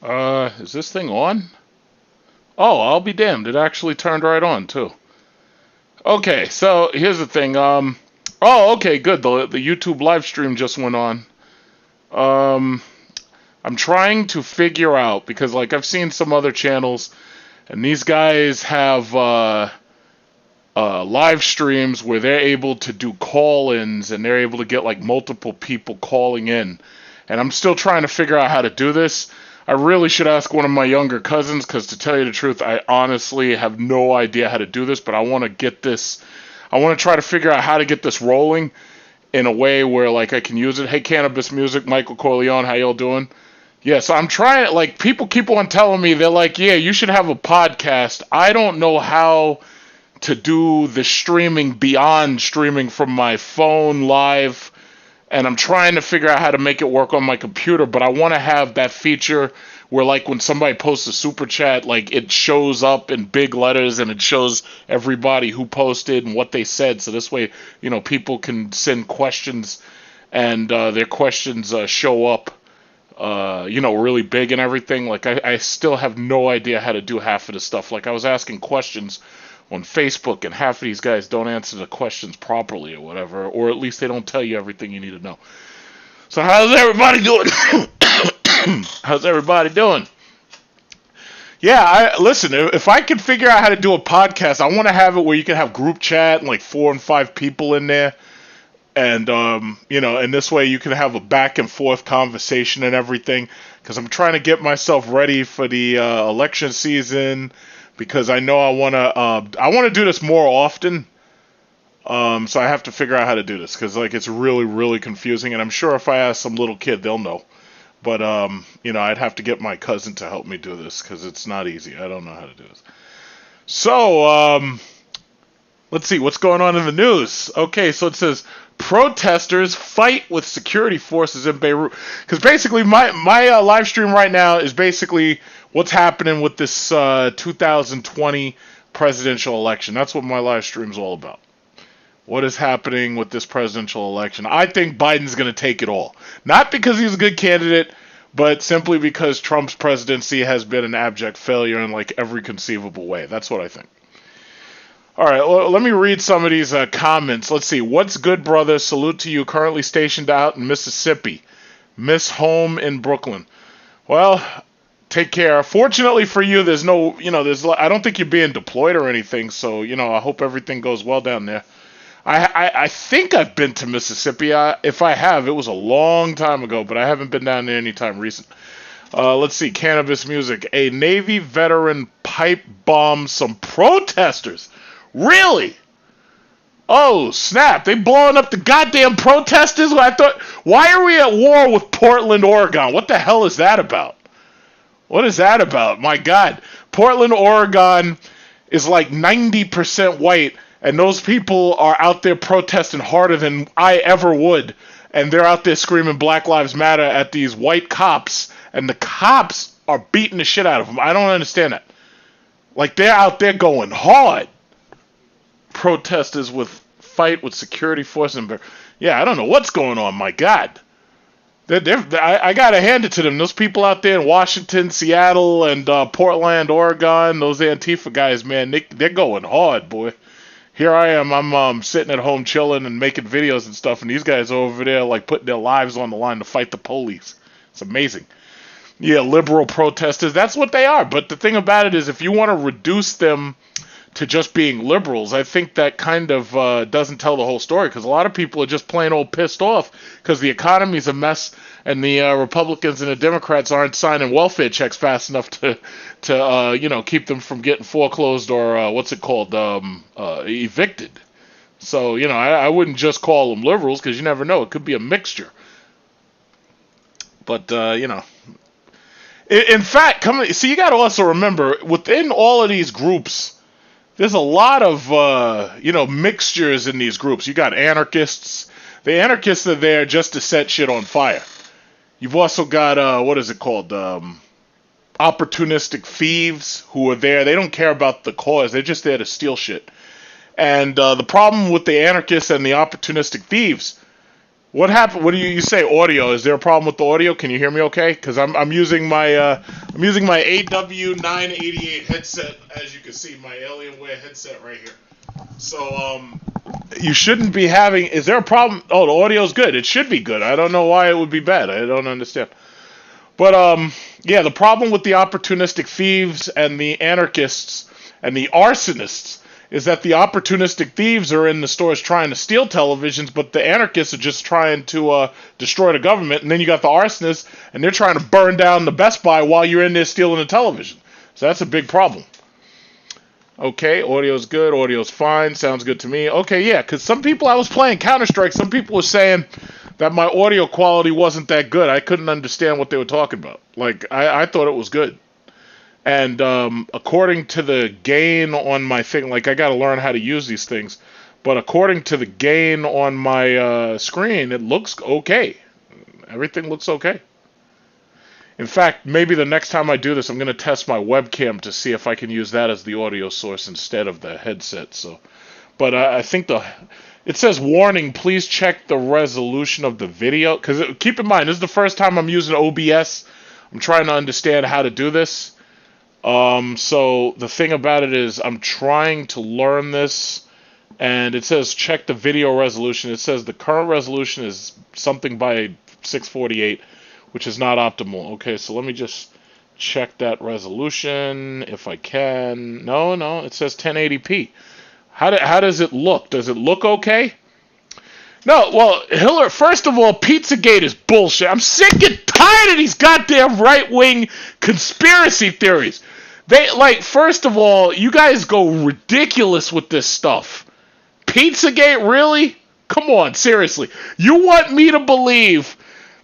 Is this thing on? Oh, I'll be damned. It actually turned right on, too. Okay, so here's the thing. Oh, okay, good. The YouTube live stream just went on. Um, I'm trying to figure out because, like, I've seen some other channels, and these guys have live streams where they're able to do call-ins and they're able to get like multiple people calling in. And I'm still trying to figure out how to do this. I really should ask one of my younger cousins because, to tell you the truth, I honestly have no idea how to do this. But I want to get this. I want to try to figure out how to get this rolling in a way where like I can use it. Hey, Cannabis Music, Michael Corleone, how y'all doing? Yeah, so I'm trying. Like people keep on telling me they're like, yeah, you should have a podcast. I don't know how to do the streaming beyond streaming from my phone live, and I'm trying to figure out how to make it work on my computer, but I want to have that feature where like when somebody posts a super chat, like it shows up in big letters and it shows everybody who posted and what they said, so this way, people can send questions and their questions show up really big and everything. Like I still have no idea how to do half of the stuff. Like I was asking questions on Facebook, and half of these guys don't answer the questions properly or whatever, or at least they don't tell you everything you need to know. So how's everybody doing? How's everybody doing? Yeah, listen, if I can figure out how to do a podcast, I want to have it where you can have group chat and like 4 and 5 people in there. And, and this way you can have a back and forth conversation and everything. Because I'm trying to get myself ready for the election season. Because I know I want to do this more often. So I have to figure out how to do this. Because, like, it's really, really confusing. And I'm sure if I ask some little kid, they'll know. But, I'd have to get my cousin to help me do this. Because it's not easy. I don't know how to do this. So, let's see. What's going on in the news? Okay, so it says protesters fight with security forces in Beirut. Because basically, my live stream right now is basically what's happening with this 2020 presidential election. That's what my live stream is all about. What is happening with this presidential election? I think Biden's going to take it all. Not because he's a good candidate, but simply because Trump's presidency has been an abject failure in like every conceivable way. That's what I think. All right, well, let me read some of these comments. Let's see. What's good, brother? Salute to you. Currently stationed out in Mississippi. Miss home in Brooklyn. Well, take care. Fortunately for you, there's no, I don't think you're being deployed or anything. So, I hope everything goes well down there. I think I've been to Mississippi. If I have, it was a long time ago, but I haven't been down there anytime recent. Let's see. Cannabis Music. A Navy veteran pipe bombed some protesters. Really? Oh, snap. They blowing up the goddamn protesters? Why are we at war with Portland, Oregon? What the hell is that about? What is that about? My God. Portland, Oregon is like 90% white, and those people are out there protesting harder than I ever would. And they're out there screaming Black Lives Matter at these white cops, and the cops are beating the shit out of them. I don't understand that. Like, they're out there going hard. Protesters with fight with security forces. Yeah, I don't know what's going on. My God. I got to hand it to them. Those people out there in Washington, Seattle, and Portland, Oregon, those Antifa guys, man, they're going hard, boy. Here I am. I'm sitting at home chilling and making videos and stuff, and these guys are over there like putting their lives on the line to fight the police. It's amazing. Yeah, liberal protesters, that's what they are. But the thing about it is, if you want to reduce them to just being liberals, I think that kind of doesn't tell the whole story, because a lot of people are just plain old pissed off because the economy's a mess and the Republicans and the Democrats aren't signing welfare checks fast enough to keep them from getting foreclosed or what's it called, evicted. So, I wouldn't just call them liberals, because you never know. It could be a mixture. But, in fact, you got to also remember, within all of these groups, there's a lot of, mixtures in these groups. You got anarchists. The anarchists are there just to set shit on fire. You've also got, what is it called? Opportunistic thieves who are there. They don't care about the cause. They're just there to steal shit. And the problem with the anarchists and the opportunistic thieves What happened? What do you say? Audio? Is there a problem with the audio? Can you hear me okay? Because I'm using my AW988 headset, as you can see, my Alienware headset right here. So you shouldn't be having. Is there a problem? Oh, the audio's good. It should be good. I don't know why it would be bad. I don't understand. But yeah, the problem with the opportunistic thieves and the anarchists and the arsonists is that the opportunistic thieves are in the stores trying to steal televisions, but the anarchists are just trying to destroy the government. And then you got the arsonists, and they're trying to burn down the Best Buy while you're in there stealing the television. So that's a big problem. Okay, audio's good, audio's fine, sounds good to me. Okay, yeah, because some people, I was playing Counter-Strike, some people were saying that my audio quality wasn't that good. I couldn't understand what they were talking about. Like, I thought it was good. And according to the gain on my thing, like I got to learn how to use these things, but according to the gain on my screen, it looks okay. Everything looks okay. In fact, maybe the next time I do this, I'm going to test my webcam to see if I can use that as the audio source instead of the headset. So, but I think it says warning, please check the resolution of the video. Because keep in mind, this is the first time I'm using OBS. I'm trying to understand how to do this. So the thing about it is I'm trying to learn this, and it says check the video resolution. It says the current resolution is something by 648, which is not optimal. Okay, so let me just check that resolution if I can. No, it says 1080p. How does it look? Does it look okay? No, well, Hillary, first of all, Pizzagate is bullshit. I'm sick and tired of these goddamn right-wing conspiracy theories. First of all, you guys go ridiculous with this stuff. Pizzagate, really? Come on, seriously. You want me to believe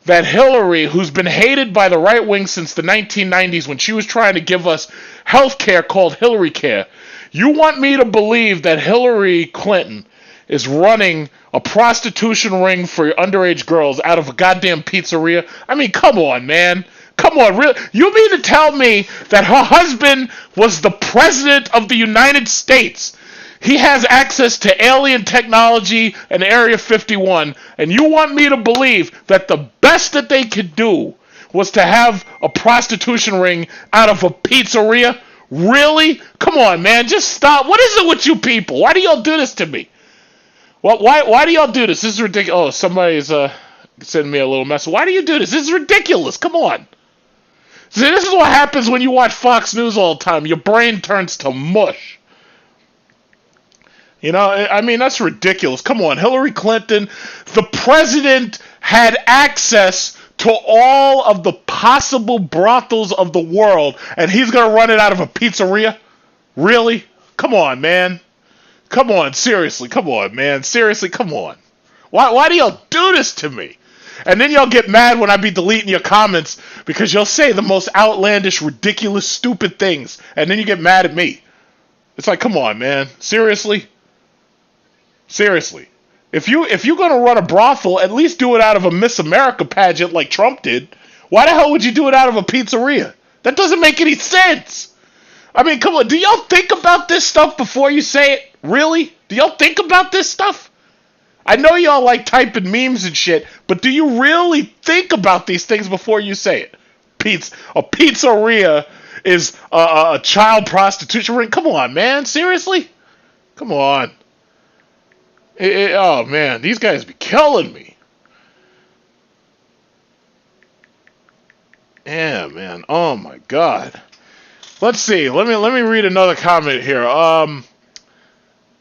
that Hillary, who's been hated by the right wing since the 1990s when she was trying to give us health care called Hillary Care, you want me to believe that Hillary Clinton is running a prostitution ring for underage girls out of a goddamn pizzeria? I mean, come on, man. Come on, really? You mean to tell me that her husband was the president of the United States? He has access to alien technology and Area 51, and you want me to believe that the best that they could do was to have a prostitution ring out of a pizzeria? Really? Come on, man. Just stop. What is it with you people? Why do y'all do this to me? Well, why do y'all do this? This is ridiculous. Oh, somebody's sending me a little message. Why do you do this? This is ridiculous. Come on. See, this is what happens when you watch Fox News all the time. Your brain turns to mush. You know, I mean, that's ridiculous. Come on, Hillary Clinton, the president had access to all of the possible brothels of the world, and he's going to run it out of a pizzeria? Really? Come on, man. Come on, seriously. Come on, man. Seriously, come on. Why do y'all do this to me? And then y'all get mad when I be deleting your comments because you'll say the most outlandish, ridiculous, stupid things. And then you get mad at me. It's like, come on, man. Seriously? Seriously. If you're going to run a brothel, at least do it out of a Miss America pageant like Trump did. Why the hell would you do it out of a pizzeria? That doesn't make any sense. I mean, come on. Do y'all think about this stuff before you say it? Really? Do y'all think about this stuff? I know y'all like typing memes and shit, but do you really think about these things before you say it? A pizzeria is a child prostitution ring? Come on, man. Seriously? Come on. Oh, man. These guys be killing me. Yeah, man. Oh, my God. Let's see. Let me read another comment here.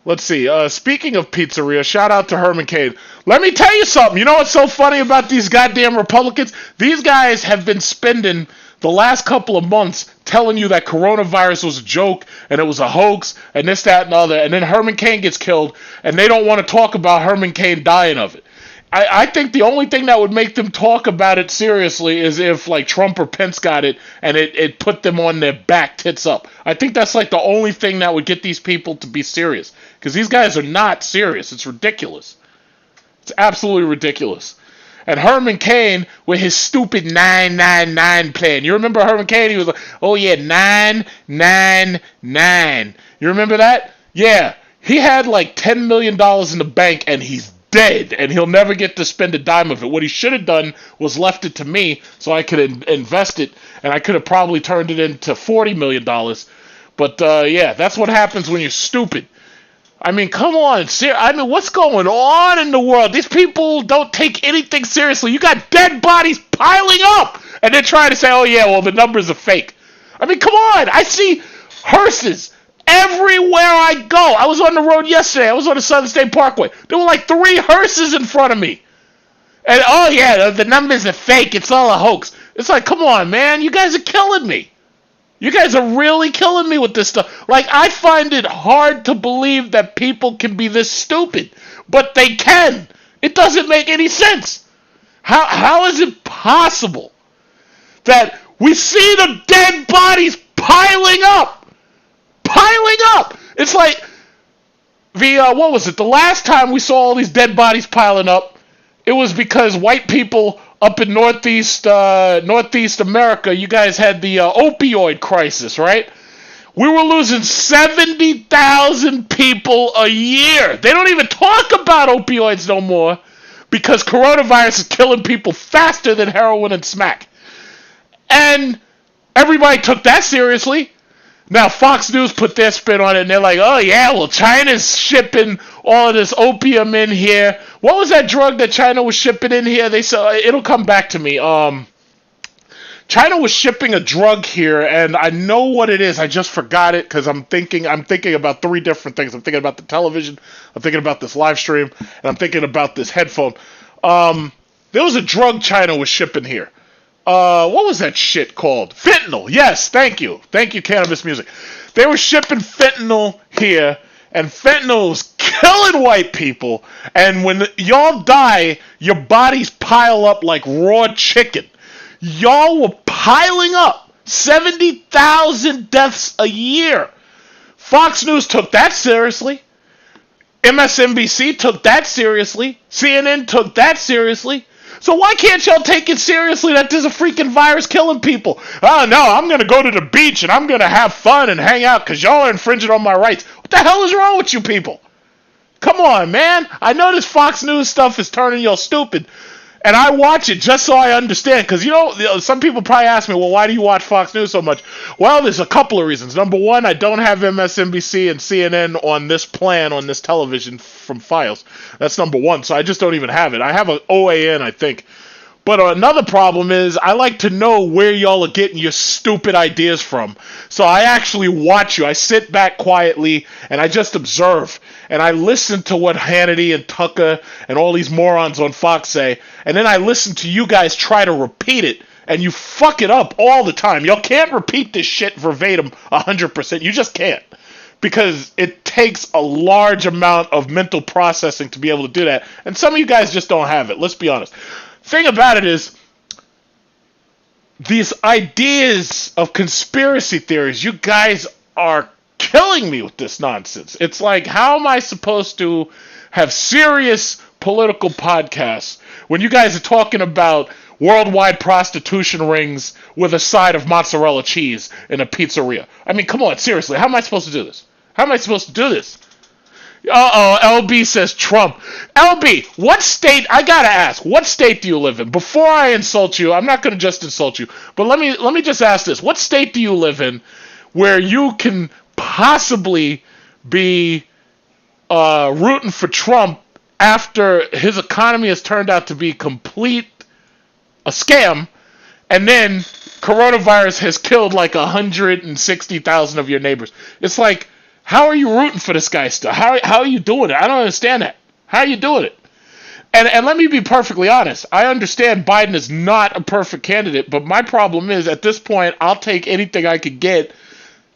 Let's see. Speaking of pizzeria, shout out to Herman Cain. Let me tell you something. You know what's so funny about these goddamn Republicans? These guys have been spending the last couple of months telling you that coronavirus was a joke and it was a hoax and this, that, and the other. And then Herman Cain gets killed and they don't want to talk about Herman Cain dying of it. I think the only thing that would make them talk about it seriously is if like Trump or Pence got it and it put them on their back tits up. I think that's like the only thing that would get these people to be serious. Because these guys are not serious. It's ridiculous. It's absolutely ridiculous. And Herman Cain with his stupid 999 plan. You remember Herman Cain? He was like, oh yeah, 999. You remember that? Yeah. He had like $10 million in the bank and he's dead, and he'll never get to spend a dime of it. What he should have done was left it to me so I could invest it, and I could have probably turned it into $40 million. But, yeah, that's what happens when you're stupid. I mean, come on. I mean, what's going on in the world? These people don't take anything seriously. You got dead bodies piling up, and they're trying to say, oh, yeah, well, the numbers are fake. I mean, come on. I see hearses everywhere I go. I was on the road yesterday. I was on the Southern State Parkway. There were like 3 hearses in front of me. And, oh, yeah, the numbers are fake. It's all a hoax. It's like, come on, man. You guys are killing me. You guys are really killing me with this stuff. Like, I find it hard to believe that people can be this stupid. But they can. It doesn't make any sense. How is it possible that we see the dead bodies piling up? Piling up! It's like, what was it? The last time we saw all these dead bodies piling up, it was because white people up in Northeast America, you guys had the opioid crisis, right? We were losing 70,000 people a year. They don't even talk about opioids no more because coronavirus is killing people faster than heroin and smack. And everybody took that seriously. Now, Fox News put their spin on it, and they're like, oh, yeah, well, China's shipping all of this opium in here. What was that drug that China was shipping in here? They said, it'll come back to me. China was shipping a drug here, and I know what it is. I just forgot it because I'm thinking about 3 different things. I'm thinking about the television, I'm thinking about this live stream, and I'm thinking about this headphone. There was a drug China was shipping here. What was that shit called? Fentanyl. Yes, thank you. Thank you, Cannabis Music. They were shipping fentanyl here, and fentanyl was killing white people. And when y'all die, your bodies pile up like raw chicken. Y'all were piling up. 70,000 deaths a year. Fox News took that seriously. MSNBC took that seriously. CNN took that seriously. So why can't y'all take it seriously that there's a freaking virus killing people? Oh, no, I'm going to go to the beach and I'm going to have fun and hang out because y'all are infringing on my rights. What the hell is wrong with you people? Come on, man. I know this Fox News stuff is turning y'all stupid. And I watch it just so I understand. Because, you know, some people probably ask me, well, why do you watch Fox News so much? Well, there's a couple of reasons. Number one, I don't have MSNBC and CNN on this plan, on this television from Files. That's number one. So I just don't even have it. I have an OAN, I think. But another problem is I like to know where y'all are getting your stupid ideas from. So I actually watch you. I sit back quietly and I just observe. And I listen to what Hannity and Tucker and all these morons on Fox say. And then I listen to you guys try to repeat it. And you fuck it up all the time. Y'all can't repeat this shit verbatim 100%. You just can't. Because it takes a large amount of mental processing to be able to do that. And some of you guys just don't have it. Let's be honest. Thing about it is, these ideas of conspiracy theories, you guys are killing me with this nonsense. It's like, how am I supposed to have serious political podcasts when you guys are talking about worldwide prostitution rings with a side of mozzarella cheese in a pizzeria? I mean, come on, seriously, how am I supposed to do this? How am I supposed to do this? LB says Trump. LB, what state, I gotta ask, what state do you live in? Before I insult you, I'm not gonna just insult you, but let me just ask this. What state do you live in where you can possibly be rooting for Trump after his economy has turned out to be a scam, and then coronavirus has killed like 160,000 of your neighbors? It's like, how are you rooting for this guy still? How are you doing it? I don't understand that. How are you doing it? And let me be perfectly honest. I understand Biden is not a perfect candidate, but my problem is, at this point, I'll take anything I could get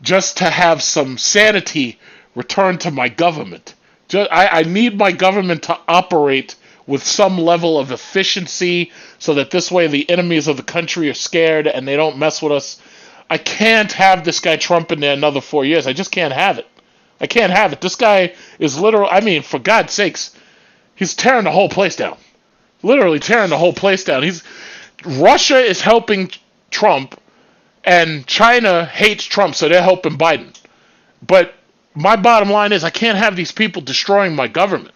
just to have some sanity return to my government. I need my government to operate with some level of efficiency so that this way the enemies of the country are scared and they don't mess with us. I can't have this guy Trump in there another 4 years. I just can't have it. I can't have it. This guy is literally, I mean, for God's sakes, he's tearing the whole place down. Literally tearing the whole place down. Russia is helping Trump, and China hates Trump, so they're helping Biden. But my bottom line is, I can't have these people destroying my government.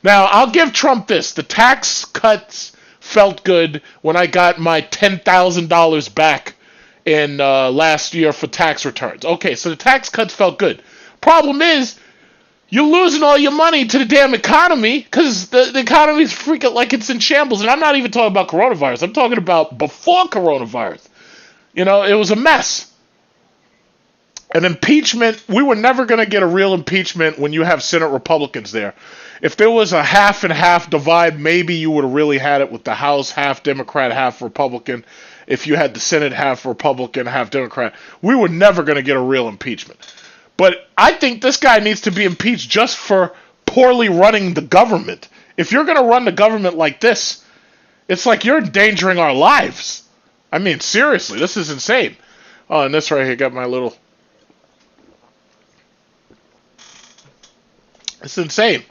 Now, I'll give Trump this. The tax cuts felt good when I got my $10,000 back in last year for tax returns. Okay, so the tax cuts felt good. Problem is, you're losing all your money to the damn economy because the economy is freaking like it's in shambles. And I'm not even talking about coronavirus. I'm talking about before coronavirus. You know, it was a mess. An impeachment, we were never going to get a real impeachment when you have Senate Republicans there. If there was a half and half divide, maybe you would have really had it with the House, half Democrat, half Republican. If you had the Senate, half Republican, half Democrat. We were never going to get a real impeachment. But I think this guy needs to be impeached just for poorly running the government. If you're going to run the government like this, it's like you're endangering our lives. I mean, seriously, this is insane. Oh, and this right here got my little... It's insane.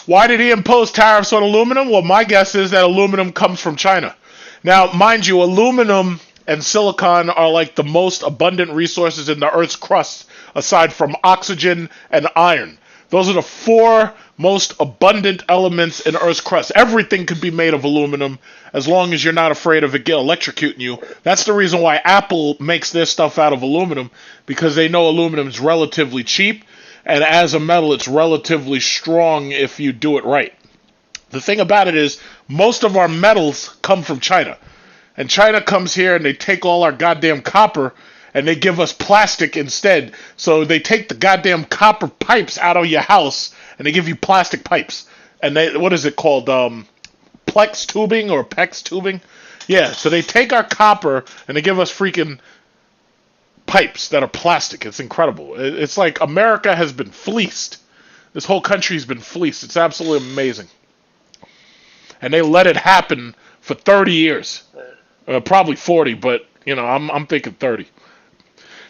Why did he impose tariffs on aluminum? Well, my guess is that aluminum comes from China. Now, mind you, aluminum and silicon are like the most abundant resources in the Earth's crust, aside from oxygen and iron. Those are the four most abundant elements in Earth's crust. Everything could be made of aluminum as long as you're not afraid of it electrocuting you. That's the reason why Apple makes their stuff out of aluminum, because they know aluminum is relatively cheap, and as a metal, it's relatively strong if you do it right. The thing about it is, most of our metals come from China. And China comes here and they take all our goddamn copper and they give us plastic instead. So they take the goddamn copper pipes out of your house and they give you plastic pipes. And they, what is it called? Plex tubing or PEX tubing? Yeah, so they take our copper and they give us freaking pipes that are plastic. It's incredible. It's like America has been fleeced. This whole country's been fleeced. It's absolutely amazing. And they let it happen for 30 years. Probably 40, but, you know, I'm thinking 30.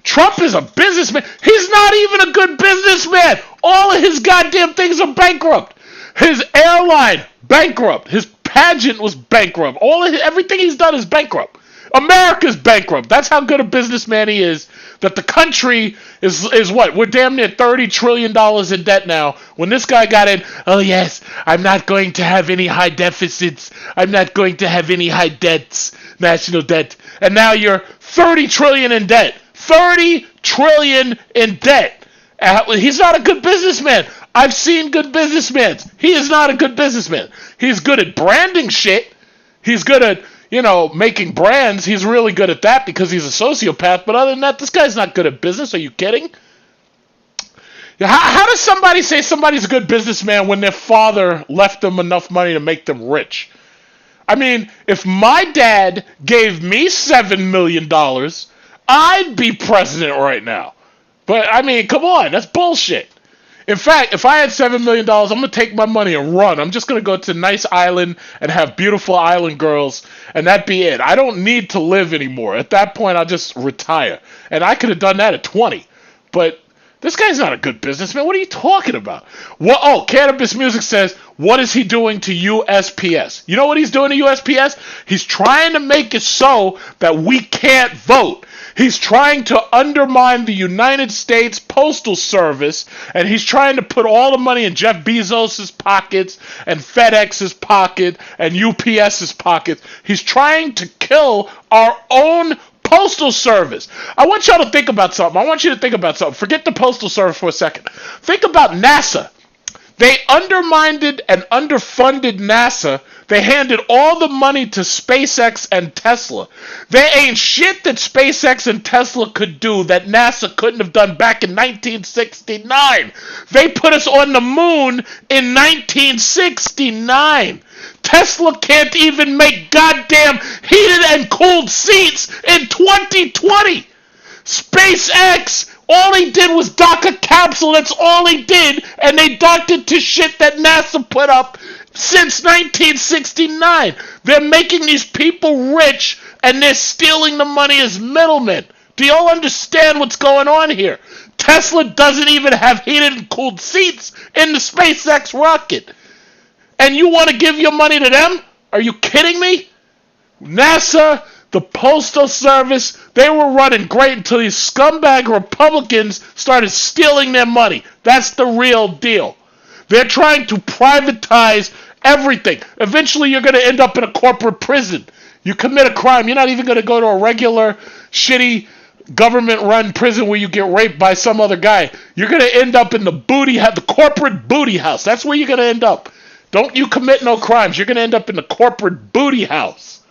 Trump is a businessman. He's not even a good businessman. All of his goddamn things are bankrupt. His airline, bankrupt. His pageant was bankrupt. Everything he's done is bankrupt. America's bankrupt. That's how good a businessman he is. That the country is what? We're damn near $30 trillion in debt now. When this guy got in, oh yes, I'm not going to have any high deficits. I'm not going to have any high debts, national debt. And now you're $30 trillion in debt. $30 trillion in debt. He's not a good businessman. I've seen good businessmen. He is not a good businessman. He's good at branding shit. He's good at, you know, making brands. He's really good at that because he's a sociopath. But other than that, this guy's not good at business. Are you kidding? How does somebody say somebody's a good businessman when their father left them enough money to make them rich? I mean, if my dad gave me $7 million, I'd be president right now. But, I mean, come on. That's bullshit. In fact, if I had $7 million, I'm going to take my money and run. I'm just going to go to a nice island and have beautiful island girls, and that'd be it. I don't need to live anymore. At that point, I'll just retire. And I could have done that at 20. But this guy's not a good businessman. What are you talking about? Oh, Cannabis Music says, what is he doing to USPS? You know what he's doing to USPS? He's trying to make it so that we can't vote. He's trying to undermine the United States Postal Service, and he's trying to put all the money in Jeff Bezos' pockets and FedEx's pocket and UPS's pockets. He's trying to kill our own Postal Service. I want y'all to think about something. I want you to think about something. Forget the Postal Service for a second. Think about NASA. They undermined and underfunded NASA. They handed all the money to SpaceX and Tesla. There ain't shit that SpaceX and Tesla could do that NASA couldn't have done back in 1969. They put us on the moon in 1969. Tesla can't even make goddamn heated and cooled seats in 2020. SpaceX, all he did was dock a capsule. That's all he did. And they docked it to shit that NASA put up since 1969. They're making these people rich and they're stealing the money as middlemen. Do y'all understand what's going on here? Tesla doesn't even have heated and cooled seats in the SpaceX rocket. And you want to give your money to them? Are you kidding me? NASA, the Postal Service, they were running great until these scumbag Republicans started stealing their money. That's the real deal. They're trying to privatize everything. Eventually, you're going to end up in a corporate prison. You commit a crime, you're not even going to go to a regular, shitty, government-run prison where you get raped by some other guy. You're going to end up in the corporate booty house. That's where you're going to end up. Don't you commit no crimes. You're going to end up in the corporate booty house.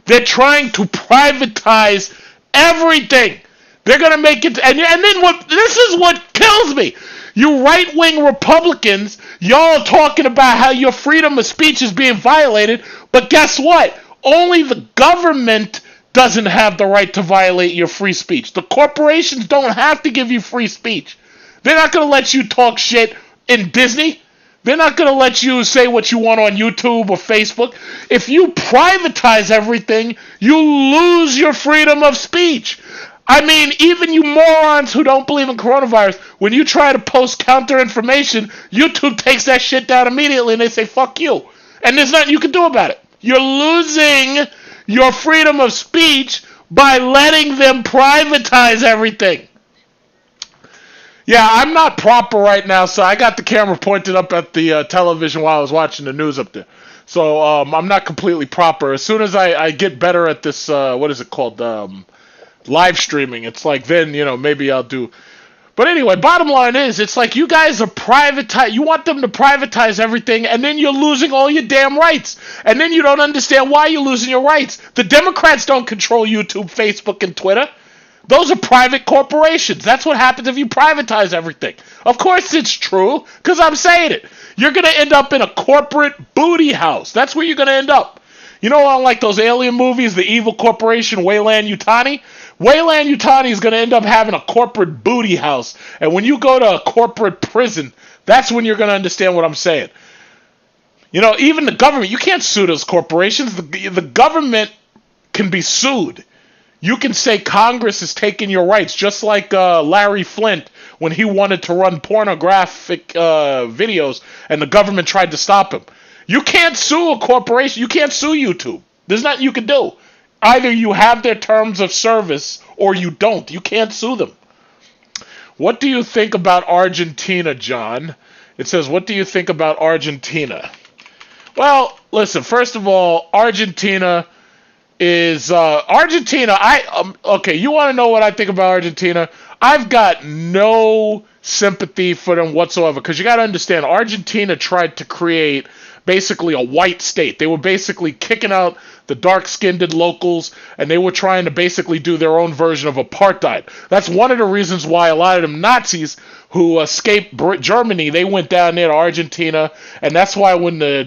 They're trying to privatize everything. They're going to make it... And then this is what kills me. You right-wing Republicans, y'all talking about how your freedom of speech is being violated, but guess what? Only the government doesn't have the right to violate your free speech. The corporations don't have to give you free speech. They're not going to let you talk shit in Disney. They're not going to let you say what you want on YouTube or Facebook. If you privatize everything, you lose your freedom of speech. I mean, even you morons who don't believe in coronavirus, when you try to post counter information, YouTube takes that shit down immediately and they say, fuck you. And there's nothing you can do about it. You're losing your freedom of speech by letting them privatize everything. Yeah, I'm not proper right now, so I got the camera pointed up at the television while I was watching the news up there. So I'm not completely proper. As soon as I get better at this, what is it called, live streaming, it's like then, maybe I'll do... But anyway, bottom line is, it's like you guys are you want them to privatize everything, and then you're losing all your damn rights. And then you don't understand why you're losing your rights. The Democrats don't control YouTube, Facebook, and Twitter. Those are private corporations. That's what happens if you privatize everything. Of course it's true, because I'm saying it. You're going to end up in a corporate booty house. That's where you're going to end up. You know, on like those alien movies, the evil corporation, Weyland-Yutani? Weyland-Yutani is going to end up having a corporate booty house. And when you go to a corporate prison, that's when you're going to understand what I'm saying. You know, even the government, you can't sue those corporations. The government can be sued. You can say Congress is taking your rights, just like Larry Flint when he wanted to run pornographic videos and the government tried to stop him. You can't sue a corporation. You can't sue YouTube. There's nothing you can do. Either you have their terms of service or you don't. You can't sue them. What do you think about Argentina, John? It says, what do you think about Argentina? Well, listen, first of all, Argentina is... okay, you want to know what I think about Argentina? I've got no sympathy for them whatsoever, because you got to understand, Argentina tried to create basically a white state. They were basically kicking out the dark-skinned locals, and they were trying to basically do their own version of apartheid. That's one of the reasons why a lot of them Nazis who escaped Germany, they went down there to Argentina, and that's why when the,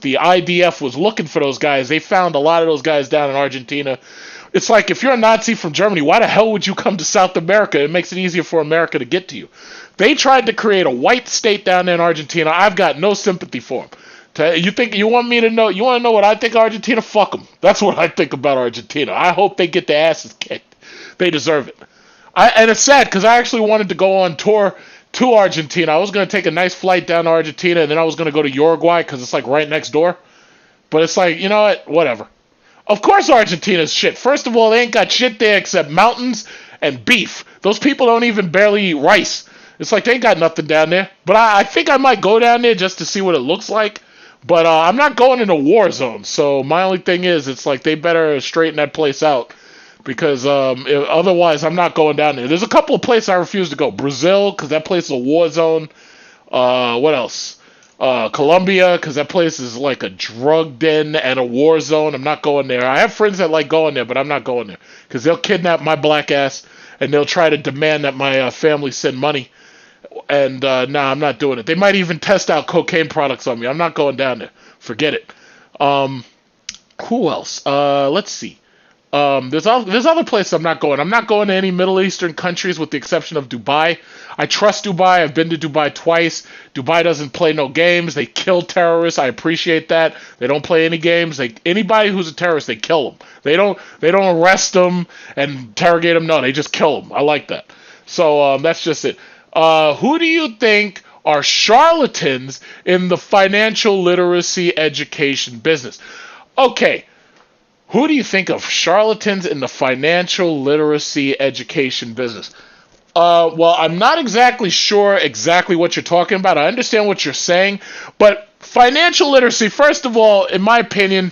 the IDF was looking for those guys, they found a lot of those guys down in Argentina. It's like, if you're a Nazi from Germany, why the hell would you come to South America? It makes it easier for America to get to you. They tried to create a white state down there in Argentina. I've got no sympathy for them. You want to know what I think of Argentina? Fuck them. That's what I think about Argentina. I hope they get their asses kicked. They deserve it. And it's sad, because I actually wanted to go on tour to Argentina. I was going to take a nice flight down to Argentina, and then I was going to go to Uruguay, because it's like right next door. But it's like, you know what? Whatever. Of course Argentina's shit. First of all, they ain't got shit there except mountains and beef. Those people don't even barely eat rice. It's like they ain't got nothing down there. But I think I might go down there just to see what it looks like. But I'm not going in a war zone. So my only thing is, it's like they better straighten that place out. Because otherwise, I'm not going down there. There's a couple of places I refuse to go. Brazil, because that place is a war zone. What else? Colombia, because that place is like a drug den and a war zone. I'm not going there. I have friends that like going there, but I'm not going there. Because they'll kidnap my black ass, and they'll try to demand that my family send money. And nah, I'm not doing it. They might even test out cocaine products on me. I'm not going down there. Forget it. Who else? Let's see. There's other places I'm not going. I'm not going to any Middle Eastern countries with the exception of Dubai. I trust Dubai. I've been to Dubai twice. Dubai doesn't play no games. They kill terrorists. I appreciate that. They don't play any games. Anybody who's a terrorist, they kill them. They don't arrest them and interrogate them. No, they just kill them. I like that. So that's just it. Who do you think are charlatans in the financial literacy education business? Okay. Who do you think of charlatans in the financial literacy education business? Well, I'm not exactly sure exactly what you're talking about. I understand what you're saying, but financial literacy, first of all, in my opinion,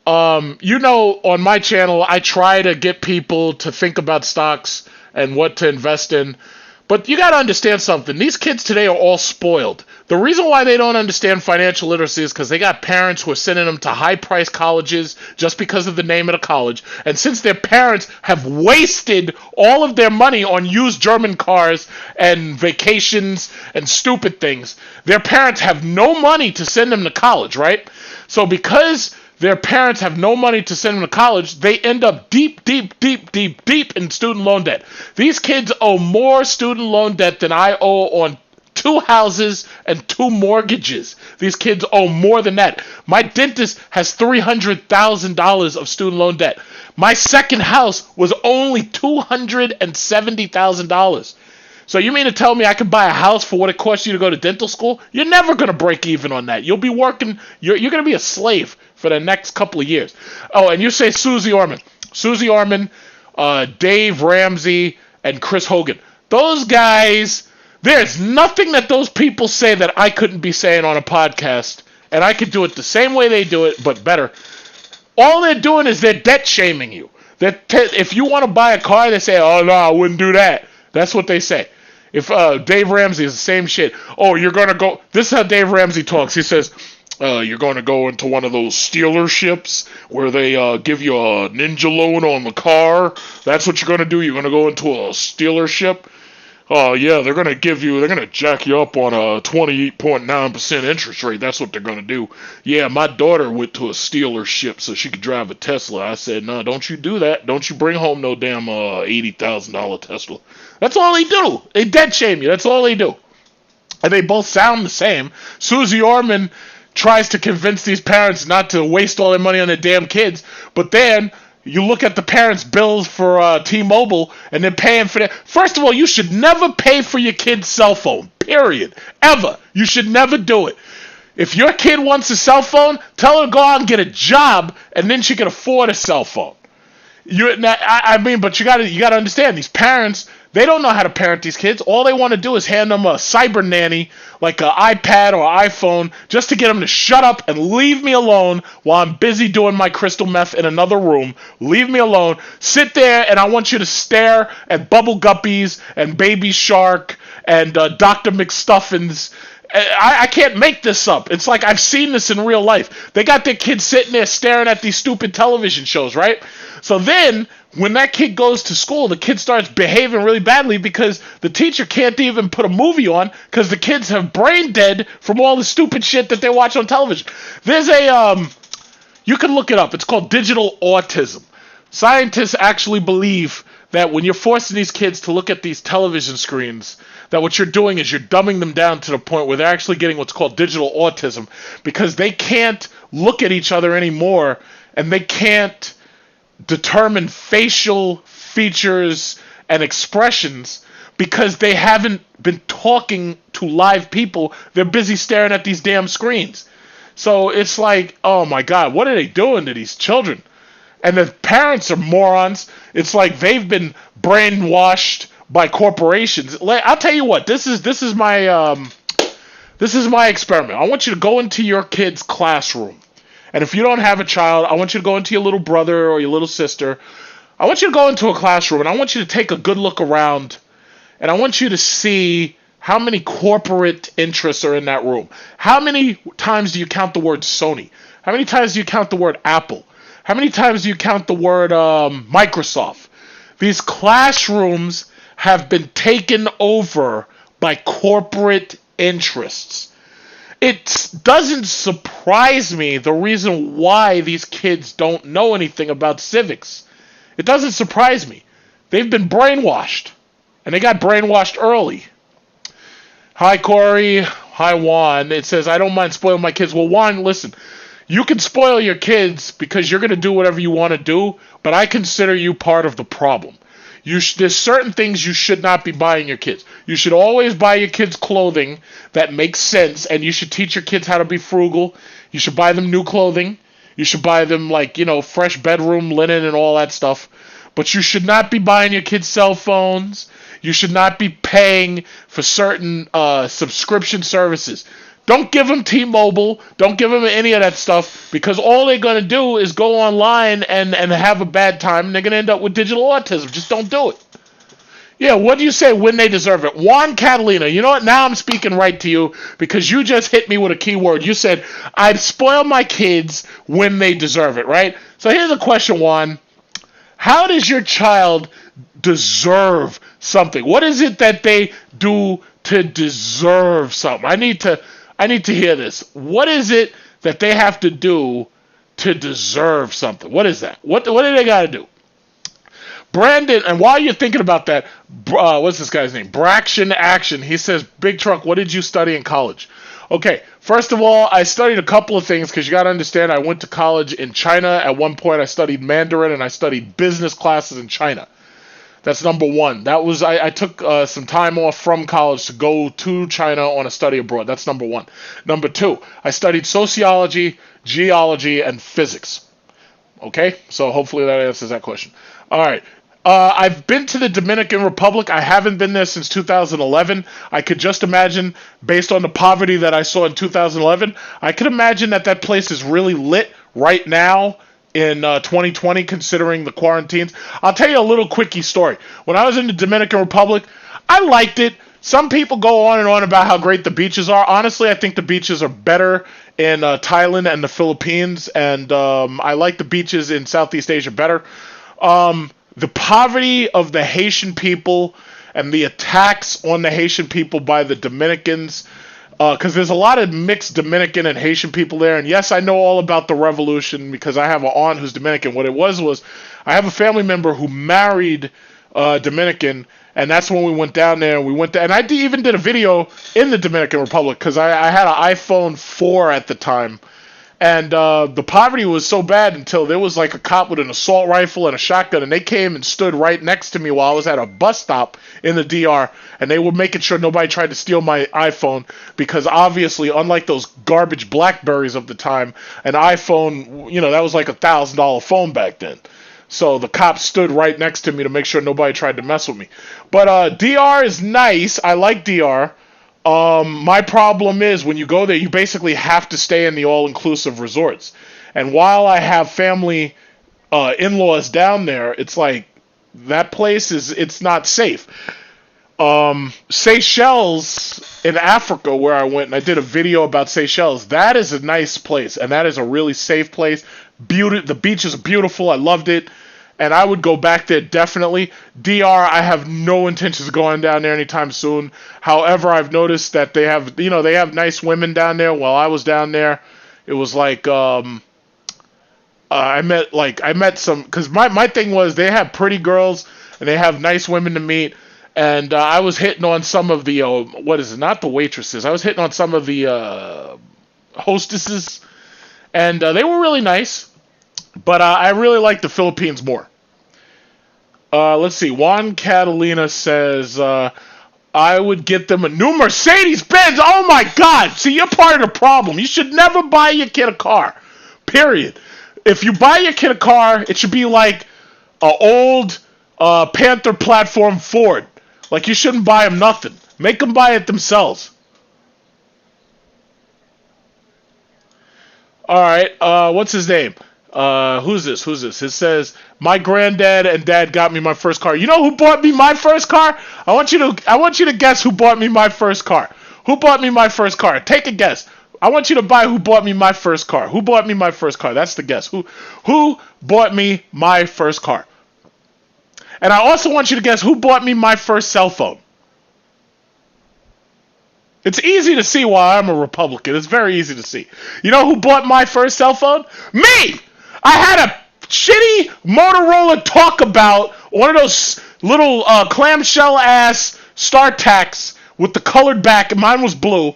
on my channel, I try to get people to think about stocks and what to invest in. But you got to understand something. These kids today are all spoiled. The reason why they don't understand financial literacy is because they got parents who are sending them to high-priced colleges just because of the name of the college. And since their parents have wasted all of their money on used German cars and vacations and stupid things, their parents have no money to send them to college, right? So because their parents have no money to send them to college, they end up deep in student loan debt. These kids owe more student loan debt than I owe on 2 houses and 2 mortgages. These kids owe more than that. My dentist has $300,000 of student loan debt. My second house was only $270,000. So you mean to tell me I could buy a house for what it costs you to go to dental school? You're never going to break even on that. You'll be working, you're going to be a slave for the next couple of years. Oh, and you say Susie Orman. Susie Orman, Dave Ramsey, and Chris Hogan. Those guys, there's nothing that those people say that I couldn't be saying on a podcast, and I could do it the same way they do it, but better. All they're doing is they're debt shaming you. If you want to buy a car, they say, oh, no, I wouldn't do that. That's what they say. If Dave Ramsey is the same shit. Oh, you're going to go. This is how Dave Ramsey talks. He says, you're going to go into one of those Steelerships where they give you a ninja loan on the car. That's what you're going to do. You're going to go into a Steelership. Oh, yeah, they're going to jack you up on a 28.9% interest rate. That's what they're going to do. Yeah, my daughter went to a Steelership so she could drive a Tesla. I said, no, don't you do that. Don't you bring home no damn $80,000 Tesla. That's all they do. They debt shame you. That's all they do. And they both sound the same. Susie Orman tries to convince these parents not to waste all their money on their damn kids, but then you look at the parents' bills for T-Mobile, and they're paying for that. First of all, you should never pay for your kid's cell phone, period. Ever. You should never do it. If your kid wants a cell phone, tell her to go out and get a job, and then she can afford a cell phone. But you gotta understand, these parents, they don't know how to parent these kids. All they want to do is hand them a cyber nanny, like an iPad or iPhone, just to get them to shut up and leave me alone while I'm busy doing my crystal meth in another room. Leave me alone. Sit there, and I want you to stare at Bubble Guppies and Baby Shark and Dr. McStuffins. I can't make this up. It's like I've seen this in real life. They got their kids sitting there staring at these stupid television shows, right? So then, when that kid goes to school, the kid starts behaving really badly because the teacher can't even put a movie on because the kids have brain dead from all the stupid shit that they watch on television. There's you can look it up. It's called digital autism. Scientists actually believe that when you're forcing these kids to look at these television screens, that what you're doing is you're dumbing them down to the point where they're actually getting what's called digital autism because they can't look at each other anymore and they can't determine facial features and expressions because they haven't been talking to live people. They're busy staring at these damn screens. So it's like, oh my God, what are they doing to these children? And the parents are morons. It's like they've been brainwashed by corporations. I'll tell you what, this is my experiment. I want you to go into your kid's classroom. And if you don't have a child, I want you to go into your little brother or your little sister. I want you to go into a classroom and I want you to take a good look around. And I want you to see how many corporate interests are in that room. How many times do you count the word Sony? How many times do you count the word Apple? How many times do you count the word Microsoft? These classrooms have been taken over by corporate interests. It doesn't surprise me the reason why these kids don't know anything about civics. It doesn't surprise me. They've been brainwashed. And they got brainwashed early. Hi, Corey. Hi, Juan. It says, I don't mind spoiling my kids. Well, Juan, listen. You can spoil your kids because you're going to do whatever you want to do, but I consider you part of the problem. There's certain things you should not be buying your kids. You should always buy your kids clothing that makes sense, and you should teach your kids how to be frugal. You should buy them new clothing. You should buy them, fresh bedroom linen and all that stuff. But you should not be buying your kids cell phones. You should not be paying for certain subscription services. Don't give them T-Mobile. Don't give them any of that stuff, because all they're going to do is go online and have a bad time, and they're going to end up with digital autism. Just don't do it. Yeah, what do you say? When they deserve it. Juan Catalina, you know what? Now I'm speaking right to you, because you just hit me with a key word. You said, I'd spoil my kids when they deserve it, right? So here's a question, Juan. How does your child deserve something? What is it that they do to deserve something? I need to hear this. What is it that they have to do to deserve something? What is that? What do they got to do? Brandon, and while you're thinking about that, what's this guy's name? Braction Action. He says, Big Truck, what did you study in college? Okay, first of all, I studied a couple of things, because you got to understand, I went to college in China. At one point, I studied Mandarin, and I studied business classes in China. That's number one. That was I took some time off from college to go to China on a study abroad. That's number one. Number two, I studied sociology, geology, and physics. Okay, so hopefully that answers that question. All right. I've been to the Dominican Republic. I haven't been there since 2011. I could just imagine, based on the poverty that I saw in 2011, I could imagine that place is really lit right now in 2020, considering the quarantines. I'll tell you a little quickie story. When I was in the Dominican Republic, I liked it. Some people go on and on about how great the beaches are. Honestly, I think the beaches are better in Thailand and the Philippines, and I like the beaches in Southeast Asia better. The poverty of the Haitian people and the attacks on the Haitian people by the Dominicans, because there's a lot of mixed Dominican and Haitian people there. And yes, I know all about the revolution, because I have an aunt who's Dominican. What it was I have a family member who married Dominican, and that's when we went down there. And I even did a video in the Dominican Republic, because I had an iPhone 4 at the time. And the poverty was so bad until there was like a cop with an assault rifle and a shotgun, and they came and stood right next to me while I was at a bus stop in the DR, and they were making sure nobody tried to steal my iPhone, because obviously, unlike those garbage BlackBerries of the time, an iPhone, that was like $1,000 phone back then. So the cops stood right next to me to make sure nobody tried to mess with me. But DR is nice. I like DR. My problem is, when you go there, you basically have to stay in the all-inclusive resorts. And while I have family in-laws down there, it's like, that place it's not safe. Seychelles in Africa, where I went, and I did a video about Seychelles, that is a nice place, and that is a really safe place. The beaches are beautiful. I loved it. And I would go back there definitely. DR, I have no intentions of going down there anytime soon. However, I've noticed that they have nice women down there. While I was down there, it was like I met some, because my thing was, they have pretty girls and they have nice women to meet. And I was hitting on some of the not the waitresses. I was hitting on some of the hostesses, and they were really nice. But I really like the Philippines more. Let's see. Juan Catalina says, I would get them a new Mercedes-Benz. Oh, my God. See, you're part of the problem. You should never buy your kid a car. Period. If you buy your kid a car, it should be like an old Panther platform Ford. Like, you shouldn't buy them nothing. Make them buy it themselves. All right. What's his name? Who's this? It says, my granddad and dad got me my first car. You know who bought me my first car? I want you to guess who bought me my first car. Who bought me my first car? Take a guess. I want you to buy who bought me my first car. Who bought me my first car? That's the guess. Who bought me my first car? And I also want you to guess who bought me my first cell phone. It's easy to see why I'm a Republican. It's very easy to see. You know who bought my first cell phone? Me! I had a shitty Motorola Talkabout, one of those little clamshell-ass StarTACs with the colored back, and mine was blue,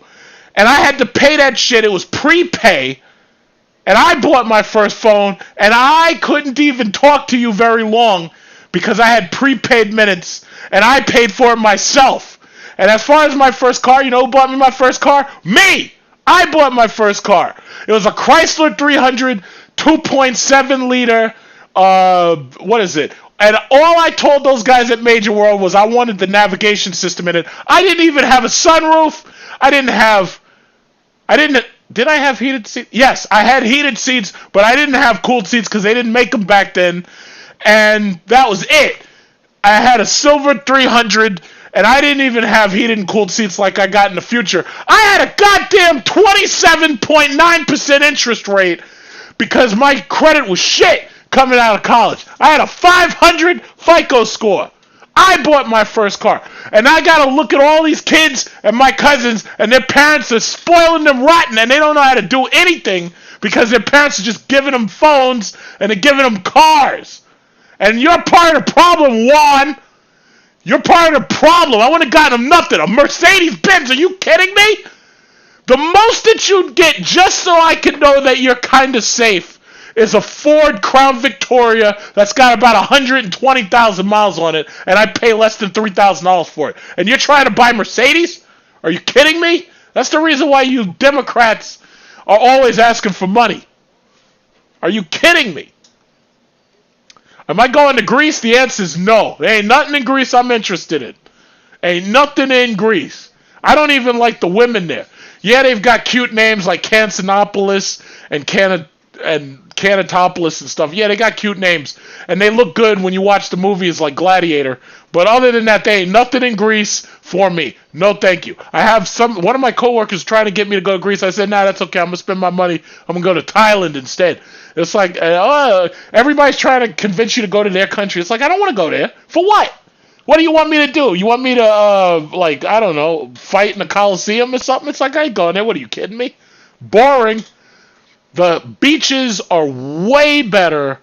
and I had to pay that shit. It was prepay, and I bought my first phone, and I couldn't even talk to you very long because I had prepaid minutes, and I paid for it myself. And as far as my first car, you know who bought me my first car? Me! I bought my first car. It was a Chrysler 300 2.7 liter, And all I told those guys at Major World was I wanted the navigation system in it. I didn't even have a sunroof. Did I have heated seats? Yes, I had heated seats, but I didn't have cooled seats because they didn't make them back then. And that was it. I had a silver 300, and I didn't even have heated and cooled seats like I got in the future. I had a goddamn 27.9% interest rate because my credit was shit coming out of college. I had a 500 FICO score. I bought my first car. And I got to look at all these kids and my cousins, and their parents are spoiling them rotten, and they don't know how to do anything because their parents are just giving them phones and they're giving them cars. And you're part of the problem, Juan. You're part of the problem. I wouldn't have gotten them nothing. A Mercedes-Benz, are you kidding me? The most that you'd get just so I could know that you're kind of safe is a Ford Crown Victoria that's got about 120,000 miles on it, and I pay less than $3,000 for it. And you're trying to buy Mercedes? Are you kidding me? That's the reason why you Democrats are always asking for money. Are you kidding me? Am I going to Greece? The answer is no. There ain't nothing in Greece I'm interested in. Ain't nothing in Greece. I don't even like the women there. Yeah, they've got cute names like Cancinopoulos and Canatopoulos and stuff. Yeah, they got cute names. And they look good when you watch the movies like Gladiator. But other than that, there ain't nothing in Greece for me. No, thank you. I have one of my coworkers trying to get me to go to Greece. I said, nah, that's okay. I'm going to spend my money. I'm going to go to Thailand instead. It's like, everybody's trying to convince you to go to their country. It's like, I don't want to go there. For what? What do you want me to do? You want me to, I don't know, fight in the Coliseum or something? It's like, I ain't going there. What, are you kidding me? Boring. The beaches are way better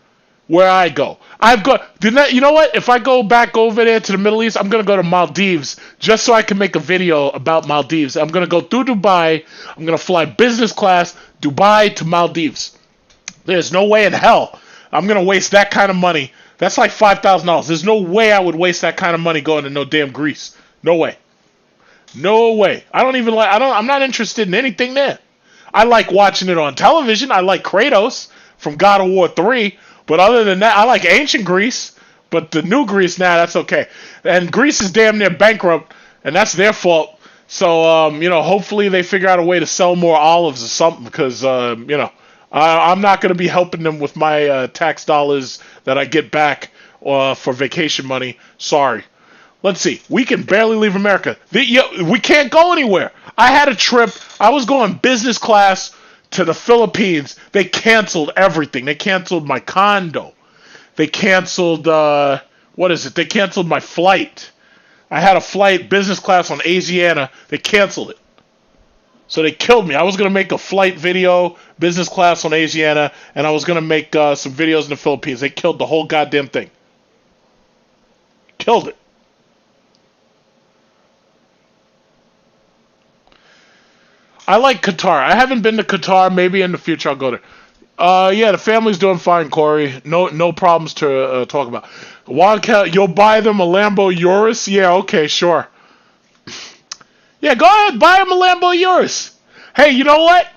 where I go. You know what? If I go back over there to the Middle East, I'm going to go to Maldives just so I can make a video about Maldives. I'm going to go through Dubai. I'm going to fly business class, Dubai to Maldives. There's no way in hell I'm going to waste that kind of money. That's like $5,000. There's no way I would waste that kind of money going to no damn Greece. No way. No way. I'm not interested in anything there. I like watching it on television. I like Kratos from God of War 3. But other than that, I like ancient Greece. But the new Greece, that's okay. And Greece is damn near bankrupt, and that's their fault. So, hopefully they figure out a way to sell more olives or something because, I'm not going to be helping them with my tax dollars that I get back for vacation money. Sorry. Let's see. We can barely leave America. We can't go anywhere. I had a trip. I was going business class to the Philippines. They canceled everything. They canceled my condo. They canceled, They canceled my flight. I had a flight, business class on Asiana. They canceled it. So they killed me. I was going to make a flight video, business class on Asiana, and I was going to make some videos in the Philippines. They killed the whole goddamn thing. Killed it. I like Qatar. I haven't been to Qatar. Maybe in the future I'll go there. Yeah, the family's doing fine, Corey. No problems to talk about. Juan, you'll buy them a Lambo Urus? Yeah, okay, sure. Yeah, go ahead, buy them a Lambo Urus. Hey, you know what?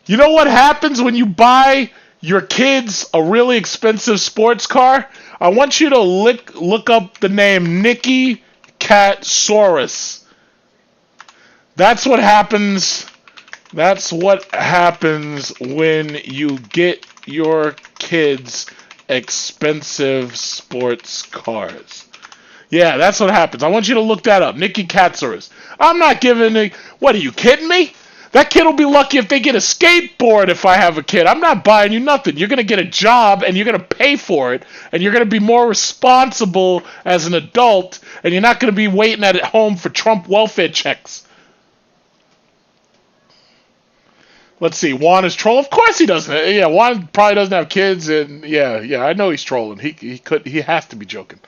You know what happens when you buy your kids a really expensive sports car? I want you to look up the name Nicky Catsaurus. That's what happens. That's what happens when you get your kids expensive sports cars. Yeah, that's what happens. I want you to look that up. Nicky Catsaurus. I'm not giving a... What, are you kidding me? That kid will be lucky if they get a skateboard if I have a kid. I'm not buying you nothing. You're going to get a job, and you're going to pay for it, and you're going to be more responsible as an adult, and you're not going to be waiting at home for Trump welfare checks. Let's see. Juan is trolling. Of course he doesn't. Yeah, Juan probably doesn't have kids, and yeah, I know he's trolling. He has to be joking.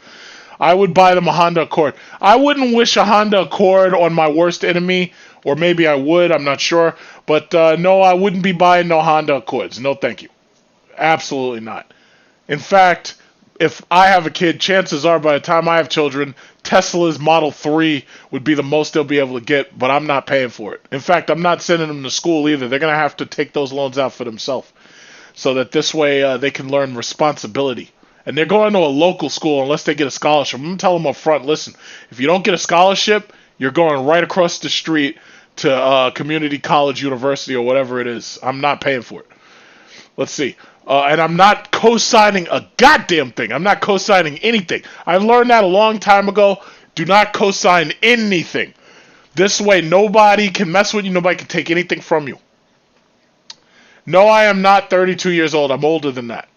I would buy them a Honda Accord. I wouldn't wish a Honda Accord on my worst enemy, or maybe I would. I'm not sure. But no, I wouldn't be buying no Honda Accords. No, thank you. Absolutely not. In fact, if I have a kid, chances are by the time I have children, Tesla's Model 3 would be the most they'll be able to get, but I'm not paying for it. In fact, I'm not sending them to school either. They're going to have to take those loans out for themselves so that this way they can learn responsibility and they're going to a local school unless they get a scholarship, I'm going to tell them up front, listen, if you don't get a scholarship, you're going right across the street to community college, university, or whatever it is. I'm not paying for it. Let's see. And I'm not co-signing a goddamn thing. I'm not co-signing anything. I learned that a long time ago. Do not co-sign anything. This way, nobody can mess with you. Nobody can take anything from you. No, I am not 32 years old. I'm older than that.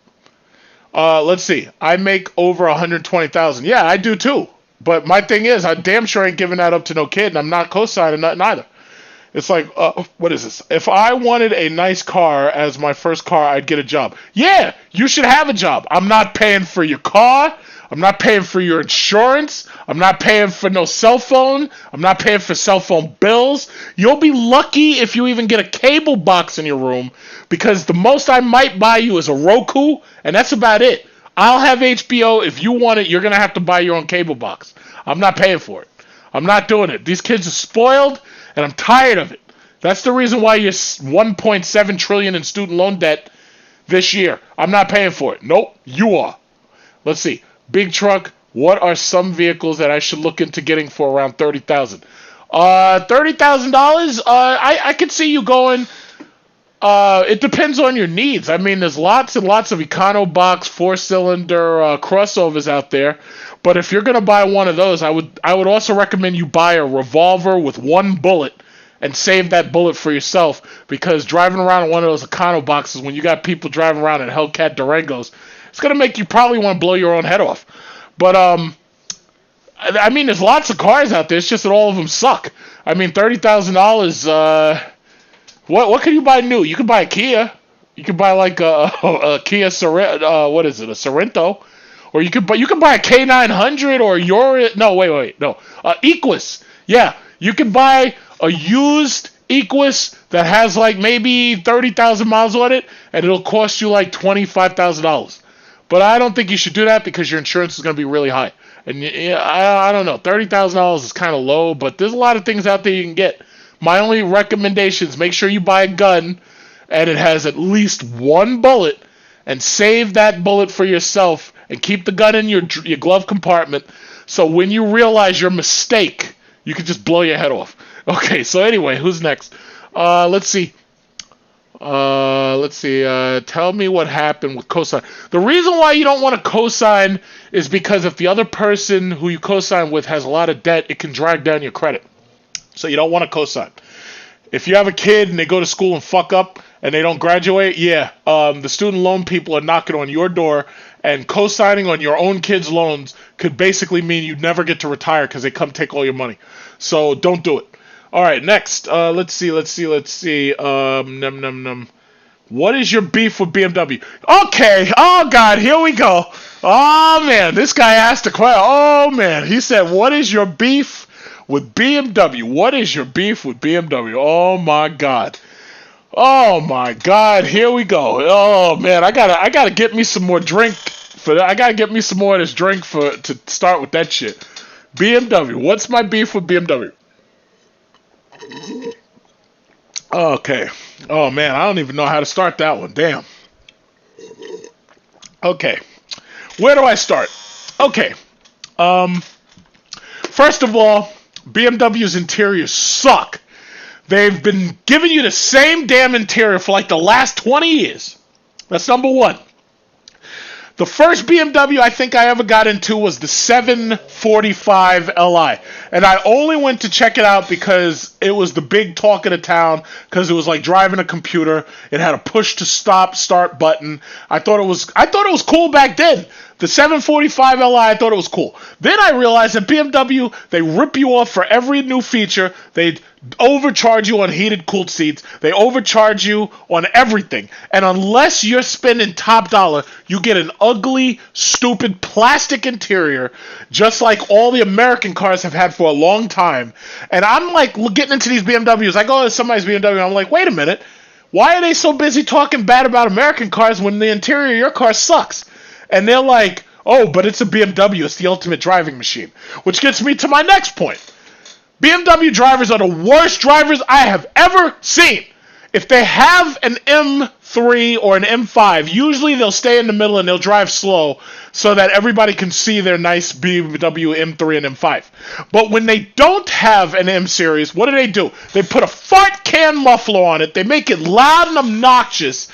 Let's see. I make over 120,000. Yeah, I do too. But my thing is, I damn sure ain't giving that up to no kid, and I'm not co-signing nothing either. It's like, what is this? If I wanted a nice car as my first car, I'd get a job. Yeah, you should have a job. I'm not paying for your car. I'm not paying for your insurance. I'm not paying for no cell phone. I'm not paying for cell phone bills. You'll be lucky if you even get a cable box in your room, because the most I might buy you is a Roku, and that's about it. I'll have HBO. If you want it, you're going to have to buy your own cable box. I'm not paying for it. I'm not doing it. These kids are spoiled, and I'm tired of it. That's the reason why you're 1.7 trillion in student loan debt this year. I'm not paying for it. Nope, you are. Let's see. Big truck. What are some vehicles that I should look into getting for around $30,000? $30,000. I could see you going. It depends on your needs. I mean, there's lots and lots of EconoBox 4-cylinder crossovers out there. But if you're gonna buy one of those, I would also recommend you buy a revolver with one bullet and save that bullet for yourself, because driving around in one of those EconoBoxes when you got people driving around in Hellcat Durangos, it's gonna make you probably want to blow your own head off. But I mean, there's lots of cars out there. It's just that all of them suck. I mean, $30,000. What can you buy new? You can buy a Kia. You can buy like a Kia Sorento. What is it? A Sorento. Or you can buy a K900 or Equus. Yeah, you can buy a used Equus that has like maybe 30,000 miles on it, and it'll cost you like $25,000. But I don't think you should do that, because your insurance is going to be really high. And I don't know, $30,000 is kind of low, but there's a lot of things out there you can get. My only recommendation is make sure you buy a gun and it has at least one bullet, and save that bullet for yourself and keep the gun in your glove compartment, so when you realize your mistake, you can just blow your head off. Okay, so anyway, who's next? Let's see. Tell me what happened with cosign. The reason why you don't want to cosign is because if the other person who you cosign with has a lot of debt, it can drag down your credit. So you don't want to cosign. If you have a kid and they go to school and fuck up and they don't graduate, the student loan people are knocking on your door, and co-signing on your own kids' loans could basically mean you never get to retire because they come take all your money. So don't do it. All right, next. Let's see. What is your beef with BMW? Okay. Oh, God, here we go. Oh, man, this guy asked a question. Oh, man, he said, what is your beef with BMW? What is your beef with BMW? Oh, my God. Oh my God! Here we go. Oh man, I gotta get me some more drink for that. I gotta get me some more of this drink to start with that shit. BMW. What's my beef with BMW? Okay. Oh man, I don't even know how to start that one. Damn. Okay. Where do I start? Okay. First of all, BMW's interiors suck. They've been giving you the same damn interior for like the last 20 years. That's number one. The first BMW I think I ever got into was the 745 Li. And I only went to check it out because it was the big talk of the town, because it was like driving a computer. It had a push to start button. I thought it was cool back then. The 745 Li, I thought it was cool. Then I realized that BMW, they rip you off for every new feature. They overcharge you on heated cooled seats. They overcharge you on everything. And unless you're spending top dollar, you get an ugly, stupid plastic interior, just like all the American cars have had for a long time. And I'm like getting into these BMWs. I go to somebody's BMW and I'm like, wait a minute. Why are they so busy talking bad about American cars when the interior of your car sucks? And they're like, oh, but it's a BMW. It's the ultimate driving machine. Which gets me to my next point. BMW drivers are the worst drivers I have ever seen. If they have an M3 or an M5, usually they'll stay in the middle and they'll drive slow so that everybody can see their nice BMW M3 and M5. But when they don't have an M series, what do? They put a fart can muffler on it. They make it loud and obnoxious.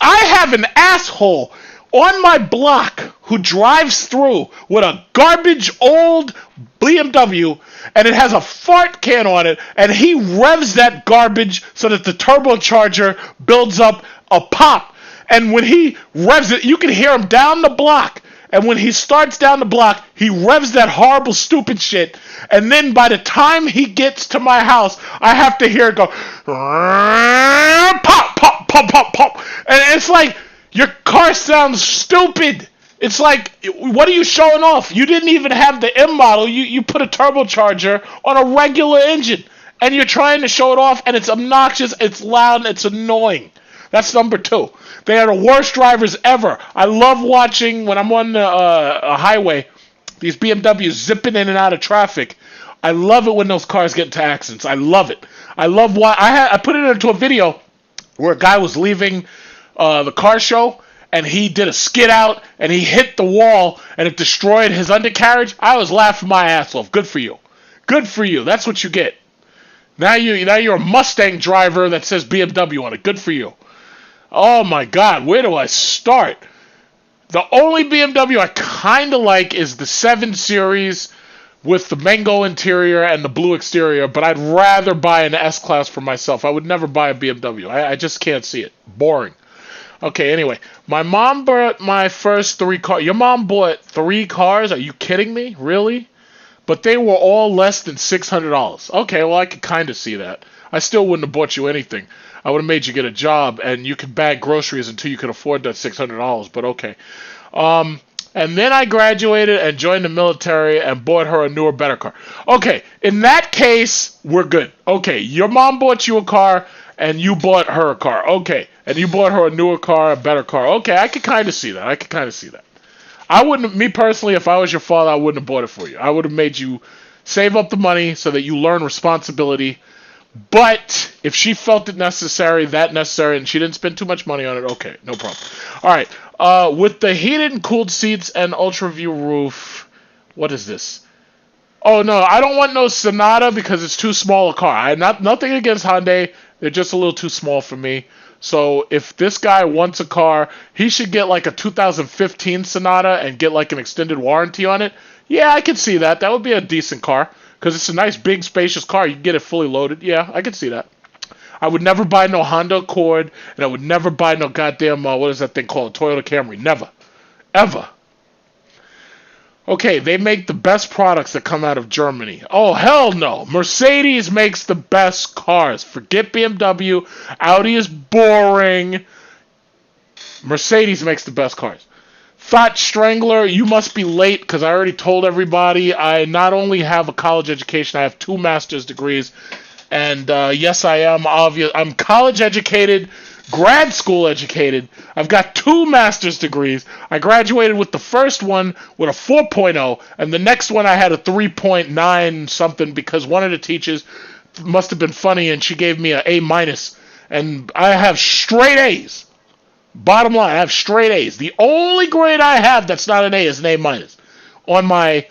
I have an asshole on my block who drives through with a garbage old BMW, and it has a fart can on it, and he revs that garbage so that the turbocharger builds up a pop. And when he revs it, you can hear him down the block. And when he starts down the block, he revs that horrible, stupid shit. And then by the time he gets to my house, I have to hear it go, pop, pop, pop, pop, pop. And it's like, your car sounds stupid. It's like, what are you showing off? You didn't even have the M model. You put a turbocharger on a regular engine. And you're trying to show it off, and it's obnoxious, it's loud, and it's annoying. That's number 2. They are the worst drivers ever. I love watching, when I'm on a highway, these BMWs zipping in and out of traffic. I love it when those cars get into accidents. I love it. I love I put it into a video where a guy was leaving the car show, and he did a skid out, and he hit the wall, and it destroyed his undercarriage. I was laughing my ass off. Good for you. Good for you. That's what you get. Now you're a Mustang driver that says BMW on it. Good for you. Oh my God, where do I start? The only BMW I kind of like is the 7 Series with the mango interior and the blue exterior, but I'd rather buy an S-Class for myself. I would never buy a BMW. I just can't see it. Boring. Okay, anyway, my mom bought my first 3 cars. Your mom bought 3 cars? Are you kidding me? Really? But they were all less than $600. Okay, well, I could kind of see that. I still wouldn't have bought you anything. I would have made you get a job, and you could bag groceries until you could afford that $600, but okay. And then I graduated and joined the military and bought her a newer, better car. Okay, in that case, we're good. Okay, your mom bought you a car, and you bought her a car. Okay, and you bought her a newer car, a better car. Okay, I could kind of see that. I wouldn't, me personally, if I was your father, I wouldn't have bought it for you. I would have made you save up the money so that you learn responsibility. But if she felt it necessary, and she didn't spend too much money on it, okay, no problem. All right, with the heated and cooled seats and Ultra View roof, what is this? Oh no, I don't want no Sonata because it's too small a car. Nothing against Hyundai, they're just a little too small for me. So if this guy wants a car, he should get like a 2015 Sonata and get like an extended warranty on it. Yeah, I can see that. That would be a decent car. Because it's a nice, big, spacious car. You can get it fully loaded. Yeah, I can see that. I would never buy no Honda Accord. And I would never buy no goddamn, what is that thing called? Toyota Camry. Never. Ever. Okay, they make the best products that come out of Germany. Oh, hell no. Mercedes makes the best cars. Forget BMW. Audi is boring. Mercedes makes the best cars. Thought Strangler, you must be late because I already told everybody I not only have a college education, I have 2 master's degrees. And yes, I am obvious. I'm college educated, grad school educated. I've got 2 master's degrees. I graduated with the first one with a 4.0, and the next one I had a 3.9 something because one of the teachers must have been funny and she gave me an A-. And I have straight A's. Bottom line, I have straight A's. The only grade I have that's not an A is an A- on my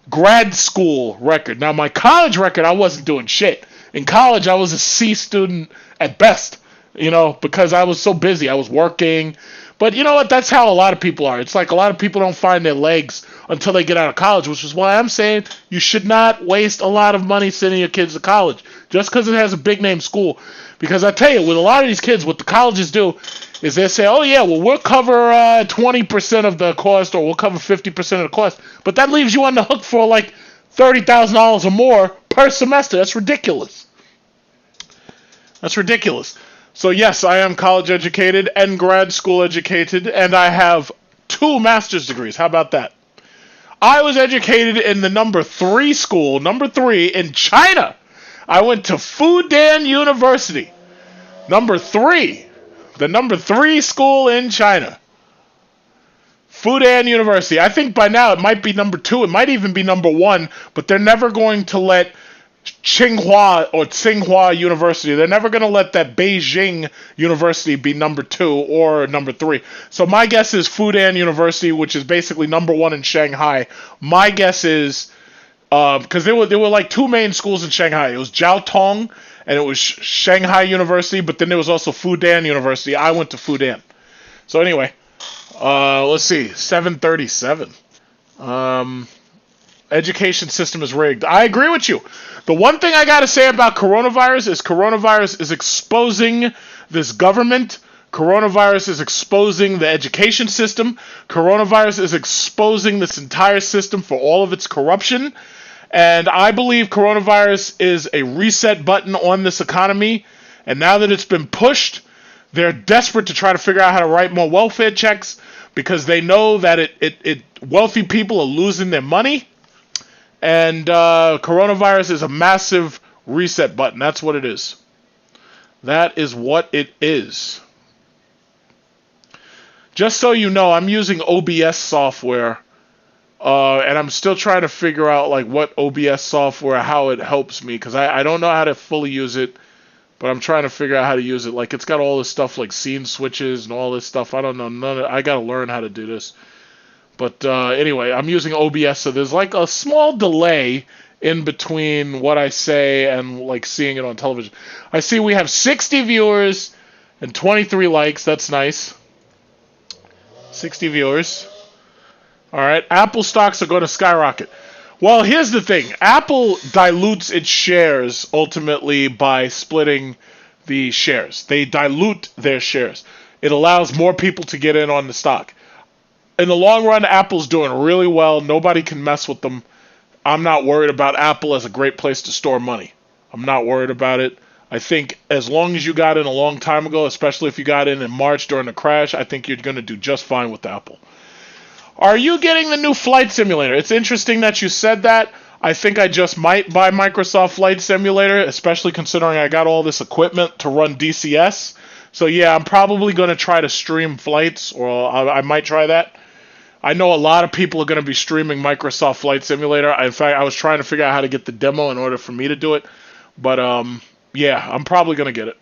grad school record. Now, my college record, I wasn't doing shit. In college, I was a C student at best, because I was so busy. I was working. But you know what? That's how a lot of people are. It's like a lot of people don't find their legs until they get out of college, which is why I'm saying you should not waste a lot of money sending your kids to college just because it has a big name school. Because I tell you, with a lot of these kids, what the colleges do is they say, oh yeah, well, we'll cover 20% of the cost or we'll cover 50% of the cost. But that leaves you on the hook for like $30,000 or more per semester. That's ridiculous. That's ridiculous. So yes, I am college educated and grad school educated, and I have 2 master's degrees. How about that? I was educated in the number 3 school, number 3 in China. I went to Fudan University. Number 3. The number 3 school in China. Fudan University. I think by now it might be number 2. It might even be number 1, but they're never going to let Tsinghua University. They're never going to let that Beijing University be number 2 or number 3. So my guess is Fudan University, which is basically number 1 in Shanghai. My guess is because there were like 2 main schools in Shanghai. It was Jiao Tong and it was Shanghai University, but then there was also Fudan University. I went to Fudan. So anyway, let's see, 737. Education system is rigged. I agree with you. The one thing I got to say about coronavirus is exposing this government. Coronavirus is exposing the education system. Coronavirus is exposing this entire system for all of its corruption. And I believe coronavirus is a reset button on this economy. And now that it's been pushed, they're desperate to try to figure out how to write more welfare checks because they know that wealthy people are losing their money. And coronavirus is a massive reset button. That's what it is. That is what it is. Just so you know, I'm using OBS software, and I'm still trying to figure out like what OBS software, how it helps me, because I don't know how to fully use it, but I'm trying to figure out how to use it. Like it's got all this stuff like scene switches and all this stuff. I don't know. I got to learn how to do this. But anyway, I'm using OBS, so there's like a small delay in between what I say and like seeing it on television. I see we have 60 viewers and 23 likes. That's nice. 60 viewers. All right, Apple stocks are going to skyrocket. Well, here's the thing. Apple dilutes its shares ultimately by splitting the shares. They dilute their shares. It allows more people to get in on the stock. In the long run, Apple's doing really well. Nobody can mess with them. I'm not worried about Apple as a great place to store money. I'm not worried about it. I think as long as you got in a long time ago, especially if you got in March during the crash, I think you're going to do just fine with Apple. Are you getting the new flight simulator? It's interesting that you said that. I think I just might buy Microsoft Flight Simulator, especially considering I got all this equipment to run DCS. So yeah, I'm probably going to try to stream flights, or I might try that. I know a lot of people are going to be streaming Microsoft Flight Simulator. In fact, I was trying to figure out how to get the demo in order for me to do it. But yeah, I'm probably going to get it.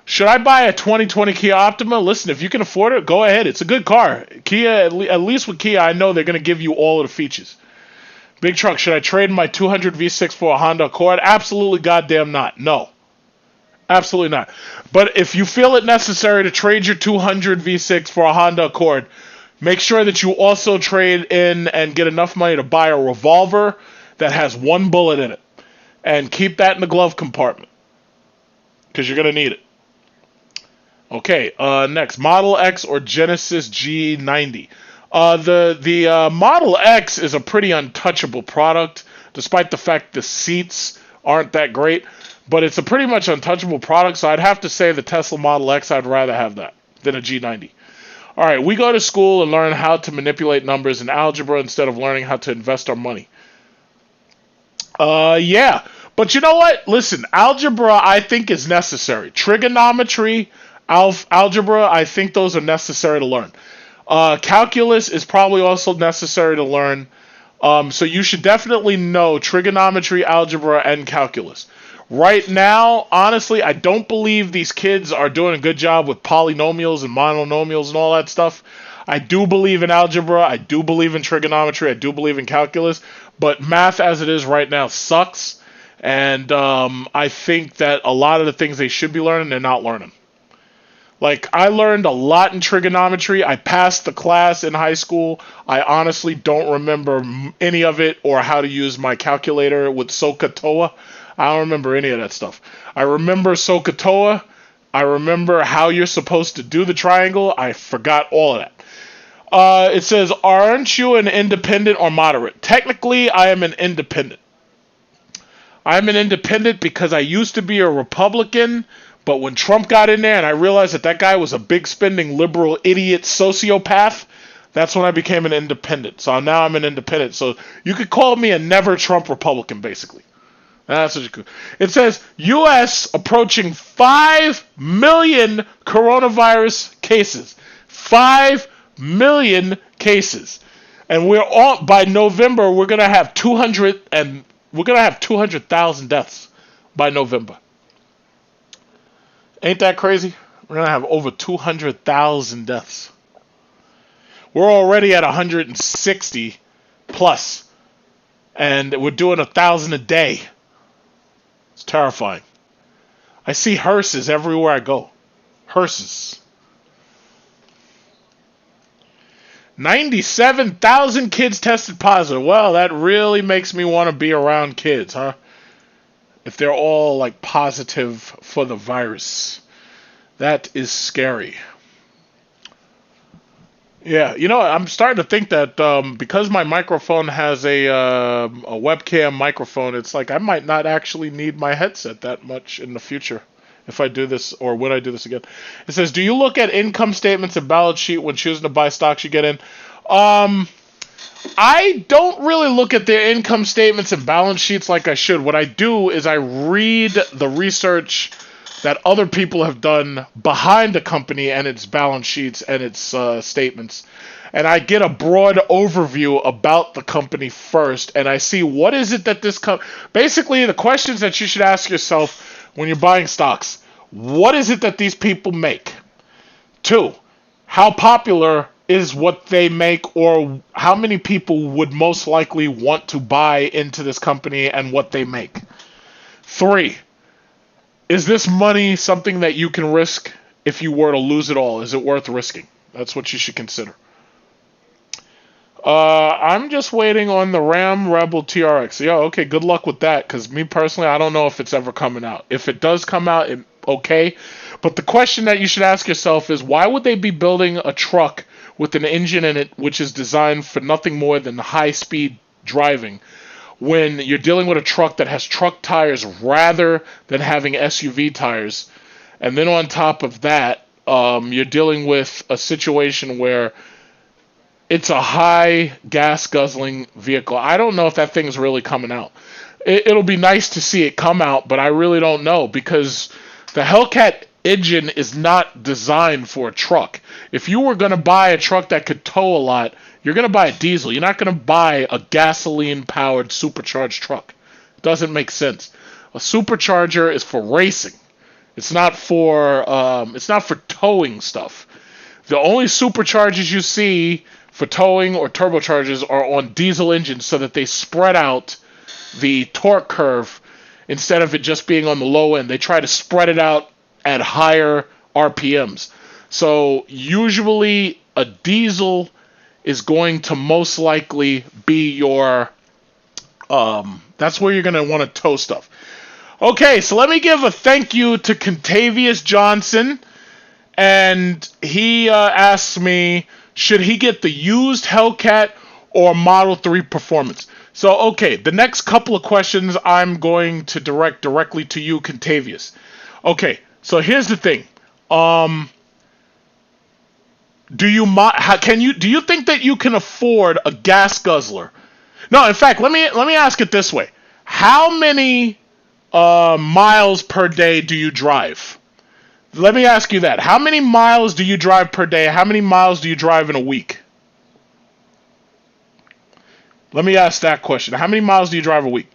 Should I buy a 2020 Kia Optima? Listen, if you can afford it, go ahead. It's a good car. Kia, at least with Kia, I know they're going to give you all of the features. Big Truck, should I trade my 200 V6 for a Honda Accord? Absolutely goddamn not. No. Absolutely not. But if you feel it necessary to trade your 200 V6 for a Honda Accord, make sure that you also trade in and get enough money to buy a revolver that has 1 bullet in it. And keep that in the glove compartment, because you're going to need it. Okay, next. Model X or Genesis G90. The Model X is a pretty untouchable product, despite the fact the seats aren't that great. But it's a pretty much untouchable product, so I'd have to say the Tesla Model X, I'd rather have that than a G90. All right, we go to school and learn how to manipulate numbers in algebra instead of learning how to invest our money. Yeah. But you know what? Listen, algebra I think is necessary. Trigonometry, algebra, I think those are necessary to learn. Calculus is probably also necessary to learn. So you should definitely know trigonometry, algebra, and calculus. Right now, honestly, I don't believe these kids are doing a good job with polynomials and monomials and all that stuff. I do believe in algebra. I do believe in trigonometry. I do believe in calculus. But math as it is right now sucks. And I think that a lot of the things they should be learning, they're not learning. Like, I learned a lot in trigonometry. I passed the class in high school. I honestly don't remember any of it or how to use my calculator with SOHCAHTOA. I don't remember any of that stuff. I remember SOHCAHTOA. I remember how you're supposed to do the triangle. I forgot all of that. It says, aren't you an independent or moderate? Technically, I am an independent. I'm an independent because I used to be a Republican, but when Trump got in there and I realized that guy was a big spending liberal idiot sociopath, that's when I became an independent. So now I'm an independent. So you could call me a never Trump Republican, basically. That's what you could. It says U.S. approaching 5 million coronavirus cases. 5 million cases. And by November we're gonna have 200,000 deaths. by November. Ain't that crazy? We're going to have over 200,000 deaths. We're already at 160 plus, and we're doing 1,000 a day. It's terrifying. I see hearses everywhere I go. Hearses. 97,000 kids tested positive. Well, that really makes me want to be around kids, huh? If they're all like positive for the virus. That is scary. Yeah, I'm starting to think that because my microphone has a webcam microphone, it's like I might not actually need my headset that much in the future if I do this, or when I do this again. It says, do you look at income statements and balance sheet when choosing to buy stocks you get in? I don't really look at their income statements and balance sheets like I should. What I do is I read the research that other people have done behind the company and its balance sheets and its statements. And I get a broad overview about the company first, and I see what is it that this basically the questions that you should ask yourself when you're buying stocks. What is it that these people make? 2, how popular is what they make, or how many people would most likely want to buy into this company and what they make? 3, is this money something that you can risk if you were to lose it all? Is it worth risking? That's what you should consider. I'm just waiting on the Ram Rebel TRX. Yeah, okay, good luck with that, because me personally, I don't know if it's ever coming out. If it does come out, okay. But the question that you should ask yourself is, why would they be building a truck with an engine in it which is designed for nothing more than high-speed driving, when you're dealing with a truck that has truck tires rather than having SUV tires? And then on top of that, you're dealing with a situation where it's a high gas guzzling vehicle. I don't know if that thing's really coming out. It'll be nice to see it come out, but I really don't know, because the Hellcat engine is not designed for a truck. If you were going to buy a truck that could tow a lot, you're going to buy a diesel. You're not going to buy a gasoline-powered supercharged truck. It doesn't make sense. A supercharger is for racing. It's not for towing stuff. The only superchargers you see for towing or turbochargers are on diesel engines, so that they spread out the torque curve instead of it just being on the low end. They try to spread it out at higher RPMs. So usually a diesel is going to most likely be your that's where you're going to want to tow stuff. Okay, so let me give a thank you to Contavious Johnson, and he asked me, should he get the used Hellcat or Model 3 Performance? So, okay, the next couple of questions I'm going to direct directly to you, Contavious. Okay, so here's the thing. Do you think that you can afford a gas guzzler? No, in fact, let me ask it this way. How many miles per day do you drive? Let me ask you that. How many miles do you drive per day? How many miles do you drive in a week? Let me ask that question. How many miles do you drive a week?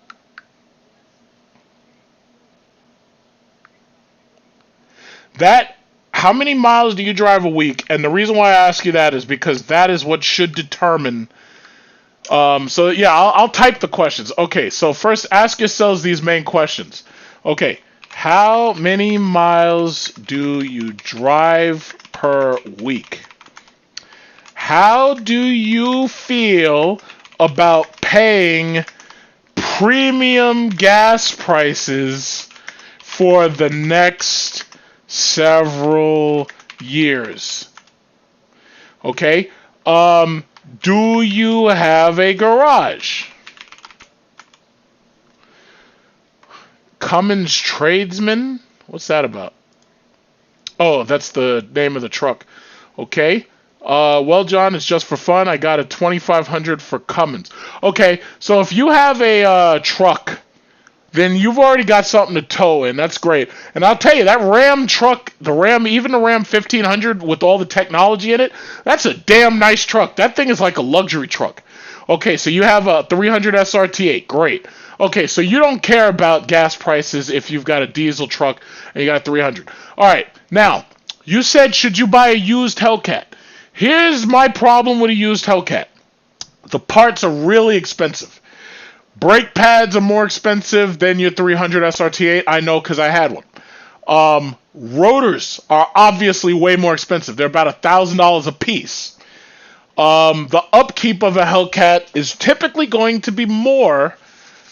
How many miles do you drive a week? And the reason why I ask you that is because that is what should determine. So yeah, I'll type the questions. Okay, so first ask yourselves these main questions. Okay, how many miles do you drive per week? How do you feel about paying premium gas prices for the next several years? Okay. Do you have a garage? Cummins Tradesman? What's that about? Oh, that's the name of the truck. Okay. Well, John, it's just for fun. I got a 2,500 for Cummins. Okay, so if you have a truck, then you've already got something to tow in. That's great. And I'll tell you, that Ram truck, even the Ram 1500 with all the technology in it, that's a damn nice truck. That thing is like a luxury truck. Okay, so you have a 300 SRT8. Great. Okay, so you don't care about gas prices if you've got a diesel truck and you got a 300. All right, now, you said, should you buy a used Hellcat? Here's my problem with a used Hellcat. The parts are really expensive. Brake pads are more expensive than your 300 SRT8. I know because I had one. Rotors are obviously way more expensive. They're about $1,000 a piece. The upkeep of a Hellcat is typically going to be more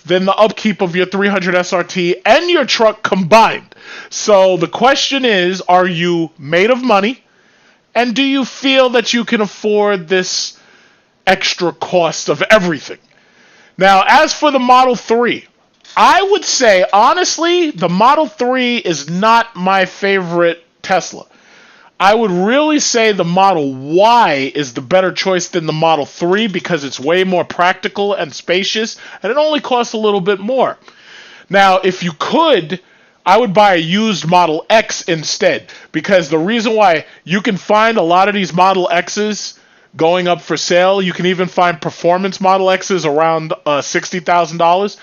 than the upkeep of your 300 SRT and your truck combined. So the question is, are you made of money? And do you feel that you can afford this extra cost of everything? Now, as for the Model 3, I would say, honestly, the Model 3 is not my favorite Tesla. I would really say the Model Y is the better choice than the Model 3 because it's way more practical and spacious, and it only costs a little bit more. Now, if you could, I would buy a used Model X instead, because the reason why you can find a lot of these Model X's going up for sale, you can even find performance Model X's around $60,000.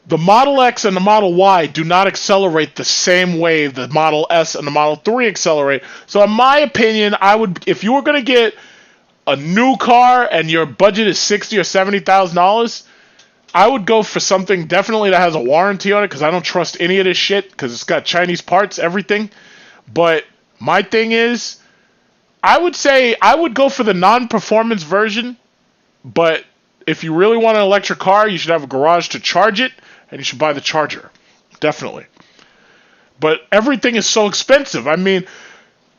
The Model X and the Model Y do not accelerate the same way the Model S and the Model 3 accelerate. So in my opinion, I would, if you were going to get a new car and your budget is $60,000 or $70,000, I would go for something definitely that has a warranty on it, because I don't trust any of this shit because it's got Chinese parts, everything. But my thing is, I would say I would go for the non-performance version, but if you really want an electric car, you should have a garage to charge it, and you should buy the charger. Definitely. But everything is so expensive. I mean,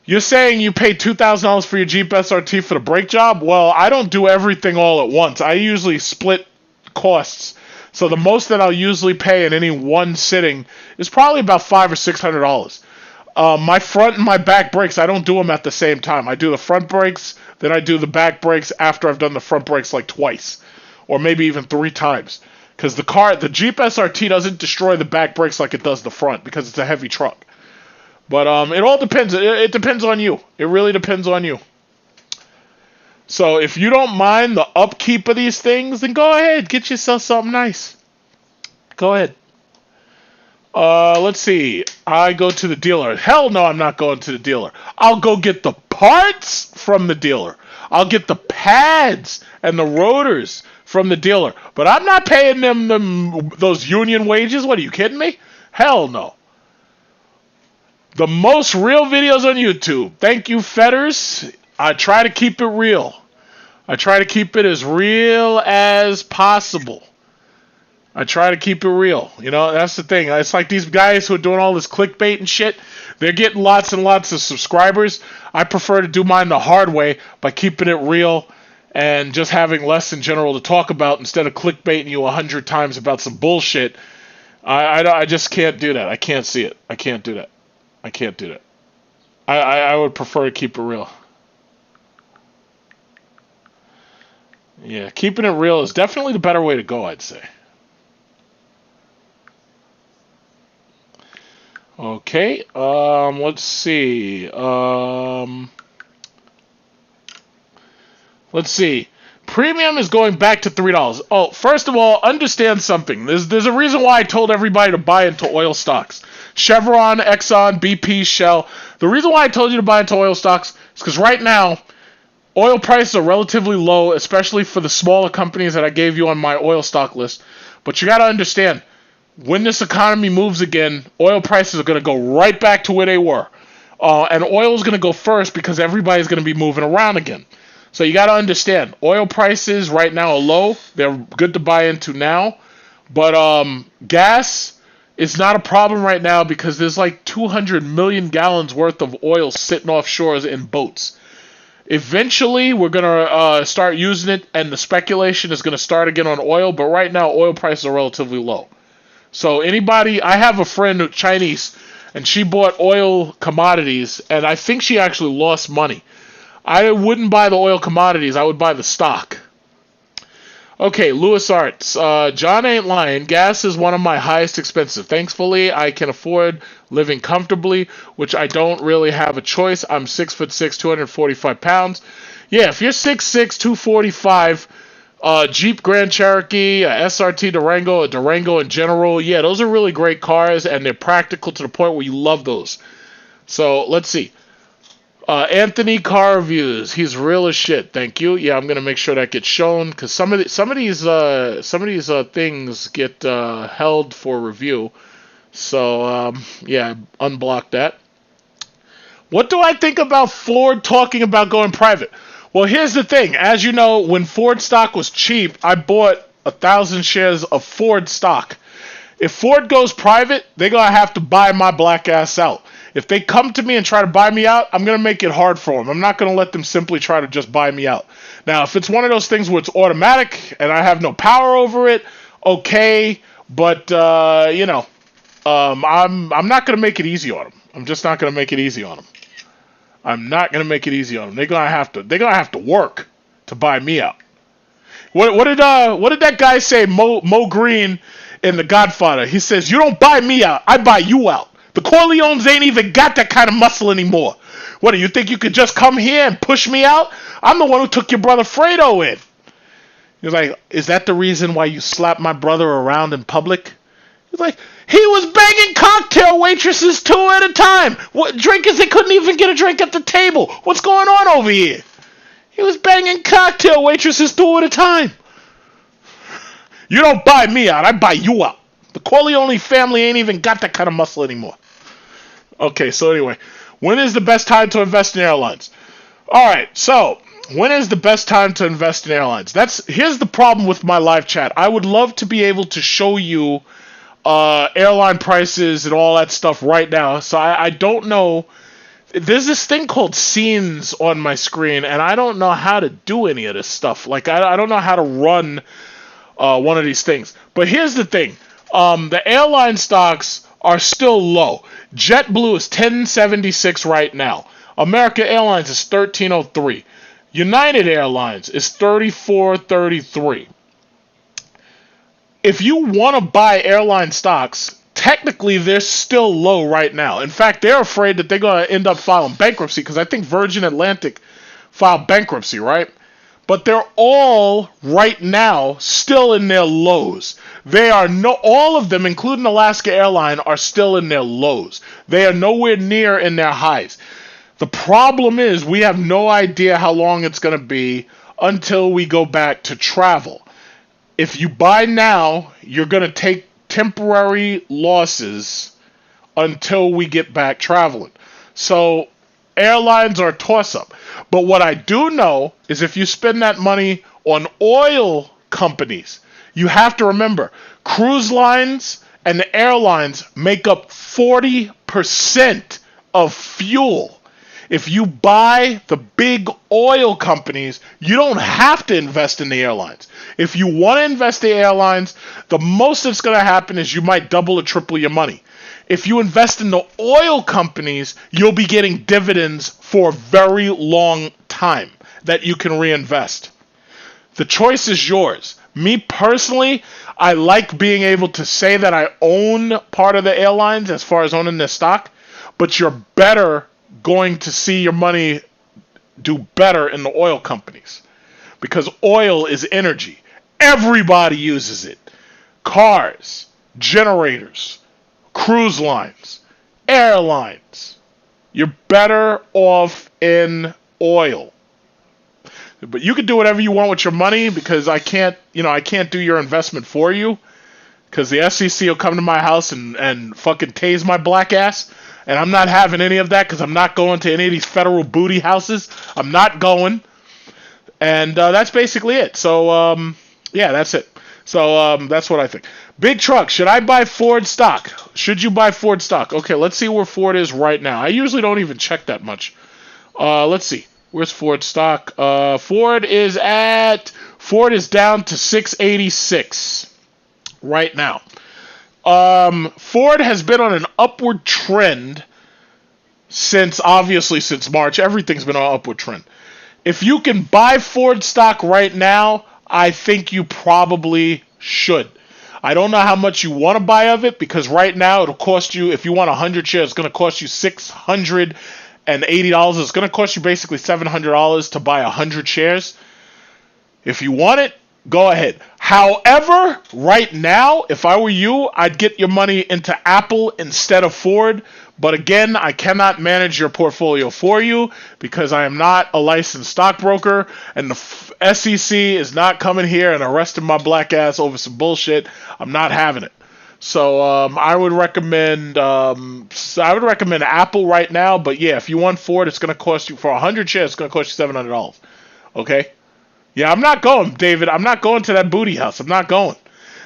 you're saying you paid $2,000 for your Jeep SRT for the brake job? Well, I don't do everything all at once. I usually split costs. So the most that I'll usually pay in any one sitting is probably about $500 or $600. My front and my back brakes, I don't do them at the same time. I do the front brakes, then I do the back brakes after I've done the front brakes like twice, or maybe even 3 times. Because the Jeep SRT doesn't destroy the back brakes like it does the front, because it's a heavy truck. But it all depends. It depends on you. It really depends on you. So if you don't mind the upkeep of these things, then go ahead, get yourself something nice. Go ahead. Let's see. I go to the dealer. Hell no, I'm not going to the dealer. I'll go get the parts from the dealer. I'll get the pads and the rotors from the dealer. But I'm not paying them those union wages. What, are you kidding me? Hell no. The most real videos on YouTube. Thank you, Fetters. I try to keep it real. I try to keep it as real as possible. I try to keep it real. You know, that's the thing. It's like these guys who are doing all this clickbait and shit. They're getting lots and lots of subscribers. I prefer to do mine the hard way by keeping it real and just having less in general to talk about instead of clickbaiting you 100 times about some bullshit. I just can't do that. I can't see it. I can't do that. I can't do that. I would prefer to keep it real. Yeah, keeping it real is definitely the better way to go, I'd say. Okay, let's see. Let's see. Premium is going back to $3. Oh, first of all, understand something. There's a reason why I told everybody to buy into oil stocks. Chevron, Exxon, BP, Shell. The reason why I told you to buy into oil stocks is because right now, oil prices are relatively low, especially for the smaller companies that I gave you on my oil stock list. But you got to understand, when this economy moves again, oil prices are going to go right back to where they were. And oil is going to go first because everybody's going to be moving around again. So you got to understand, oil prices right now are low. They're good to buy into now. But gas is not a problem right now because there's like 200 million gallons worth of oil sitting offshore in boats. Eventually, we're going to start using it, and the speculation is going to start again on oil. But right now, oil prices are relatively low. So anybody, I have a friend, Chinese, and she bought oil commodities, and I think she actually lost money. I wouldn't buy the oil commodities, I would buy the stock. Okay, Lewis Arts. John ain't lying. Gas is one of my highest expenses. Thankfully, I can afford living comfortably, which I don't really have a choice. I'm 6'6", 245 pounds. Yeah, if you're 6'6", 245, Jeep Grand Cherokee, a SRT Durango, a Durango in general. Yeah, those are really great cars, and they're practical to the point where you love those. So let's see. Anthony Car Reviews. He's real as shit. Thank you. Yeah, I'm gonna make sure that gets shown because some of these things get held for review. So yeah, unblock that. What do I think about Ford talking about going private? Well, here's the thing. As you know, when Ford stock was cheap, I bought 1,000 shares of Ford stock. If Ford goes private, they're going to have to buy my black ass out. If they come to me and try to buy me out, I'm going to make it hard for them. I'm not going to let them simply try to just buy me out. Now, if it's one of those things where it's automatic and I have no power over it, okay. But, I'm not going to make it easy on them. I'm just not going to make it easy on them. I'm not gonna make it easy on them. They're gonna have to work to buy me out. What did that guy say? Mo Green in The Godfather. He says, "You don't buy me out. I buy you out." The Corleones ain't even got that kind of muscle anymore. What do you think? You could just come here and push me out? I'm the one who took your brother Fredo in. He's like, "Is that the reason why you slapped my brother around in public?" He's like, he was banging cocktail waitresses 2 at a time. What drinkers? They couldn't even get a drink at the table. What's going on over here? He was banging cocktail waitresses 2 at a time. You don't buy me out. I buy you out. The Corleone family ain't even got that kind of muscle anymore. Okay, so anyway, when is the best time to invest in airlines? All right, so when is the best time to invest in airlines? Here's the problem with my live chat. I would love to be able to show you airline prices and all that stuff right now. So I don't know. There's this thing called scenes on my screen, and I don't know how to do any of this stuff. Like, I don't know how to run one of these things. But here's the thing. The airline stocks are still low. JetBlue is 1076 right now. American Airlines is 1303. United Airlines is 3433. If you want to buy airline stocks, technically they're still low right now. In fact, they're afraid that they're going to end up filing bankruptcy because I think Virgin Atlantic filed bankruptcy, right? But they're all right now still in their lows. All of them, including Alaska Airlines, are still in their lows. They are nowhere near in their highs. The problem is we have no idea how long it's going to be until we go back to travel. If you buy now, you're going to take temporary losses until we get back traveling. So airlines are a toss-up. But what I do know is if you spend that money on oil companies, you have to remember, cruise lines and the airlines make up 40% of fuel. If you buy the big oil companies, you don't have to invest in the airlines. If you want to invest in the airlines, the most that's going to happen is you might double or triple your money. If you invest in the oil companies, you'll be getting dividends for a very long time that you can reinvest. The choice is yours. Me personally, I like being able to say that I own part of the airlines as far as owning their stock, but you're better going to see your money do better in the oil companies because oil is energy. Everybody uses it. Cars, generators, cruise lines, airlines. You're better off in oil. But you can do whatever you want with your money because I can't do your investment for you because the SEC will come to my house and fucking tase my black ass. And I'm not having any of that because I'm not going to any of these federal booty houses. I'm not going. And that's basically it. So, yeah, that's it. So, that's what I think. Big truck. Should I buy Ford stock? Should you buy Ford stock? Okay, let's see where Ford is right now. I usually don't even check that much. Let's see. Where's Ford stock? Ford is down to 686 right now. Ford has been on an upward trend since March. Everything's been on an upward trend. If you can buy Ford stock right now, I think you probably should. I don't know how much you want to buy of it because right now it'll cost you, if you want 100 shares, it's going to cost you $680. It's going to cost you basically $700 to buy 100 shares. If you want it, Go ahead. However, right now, if I were you, I'd get your money into Apple instead of Ford. But again, I cannot manage your portfolio for you because I am not a licensed stockbroker, and the SEC is not coming here and arresting my black ass over some bullshit. I'm not having it. So I would recommend Apple right now. But yeah, if you want Ford, it's going to cost you for 100 shares. It's going to cost you $700. Okay. Yeah, I'm not going, David. I'm not going to that booty house. I'm not going.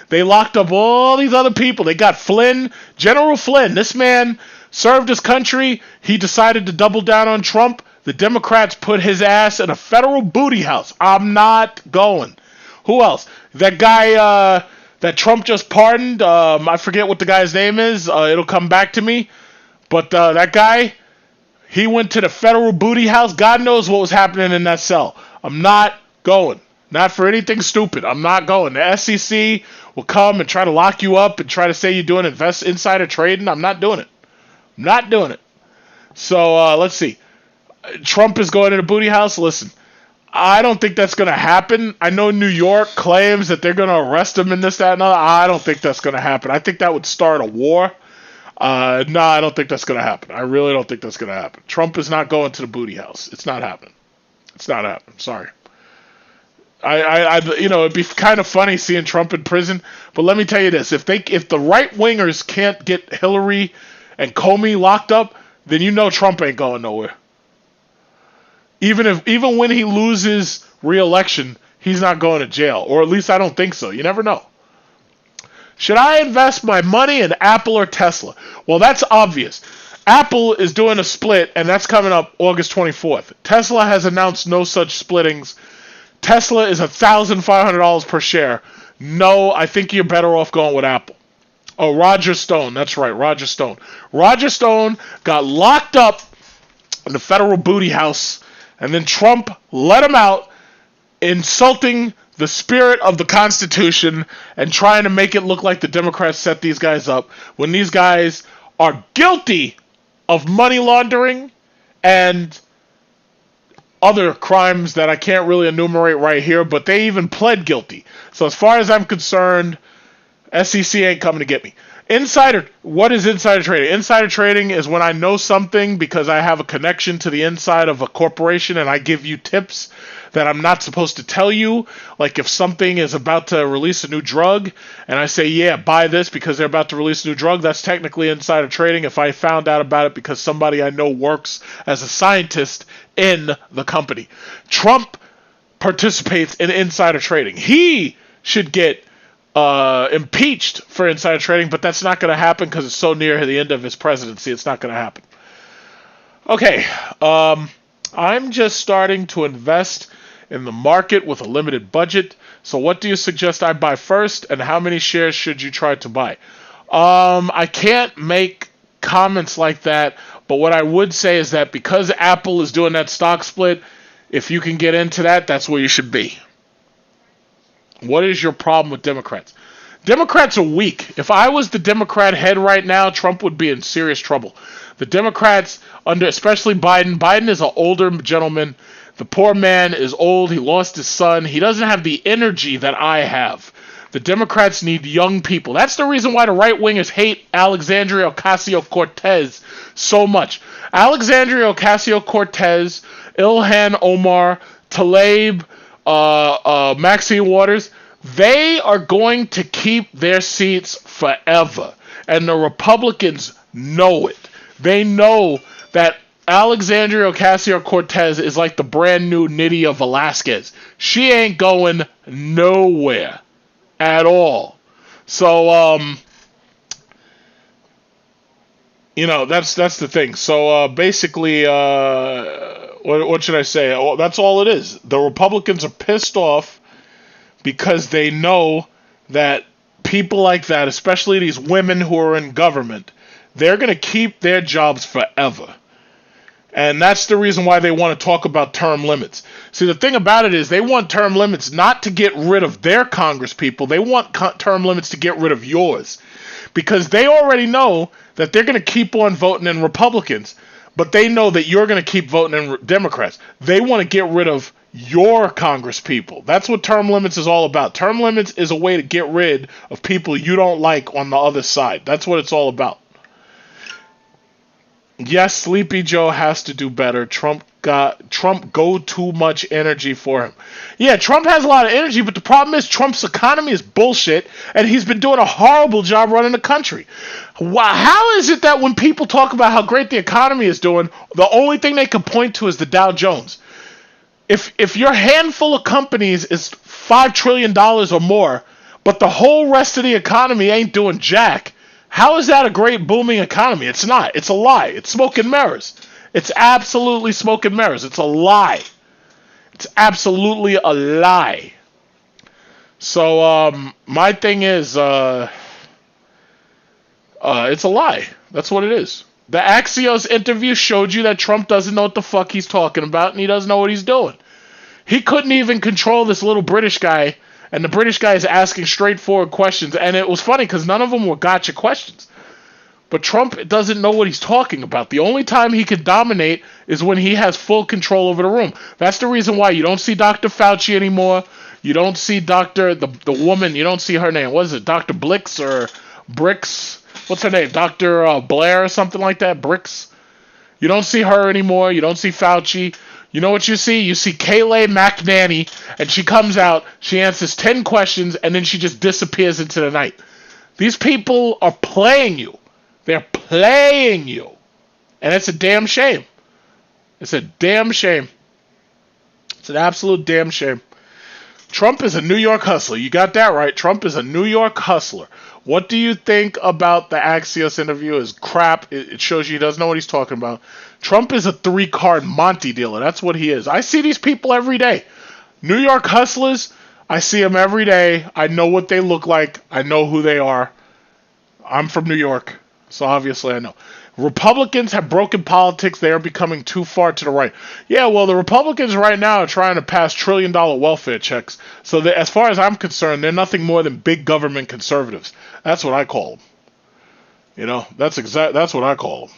They locked up all these other people. They got Flynn, General Flynn. This man served his country. He decided to double down on Trump. The Democrats put his ass in a federal booty house. I'm not going. Who else? That guy that Trump just pardoned. I forget what the guy's name is. It'll come back to me. But that guy, he went to the federal booty house. God knows what was happening in that cell. I'm not going. Not for anything stupid. I'm not going. The SEC will come and try to lock you up and try to say you're doing insider trading. I'm not doing it. I'm not doing it. So let's see. Trump is going to the booty house. Listen, I don't think that's going to happen. I know New York claims that they're going to arrest him and this, that, and other. I don't think that's going to happen. I think that would start a war. No, I don't think that's going to happen. I really don't think that's going to happen. Trump is not going to the booty house. It's not happening. It's not happening. Sorry. It'd be kind of funny seeing Trump in prison, but let me tell you this: if the right wingers can't get Hillary and Comey locked up, then you know Trump ain't going nowhere. Even when he loses re-election, he's not going to jail, or at least I don't think so. You never know. Should I invest my money in Apple or Tesla? Well, that's obvious. Apple is doing a split, and that's coming up August 24th. Tesla has announced no such splittings. Tesla is $1,500 per share. No, I think you're better off going with Apple. Oh, Roger Stone. That's right, Roger Stone. Roger Stone got locked up in the federal booty house, and then Trump let him out, insulting the spirit of the Constitution and trying to make it look like the Democrats set these guys up when these guys are guilty of money laundering and other crimes that I can't really enumerate right here, but they even pled guilty. So as far as I'm concerned, SEC ain't coming to get me. What is insider trading? Insider trading is when I know something because I have a connection to the inside of a corporation and I give you tips that I'm not supposed to tell you. Like if something is about to release a new drug and I say, yeah, buy this because they're about to release a new drug, that's technically insider trading if I found out about it because somebody I know works as a scientist in the company. Trump participates in insider trading. He should get impeached for insider trading, but that's not going to happen because it's so near the end of his presidency. It's not going to happen. Okay, I'm just starting to invest in the market with a limited budget. So what do you suggest I buy first, and how many shares should you try to buy? I can't make comments like that, but what I would say is that because Apple is doing that stock split, if you can get into that, that's where you should be. What is your problem with Democrats? Democrats are weak. If I was the Democrat head right now, Trump would be in serious trouble. The Democrats, especially Biden is an older gentleman. The poor man is old. He lost his son. He doesn't have the energy that I have. The Democrats need young people. That's the reason why the right-wingers hate Alexandria Ocasio-Cortez so much. Alexandria Ocasio-Cortez, Ilhan Omar, Tlaib, Maxine Waters, they are going to keep their seats forever. And the Republicans know it. They know that Alexandria Ocasio-Cortez is like the brand new Nydia Velasquez. She ain't going nowhere at all. So, that's the thing. So, basically, what should I say? Well, that's all it is. The Republicans are pissed off because they know that people like that, especially these women who are in government, they're going to keep their jobs forever. And that's the reason why they want to talk about term limits. See, the thing about it is they want term limits not to get rid of their Congress people. They want term limits to get rid of yours. Because they already know that they're going to keep on voting in Republicans. But they know that you're going to keep voting in Democrats. They want to get rid of your Congress people. That's what term limits is all about. Term limits is a way to get rid of people you don't like on the other side. That's what it's all about. Yes, Sleepy Joe has to do better. Trump go too much energy for him. Yeah, Trump has a lot of energy, but the problem is Trump's economy is bullshit, and he's been doing a horrible job running the country. How is it that when people talk about how great the economy is doing, the only thing they can point to is the Dow Jones? If your handful of companies is $5 trillion or more, but the whole rest of the economy ain't doing jack, how is that a great booming economy? It's not. It's a lie. It's smoke and mirrors. It's absolutely smoke and mirrors. It's a lie. It's absolutely a lie. So my thing is, it's a lie. That's what it is. The Axios interview showed you that Trump doesn't know what the fuck he's talking about, and he doesn't know what he's doing. He couldn't even control this little British guy, and the British guy is asking straightforward questions, and it was funny because none of them were gotcha questions. But Trump doesn't know what he's talking about. The only time he can dominate is when he has full control over the room. That's the reason why you don't see Dr. Fauci anymore. You don't see the woman, you don't see her name. What is it, Dr. Blix or Bricks? What's her name? Dr. Blair or something like that? Bricks? You don't see her anymore. You don't see Fauci. You know what you see? You see Kayleigh McEnany, and she comes out, she answers 10 questions, and then she just disappears into the night. These people are playing you. They're playing you. And it's a damn shame. It's a damn shame. It's an absolute damn shame. Trump is a New York hustler. You got that right. Trump is a New York hustler. What do you think about the Axios interview? Is crap. It shows you he doesn't know what he's talking about. Trump is a 3-card Monte dealer. That's what he is. I see these people every day. New York hustlers, I see them every day. I know what they look like. I know who they are. I'm from New York, so obviously I know. Republicans have broken politics. They are becoming too far to the right. Yeah, well, the Republicans right now are trying to pass trillion-dollar welfare checks. So that, as far as I'm concerned, they're nothing more than big government conservatives. That's what I call them. You know, that's what I call them.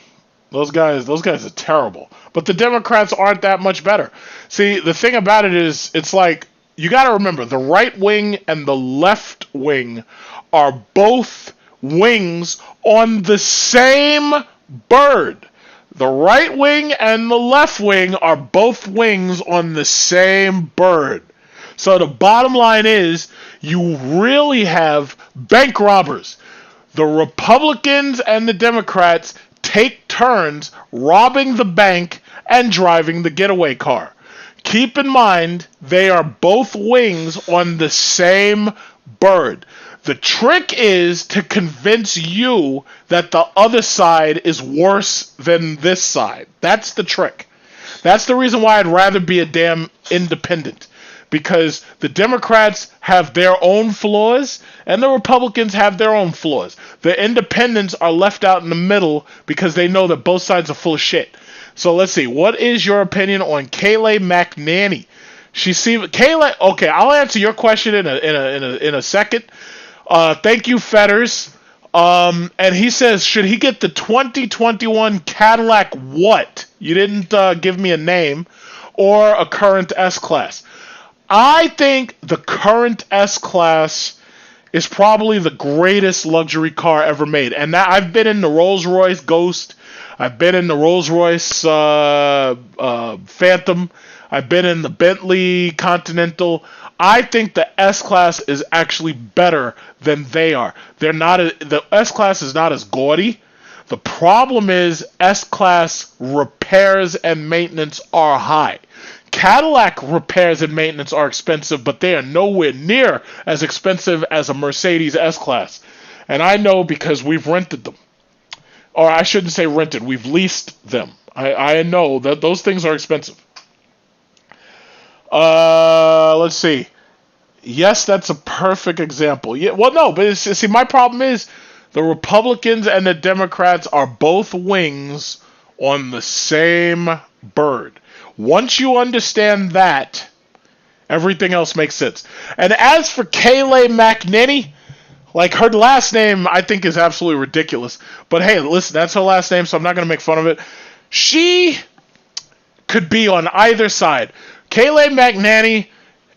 Those guys are terrible. But the Democrats aren't that much better. See, the thing about it is, it's like, you got to remember, the right wing and the left wing are both wings on the same bird. The right wing and the left wing are both wings on the same bird. So the bottom line is, you really have bank robbers. The Republicans and the Democrats take turns robbing the bank and driving the getaway car. Keep in mind, they are both wings on the same bird. The trick is to convince you that the other side is worse than this side. That's the trick. That's the reason why I'd rather be a damn independent. Because the Democrats have their own flaws, and the Republicans have their own flaws. The independents are left out in the middle because they know that both sides are full of shit. So let's see. What is your opinion on Kayleigh McEnany? Kayleigh. Okay, I'll answer your question in a second. Thank you, Fetters. And he says, should he get the 2021 Cadillac what? You didn't give me a name. Or a current S-Class. I think the current S-Class is probably the greatest luxury car ever made. And that, I've been in the Rolls-Royce Ghost. I've been in the Rolls-Royce Phantom. I've been in the Bentley Continental. I think the S-Class is actually better than they are. The S-Class is not as gaudy. The problem is S-Class repairs and maintenance are high. Cadillac repairs and maintenance are expensive, but they are nowhere near as expensive as a Mercedes S-Class. And I know because we've rented them. Or I shouldn't say rented, we've leased them. I know that those things are expensive. Let's see. Yes, that's a perfect example. Yeah, well, no, but see, my problem is the Republicans and the Democrats are both wings on the same bird. Once you understand that, everything else makes sense. And as for Kayleigh McEnany, like, her last name I think is absolutely ridiculous. But hey, listen, that's her last name, so I'm not going to make fun of it. She could be on either side. Kayleigh McEnany,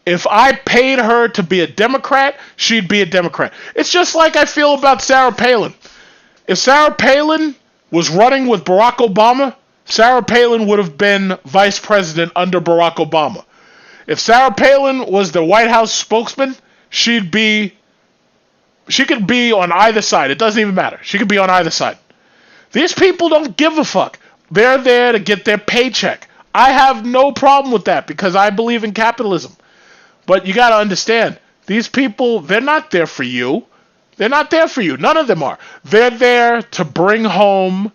if I paid her to be a Democrat, she'd be a Democrat. It's just like I feel about Sarah Palin. If Sarah Palin was running with Barack Obama, Sarah Palin would have been vice president under Barack Obama. If Sarah Palin was the White House spokesman, she could be on either side. It doesn't even matter. She could be on either side. These people don't give a fuck. They're there to get their paycheck. I have no problem with that because I believe in capitalism. But you got to understand, these people, they're not there for you. They're not there for you. None of them are. They're there to bring home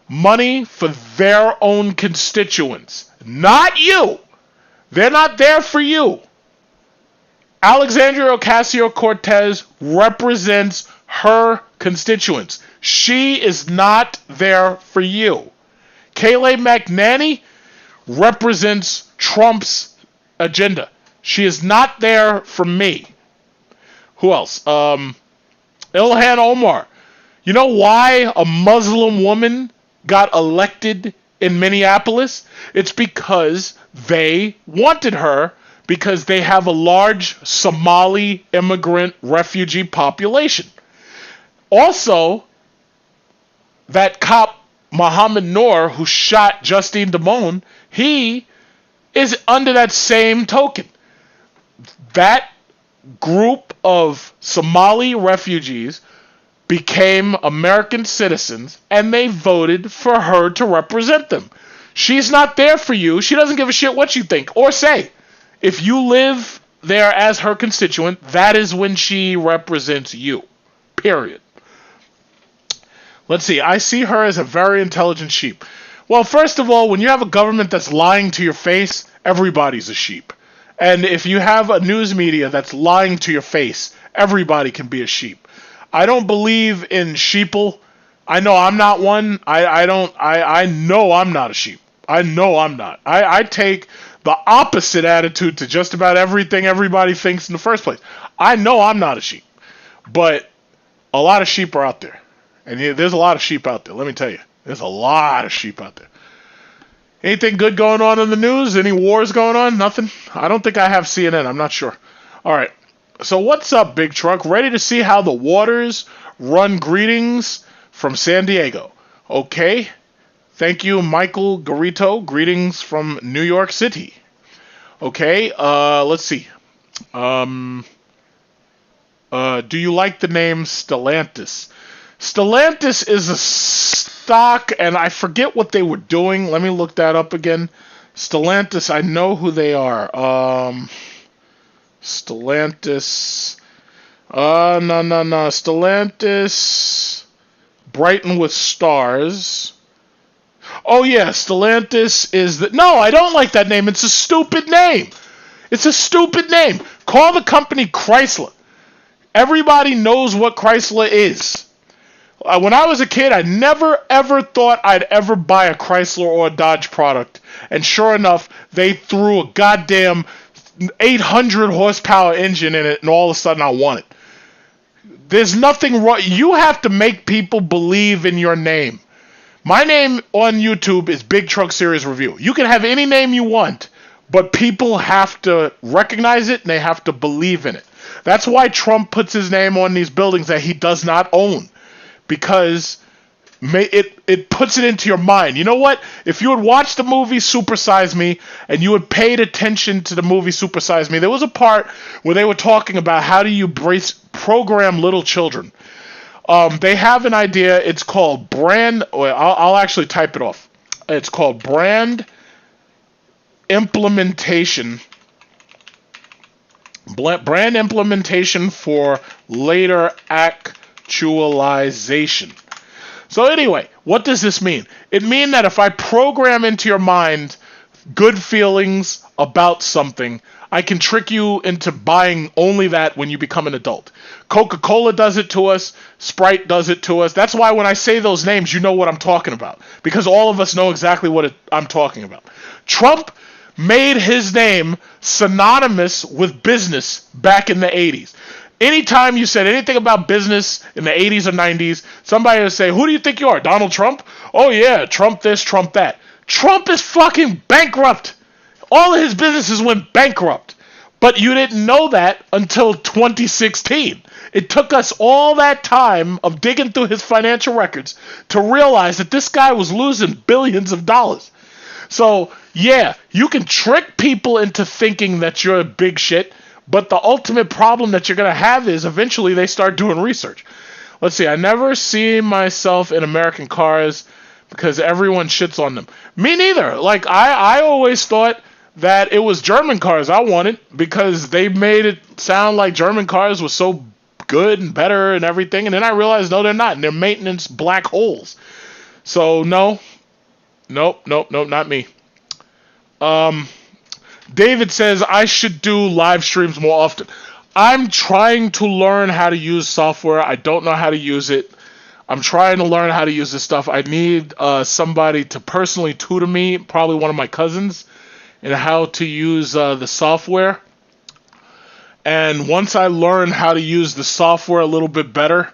money for their own constituents. Not you. They're not there for you. Alexandria Ocasio-Cortez represents her constituents. She is not there for you. Kayleigh McEnany represents Trump's agenda. She is not there for me. Who else? Ilhan Omar. You know why a Muslim woman got elected in Minneapolis? It's because they wanted her because they have a large Somali immigrant refugee population. Also, that cop Mohammed Noor who shot Justine Damone, he is under that same token. That group of Somali refugees became American citizens and they voted for her to represent them. She's not there for you. She doesn't give a shit what you think or say. If you live there as her constituent, that is when she represents you. Period. Let's see. I see her as a very intelligent sheep. Well, first of all, when you have a government that's lying to your face, everybody's a sheep. And if you have a news media that's lying to your face, everybody can be a sheep. I don't believe in sheeple. I know I'm not one. I know I'm not a sheep. I know I'm not. I take the opposite attitude to just about everything everybody thinks in the first place. I know I'm not a sheep. But a lot of sheep are out there. And there's a lot of sheep out there. Let me tell you. There's a lot of sheep out there. Anything good going on in the news? Any wars going on? Nothing? I don't think I have CNN. I'm not sure. All right. So what's up, Big Truck? Ready to see how the waters run? Greetings from San Diego. Okay. Thank you, Michael Garito. Greetings from New York City. Okay. Let's see. Do you like the name Stellantis? Stellantis is a stock, and I forget what they were doing. Let me look that up again. Stellantis, I know who they are. Stellantis. No. Stellantis. Brighton with stars. Oh, yeah, Stellantis is the... No, I don't like that name. It's a stupid name. It's a stupid name. Call the company Chrysler. Everybody knows what Chrysler is. When I was a kid, I never, ever thought I'd ever buy a Chrysler or a Dodge product. And sure enough, they threw a goddamn 800 horsepower engine in it, and all of a sudden I want it. There's nothing wrong. You have to make people believe in your name. My name on YouTube is Big Truck Series Review. You can have any name you want, but people have to recognize it and they have to believe in it. That's why Trump puts his name on these buildings that he does not own. Because it puts it into your mind. You know what? If you had watched the movie Super Size Me and you had paid attention to the movie Super Size Me, there was a part where they were talking about how do you program little children. They have an idea. It's called brand. I'll actually type it off. It's called brand implementation. Brand implementation for later actualization. So anyway, what does this mean? It means that if I program into your mind good feelings about something, I can trick you into buying only that when you become an adult. Coca-Cola does it to us. Sprite does it to us. That's why when I say those names, you know what I'm talking about. Because all of us know exactly what I'm talking about. Trump made his name synonymous with business back in the 80s. Anytime you said anything about business in the 80s or 90s, somebody would say, who do you think you are, Donald Trump? Oh yeah, Trump this, Trump that. Trump is fucking bankrupt. All of his businesses went bankrupt. But you didn't know that until 2016. It took us all that time of digging through his financial records to realize that this guy was losing billions of dollars. So, yeah, you can trick people into thinking that you're a big shit, but the ultimate problem that you're going to have is eventually they start doing research. Let's see, I never see myself in American cars because everyone shits on them. Me neither. Like, I always thought that it was German cars I wanted because they made it sound like German cars were so good and better and everything, and then I realized, no, they're not, and they're maintenance black holes. So, no. Nope, not me. David says, I should do live streams more often. I'm trying to learn how to use software. I don't know how to use it. I'm trying to learn how to use this stuff. I need somebody to personally tutor me, probably one of my cousins, in how to use the software. And once I learn how to use the software a little bit better,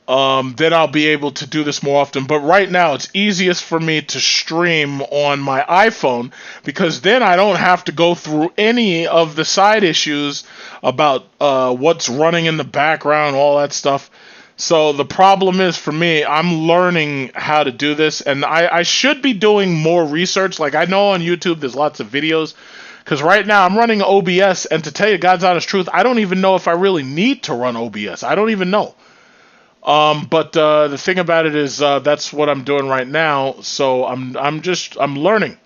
then I'll be able to do this more often. But right now, it's easiest for me to stream on my iPhone because then I don't have to go through any of the side issues about what's running in the background, all that stuff. So the problem is, for me, I'm learning how to do this, and I should be doing more research. Like, I know on YouTube there's lots of videos, because right now I'm running OBS, and to tell you God's honest truth, I don't even know if I really need to run OBS. I don't even know. But the thing about it is that's what I'm doing right now. So I'm learning.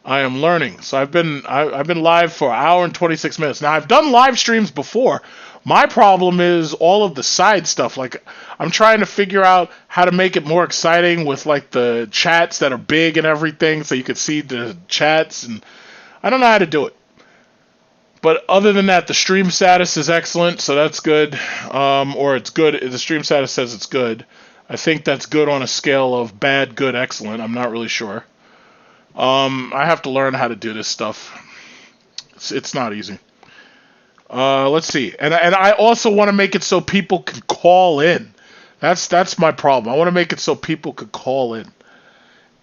I am learning. So I've been live for an hour and 26 minutes. Now I've done live streams before. My problem is all of the side stuff. Like, I'm trying to figure out how to make it more exciting with like the chats that are big and everything, so you can see the chats, and I don't know how to do it. But other than that, the stream status is excellent, so that's good. Or it's good. The stream status says it's good. I think that's good on a scale of bad, good, excellent. I'm not really sure. I have to learn how to do this stuff. It's not easy. Let's see. And I also want to make it so people can call in. That's my problem. I want to make it so people could call in.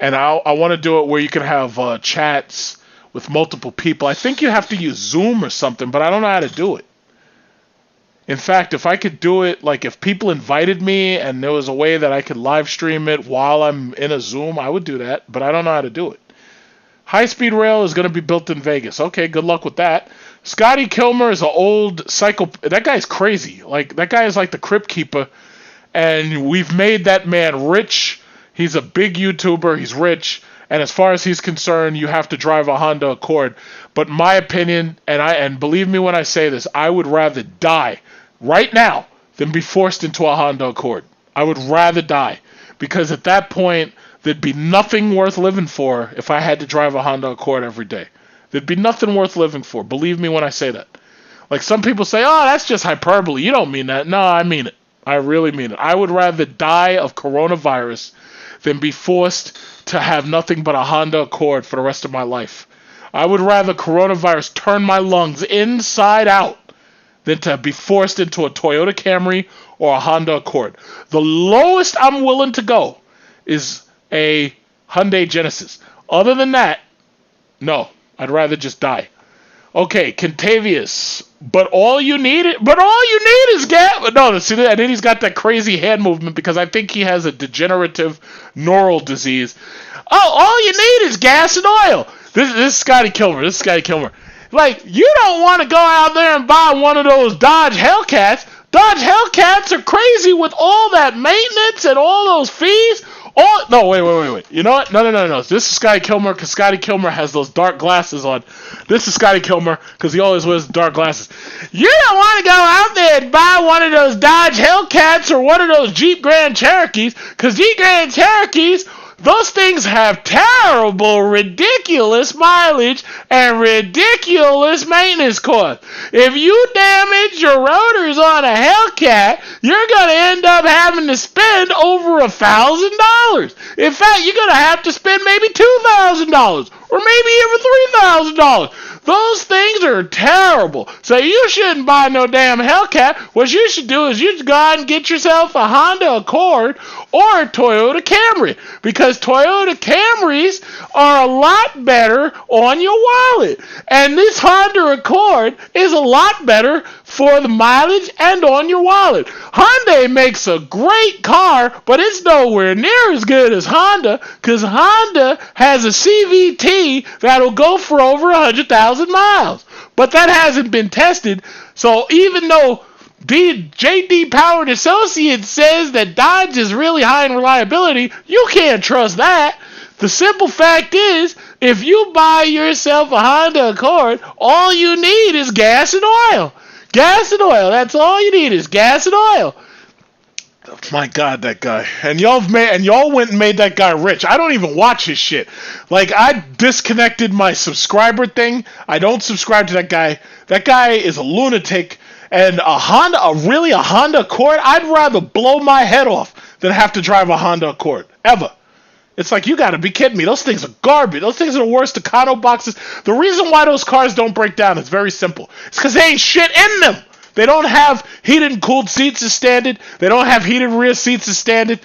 And I want to do it where you can have chats with multiple people. I think you have to use Zoom or something, but I don't know how to do it. In fact, if I could do it, like if people invited me and there was a way that I could live stream it while I'm in a Zoom, I would do that, but I don't know how to do it. High-speed rail is going to be built in Vegas. Okay, good luck with that. Scotty Kilmer is an old psycho. That guy's crazy. Like, that guy is like the Crypt Keeper, and we've made that man rich. He's a big YouTuber. He's rich. And as far as he's concerned, you have to drive a Honda Accord. But my opinion, and believe me when I say this, I would rather die right now than be forced into a Honda Accord. I would rather die. Because at that point, there'd be nothing worth living for if I had to drive a Honda Accord every day. There'd be nothing worth living for. Believe me when I say that. Like, some people say, oh, that's just hyperbole. You don't mean that. No, I mean it. I really mean it. I would rather die of coronavirus than be forced to have nothing but a Honda Accord for the rest of my life. I would rather coronavirus turn my lungs inside out than to be forced into a Toyota Camry or a Honda Accord. The lowest I'm willing to go is a Hyundai Genesis. Other than that, no. I'd rather just die. Okay, Contavious. But all you need is gas. No, see, and then he's got that crazy hand movement because I think he has a degenerative neural disease. Oh, all you need is gas and oil. This is Scotty Kilmer. Like, you don't want to go out there and buy one of those Dodge Hellcats. Dodge Hellcats are crazy with all that maintenance and all those fees. No, wait. You know what? No. This is Scotty Kilmer because Scotty Kilmer has those dark glasses on. This is Scotty Kilmer because he always wears dark glasses. You don't want to go out there and buy one of those Dodge Hellcats or one of those Jeep Grand Cherokees, because Jeep Grand Cherokees, those things have terrible, ridiculous mileage and ridiculous maintenance costs. If you damage your rotors on a Hellcat, you're going to end up having to spend over $1,000. In fact, you're going to have to spend maybe $2,000. or maybe even $3,000. Those things are terrible. So you shouldn't buy no damn Hellcat. What you should do is you should go out and get yourself a Honda Accord or a Toyota Camry, because Toyota Camrys are a lot better on your wallet. And this Honda Accord is a lot better for the mileage and on your wallet. Hyundai makes a great car, but it's nowhere near as good as Honda, because Honda has a CVT that'll go for over 100,000 miles. But that hasn't been tested, so even though J.D. Power and Associates says that Dodge is really high in reliability, you can't trust that. The simple fact is, if you buy yourself a Honda Accord, all you need is gas and oil. Gas and oil. That's all you need is gas and oil. My God, that guy. And y'all went and made that guy rich. I don't even watch his shit. Like, I disconnected my subscriber thing. I don't subscribe to that guy. That guy is a lunatic. And a Honda Accord, I'd rather blow my head off than have to drive a Honda Accord. Ever. It's like, you gotta be kidding me. Those things are garbage. Those things are the worst Takano boxes. The reason why those cars don't break down is very simple. It's because there ain't shit in them. They don't have heated and cooled seats as standard. They don't have heated rear seats as standard.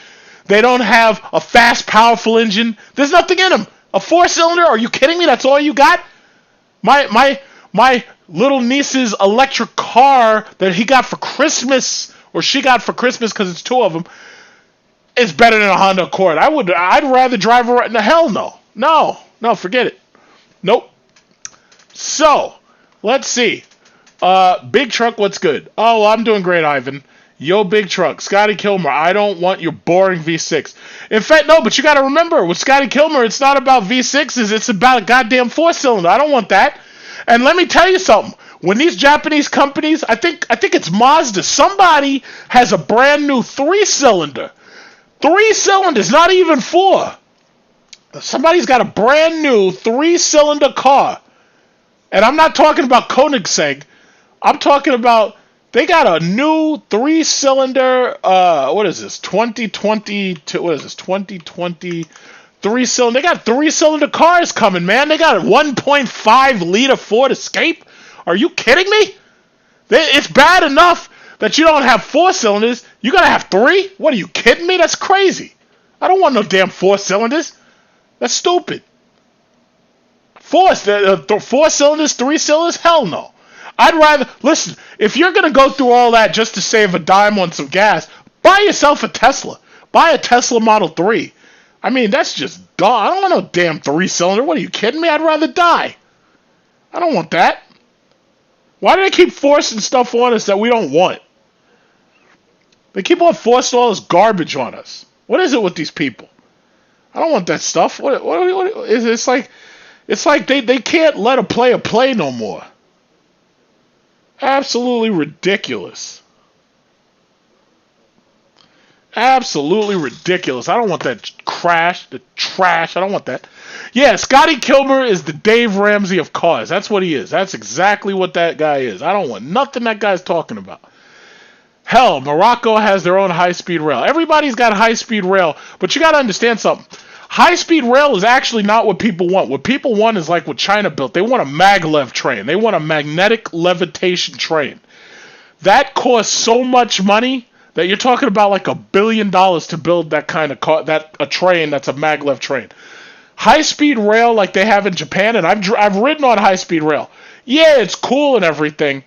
They don't have a fast, powerful engine. There's nothing in them. A 4-cylinder? Are you kidding me? That's all you got? My little niece's electric car that he got for Christmas, or she got for Christmas because it's two of them, is better than a Honda Accord. I'd rather drive her. Hell no. No, forget it. Nope. So, let's see. Big Truck, what's good? Oh, well, I'm doing great, Ivan. Yo, Big Truck. Scotty Kilmer, I don't want your boring V6. In fact, no, but you gotta remember, with Scotty Kilmer, it's not about V6s, it's about a goddamn 4-cylinder. I don't want that. And let me tell you something. When these Japanese companies, I think it's Mazda, somebody has a brand new 3-cylinder. 3 cylinders, not even 4. Somebody's got a brand new 3-cylinder car. And I'm not talking about Koenigsegg. I'm talking about, they got a new 3-cylinder, what is this, 2020, what is this, 2020 3-cylinder. They got 3-cylinder cars coming, man. They got a 1.5 liter Ford Escape. Are you kidding me? It's bad enough that you don't have 4 cylinders. You gotta have 3? What, are you kidding me? That's crazy. I don't want no damn 4 cylinders. That's stupid. 4 cylinders, 3 cylinders? Hell no. I'd rather, listen, if you're gonna go through all that just to save a dime on some gas, buy yourself a Tesla. Buy a Tesla Model 3. I mean, that's just dumb. I don't want no damn 3-cylinder. What, are you kidding me? I'd rather die. I don't want that. Why do they keep forcing stuff on us that we don't want? They keep on forcing all this garbage on us. What is it with these people? I don't want that stuff. It's like they can't let a player play no more. Absolutely ridiculous. Absolutely ridiculous. I don't want that the trash. I don't want that. Yeah, Scotty Kilmer is the Dave Ramsey of cars. That's what he is. That's exactly what that guy is. I don't want nothing that guy's talking about. Hell, Morocco has their own high-speed rail. Everybody's got high-speed rail, but you got to understand something. High-speed rail is actually not what people want. What people want is like what China built. They want a maglev train. They want a magnetic levitation train. That costs so much money that you're talking about like $1 billion to build that kind of car, a train that's a maglev train. High-speed rail like they have in Japan, and I've ridden on high-speed rail. Yeah, it's cool and everything,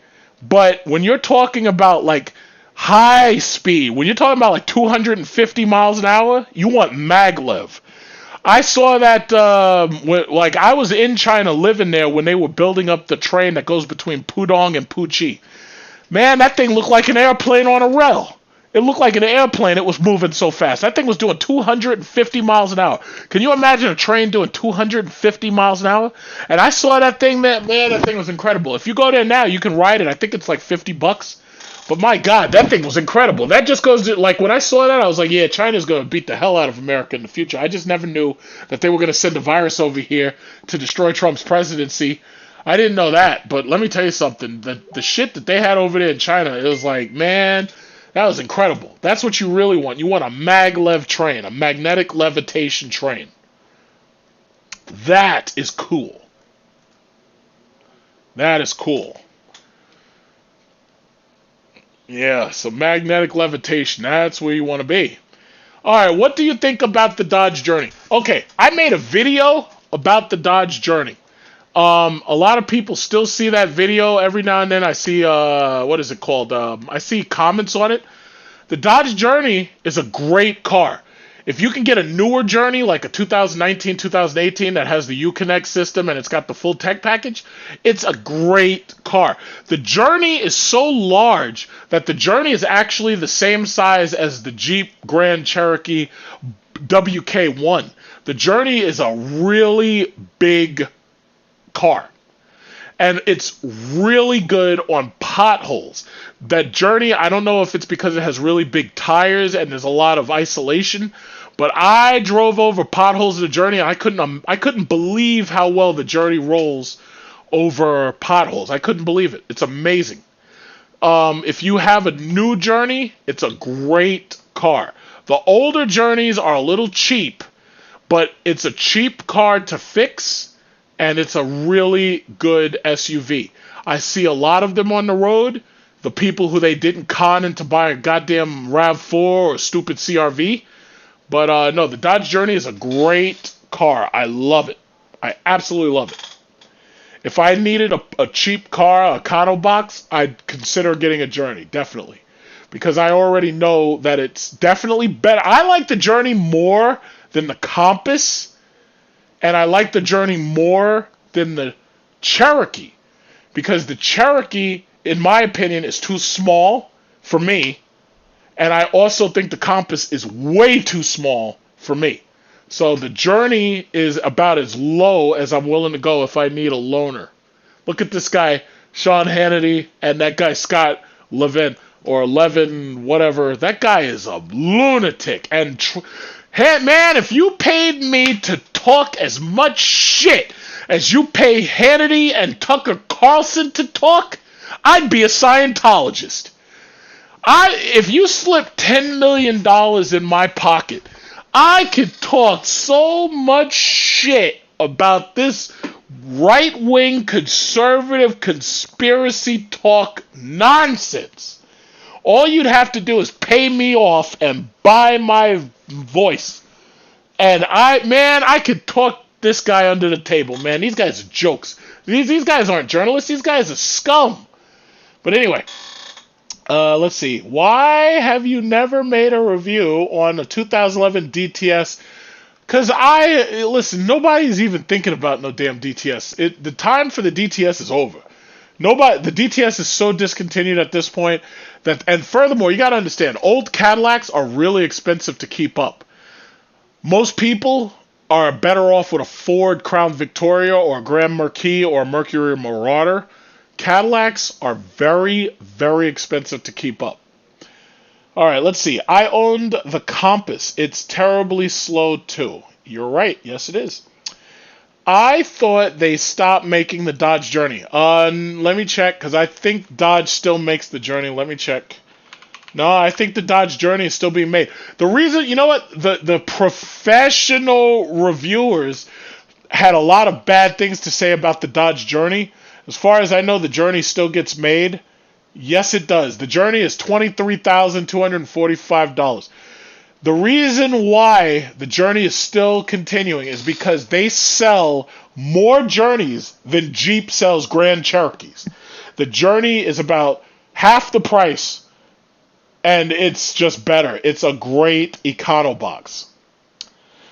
but when you're talking about like high speed, when you're talking about like 250 miles an hour, you want maglev. I saw that, like I was in China living there when they were building up the train that goes between Pudong and Puchi. Man, that thing looked like an airplane on a rail. It looked like an airplane. It was moving so fast. That thing was doing 250 miles an hour. Can you imagine a train doing 250 miles an hour? And I saw that thing, man, that thing was incredible. If you go there now, you can ride it. I think it's like $50. But my God, that thing was incredible. That just goes to, like, when I saw that, I was like, yeah, China's going to beat the hell out of America in the future. I just never knew that they were going to send a virus over here to destroy Trump's presidency. I didn't know that. But let me tell you something. The shit that they had over there in China, it was like, man, that was incredible. That's what you really want. You want a maglev train, a magnetic levitation train. That is cool. That is cool. Yeah, so magnetic levitation, that's where you want to be. Alright, what do you think about the Dodge Journey? Okay, I made a video about the Dodge Journey. A lot of people still see that video. Every now and then I see, what is it called? I see comments on it. The Dodge Journey is a great car. If you can get a newer Journey, like a 2019, 2018, that has the Uconnect system and it's got the full tech package, it's a great car. The Journey is so large that the Journey is actually the same size as the Jeep Grand Cherokee WK1. The Journey is a really big car. And it's really good on potholes. That Journey, I don't know if it's because it has really big tires and there's a lot of isolation, but I drove over potholes of the Journey and I couldn't believe how well the Journey rolls over potholes. I couldn't believe it. It's amazing. If you have a new Journey, it's a great car. The older Journeys are a little cheap, but it's a cheap car to fix, and it's a really good SUV. I see a lot of them on the road. The people who they didn't con into buying a goddamn RAV4 or stupid CRV. But no, the Dodge Journey is a great car. I love it. I absolutely love it. If I needed a cheap car, a Econo box, I'd consider getting a Journey, definitely. Because I already know that it's definitely better. I like the Journey more than the Compass, and I like the Journey more than the Cherokee. Because the Cherokee, in my opinion, is too small for me. And I also think the Compass is way too small for me. So the Journey is about as low as I'm willing to go if I need a loaner. Look at this guy, Sean Hannity, and that guy, Scott Levin, or Levin, whatever. That guy is a lunatic. And hey, man, if you paid me to talk as much shit as you pay Hannity and Tucker Carlson to talk, I'd be a Scientologist. If you slip $10 million in my pocket, I could talk so much shit about this right-wing conservative conspiracy talk nonsense. All you'd have to do is pay me off and buy my voice. And I could talk this guy under the table, man. These guys are jokes. These guys aren't journalists. These guys are scum. But anyway, let's see. Why have you never made a review on a 2011 DTS? Because listen, nobody's even thinking about no damn DTS. The time for the DTS is over. The DTS is so discontinued at this point and furthermore, you got to understand, old Cadillacs are really expensive to keep up. Most people are better off with a Ford Crown Victoria or a Grand Marquis or a Mercury Marauder. Cadillacs are very, very expensive to keep up. All right, let's see. I owned the Compass. It's terribly slow too. You're right. Yes, it is. I thought they stopped making the Dodge Journey. Let me check, because I think Dodge still makes the Journey. Let me check. No, I think the Dodge Journey is still being made. The reason, you know what? The professional reviewers had a lot of bad things to say about the Dodge Journey. As far as I know, the Journey still gets made. Yes, it does. The Journey is $23,245. The reason why the Journey is still continuing is because they sell more Journeys than Jeep sells Grand Cherokees. The Journey is about half the price, and it's just better. It's a great econo box.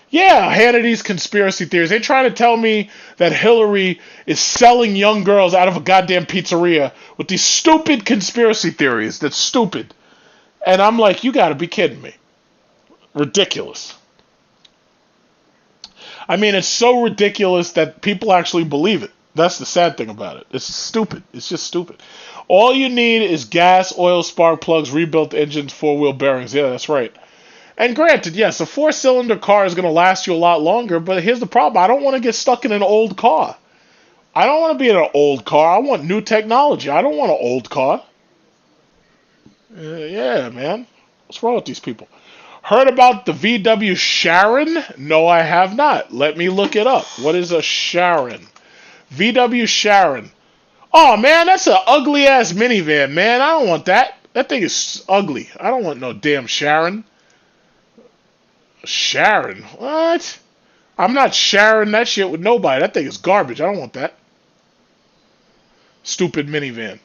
Yeah, Hannity's conspiracy theories. They're trying to tell me that Hillary is selling young girls out of a goddamn pizzeria with these stupid conspiracy theories. That's stupid. And I'm like, you gotta be kidding me. Ridiculous. I mean, it's so ridiculous that people actually believe it. That's the sad thing about it. It's stupid. It's just stupid. All you need is gas, oil, spark plugs, rebuilt engines, four-wheel bearings. Yeah, that's right. And granted, yes, a four-cylinder car is going to last you a lot longer, but here's the problem. I don't want to get stuck in an old car. I don't want to be in an old car. I want new technology. I don't want an old car. Yeah, man. What's wrong with these people? Heard about the VW Sharon? No, I have not. Let me look it up. What is a Sharon? VW Sharon. Oh man, that's an ugly ass minivan, man. I don't want that. That thing is ugly. I don't want no damn Sharon. Sharon? What? I'm not sharing that shit with nobody. That thing is garbage. I don't want that. Stupid minivan.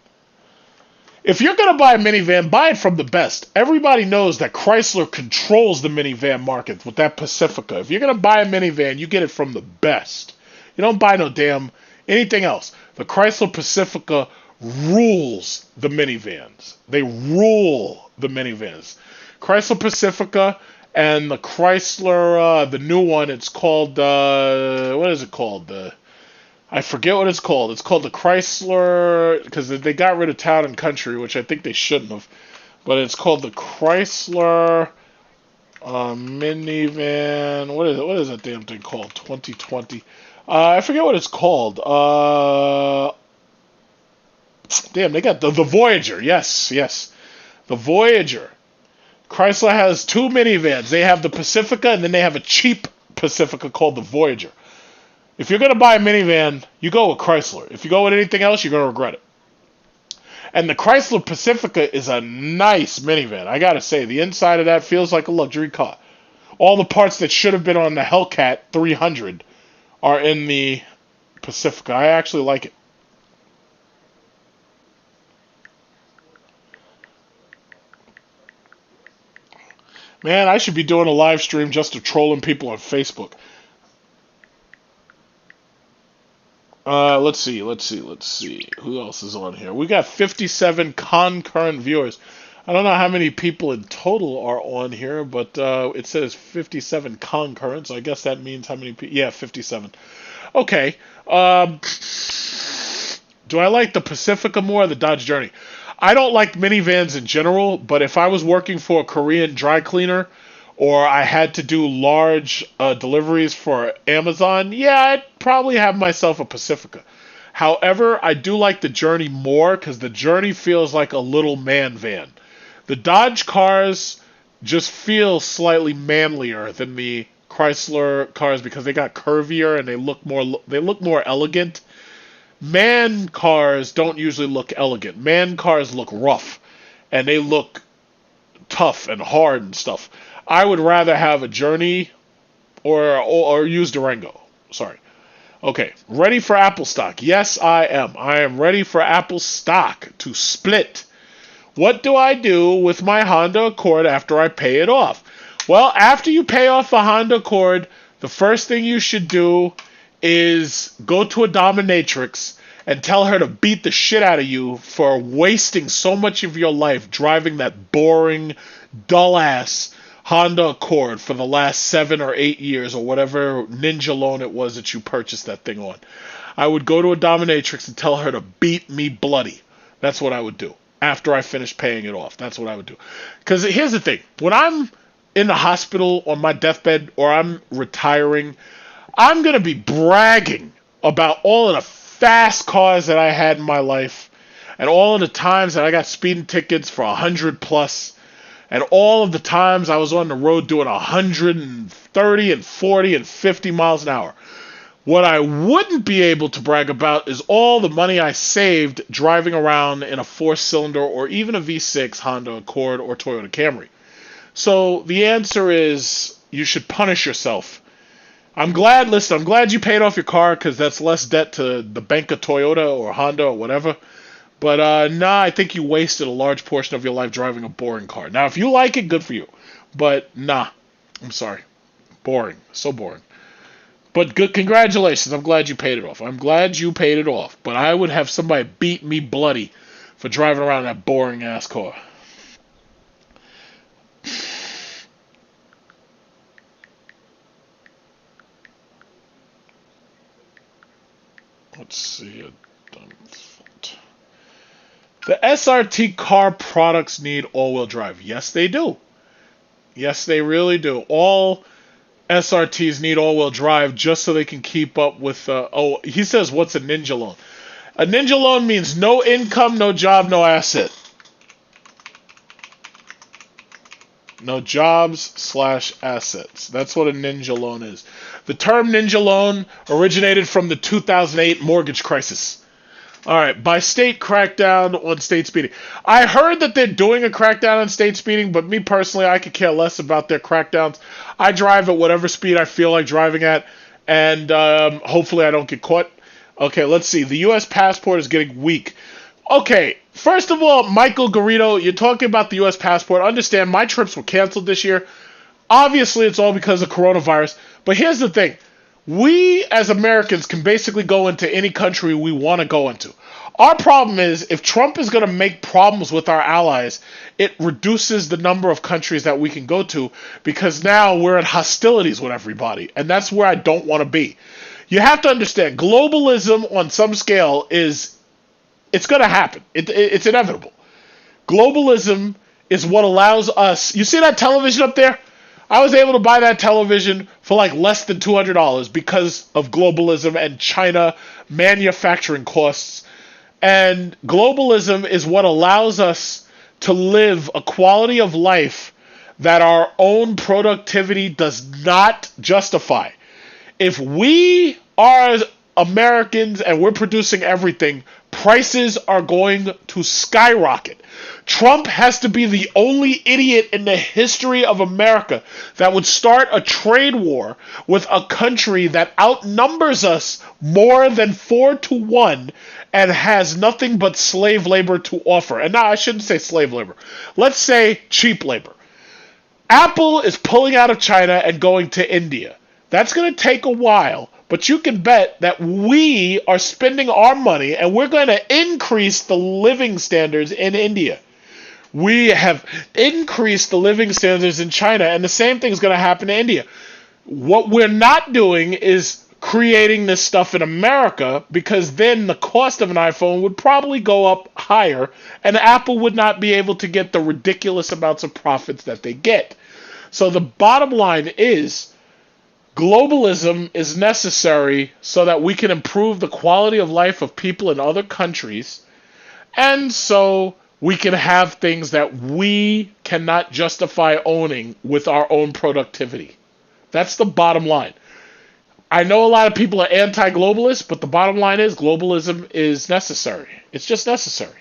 If you're going to buy a minivan, buy it from the best. Everybody knows that Chrysler controls the minivan market with that Pacifica. If you're going to buy a minivan, you get it from the best. You don't buy no damn anything else. The Chrysler Pacifica rules the minivans. They rule the minivans. Chrysler Pacifica and the Chrysler, the new one, it's called, what is it called? I forget what it's called. It's called the Chrysler, because they got rid of Town and Country, which I think they shouldn't have. But it's called the Chrysler minivan. What is it? What is that damn thing called? 2020. I forget what it's called. Damn, they got the Voyager. Yes. The Voyager. Chrysler has two minivans. They have the Pacifica, and then they have a cheap Pacifica called the Voyager. If you're going to buy a minivan, you go with Chrysler. If you go with anything else, you're going to regret it. And the Chrysler Pacifica is a nice minivan. I got to say, the inside of that feels like a luxury car. All the parts that should have been on the Hellcat 300 are in the Pacifica. I actually like it. Man, I should be doing a live stream just of trolling people on Facebook. Let's see. Who else is on here? We got 57 concurrent viewers. I don't know how many people in total are on here, but it says 57 concurrent, so I guess that means how many people? Yeah, 57. Okay. Do I like the Pacifica more or the Dodge Journey? I don't like minivans in general, but if I was working for a Korean dry cleaner or I had to do large deliveries for Amazon, yeah, I'd probably have myself a Pacifica. However, I do like the Journey more because the Journey feels like a little man van. The Dodge cars just feel slightly manlier than the Chrysler cars because they got curvier and they look more elegant. Man cars don't usually look elegant. Man cars look rough and they look tough and hard and stuff. I would rather have a Journey or use Durango. Sorry. Okay, ready for Apple stock? Yes, I am. I am ready for Apple stock to split. What do I do with my Honda Accord after I pay it off? Well, after you pay off the Honda Accord, the first thing you should do is go to a dominatrix and tell her to beat the shit out of you for wasting so much of your life driving that boring, dull-ass Honda Accord for the last 7 or 8 years or whatever ninja loan it was that you purchased that thing on. I would go to a dominatrix and tell her to beat me bloody. That's what I would do. After I finish paying it off. That's what I would do. Because here's the thing. When I'm in the hospital on my deathbed or I'm retiring, I'm going to be bragging about all of the fast cars that I had in my life and all of the times that I got speeding tickets for 100 plus and all of the times I was on the road doing 130 and 40 and 50 miles an hour. What I wouldn't be able to brag about is all the money I saved driving around in a 4-cylinder or even a V6 Honda Accord or Toyota Camry. So the answer is you should punish yourself. I'm glad you paid off your car because that's less debt to the bank of Toyota or Honda or whatever. But I think you wasted a large portion of your life driving a boring car. Now, if you like it, good for you. But I'm sorry. Boring. So boring. But good, congratulations. I'm glad you paid it off. But I would have somebody beat me bloody for driving around that boring ass car. Let's see. The SRT car products need all-wheel drive. Yes, they do. Yes, they really do. All SRTs need all-wheel drive just so they can keep up with... he says, what's a ninja loan? A ninja loan means no income, no job, no asset. No jobs/assets. That's what a ninja loan is. The term ninja loan originated from the 2008 mortgage crisis. All right, by state crackdown on state speeding. I heard that they're doing a crackdown on state speeding, but me personally, I could care less about their crackdowns. I drive at whatever speed I feel like driving at, and hopefully I don't get caught. Okay, let's see. The U.S. passport is getting weak. Okay, first of all, Michael Garrido, you're talking about the U.S. passport. Understand, my trips were canceled this year. Obviously, it's all because of coronavirus. But here's the thing. We, as Americans, can basically go into any country we want to go into. Our problem is, if Trump is going to make problems with our allies, it reduces the number of countries that we can go to, because now we're at hostilities with everybody. And that's where I don't want to be. You have to understand, globalism on some scale it's going to happen. It's inevitable. Globalism is what allows us... You see that television up there? I was able to buy that television for like less than $200 because of globalism and China manufacturing costs. And globalism is what allows us to live a quality of life that our own productivity does not justify. If we are Americans and we're producing everything, prices are going to skyrocket. Trump has to be the only idiot in the history of America that would start a trade war with a country that outnumbers us more than 4-1 and has nothing but slave labor to offer. And now I shouldn't say slave labor. Let's say cheap labor. Apple is pulling out of China and going to India. That's going to take a while. But you can bet that we are spending our money and we're going to increase the living standards in India. We have increased the living standards in China, and the same thing is going to happen in India. What we're not doing is creating this stuff in America, because then the cost of an iPhone would probably go up higher, and Apple would not be able to get the ridiculous amounts of profits that they get. So the bottom line is, globalism is necessary so that we can improve the quality of life of people in other countries, and so we can have things that we cannot justify owning with our own productivity. That's the bottom line. I know a lot of people are anti-globalist, but the bottom line is globalism is necessary. It's just necessary.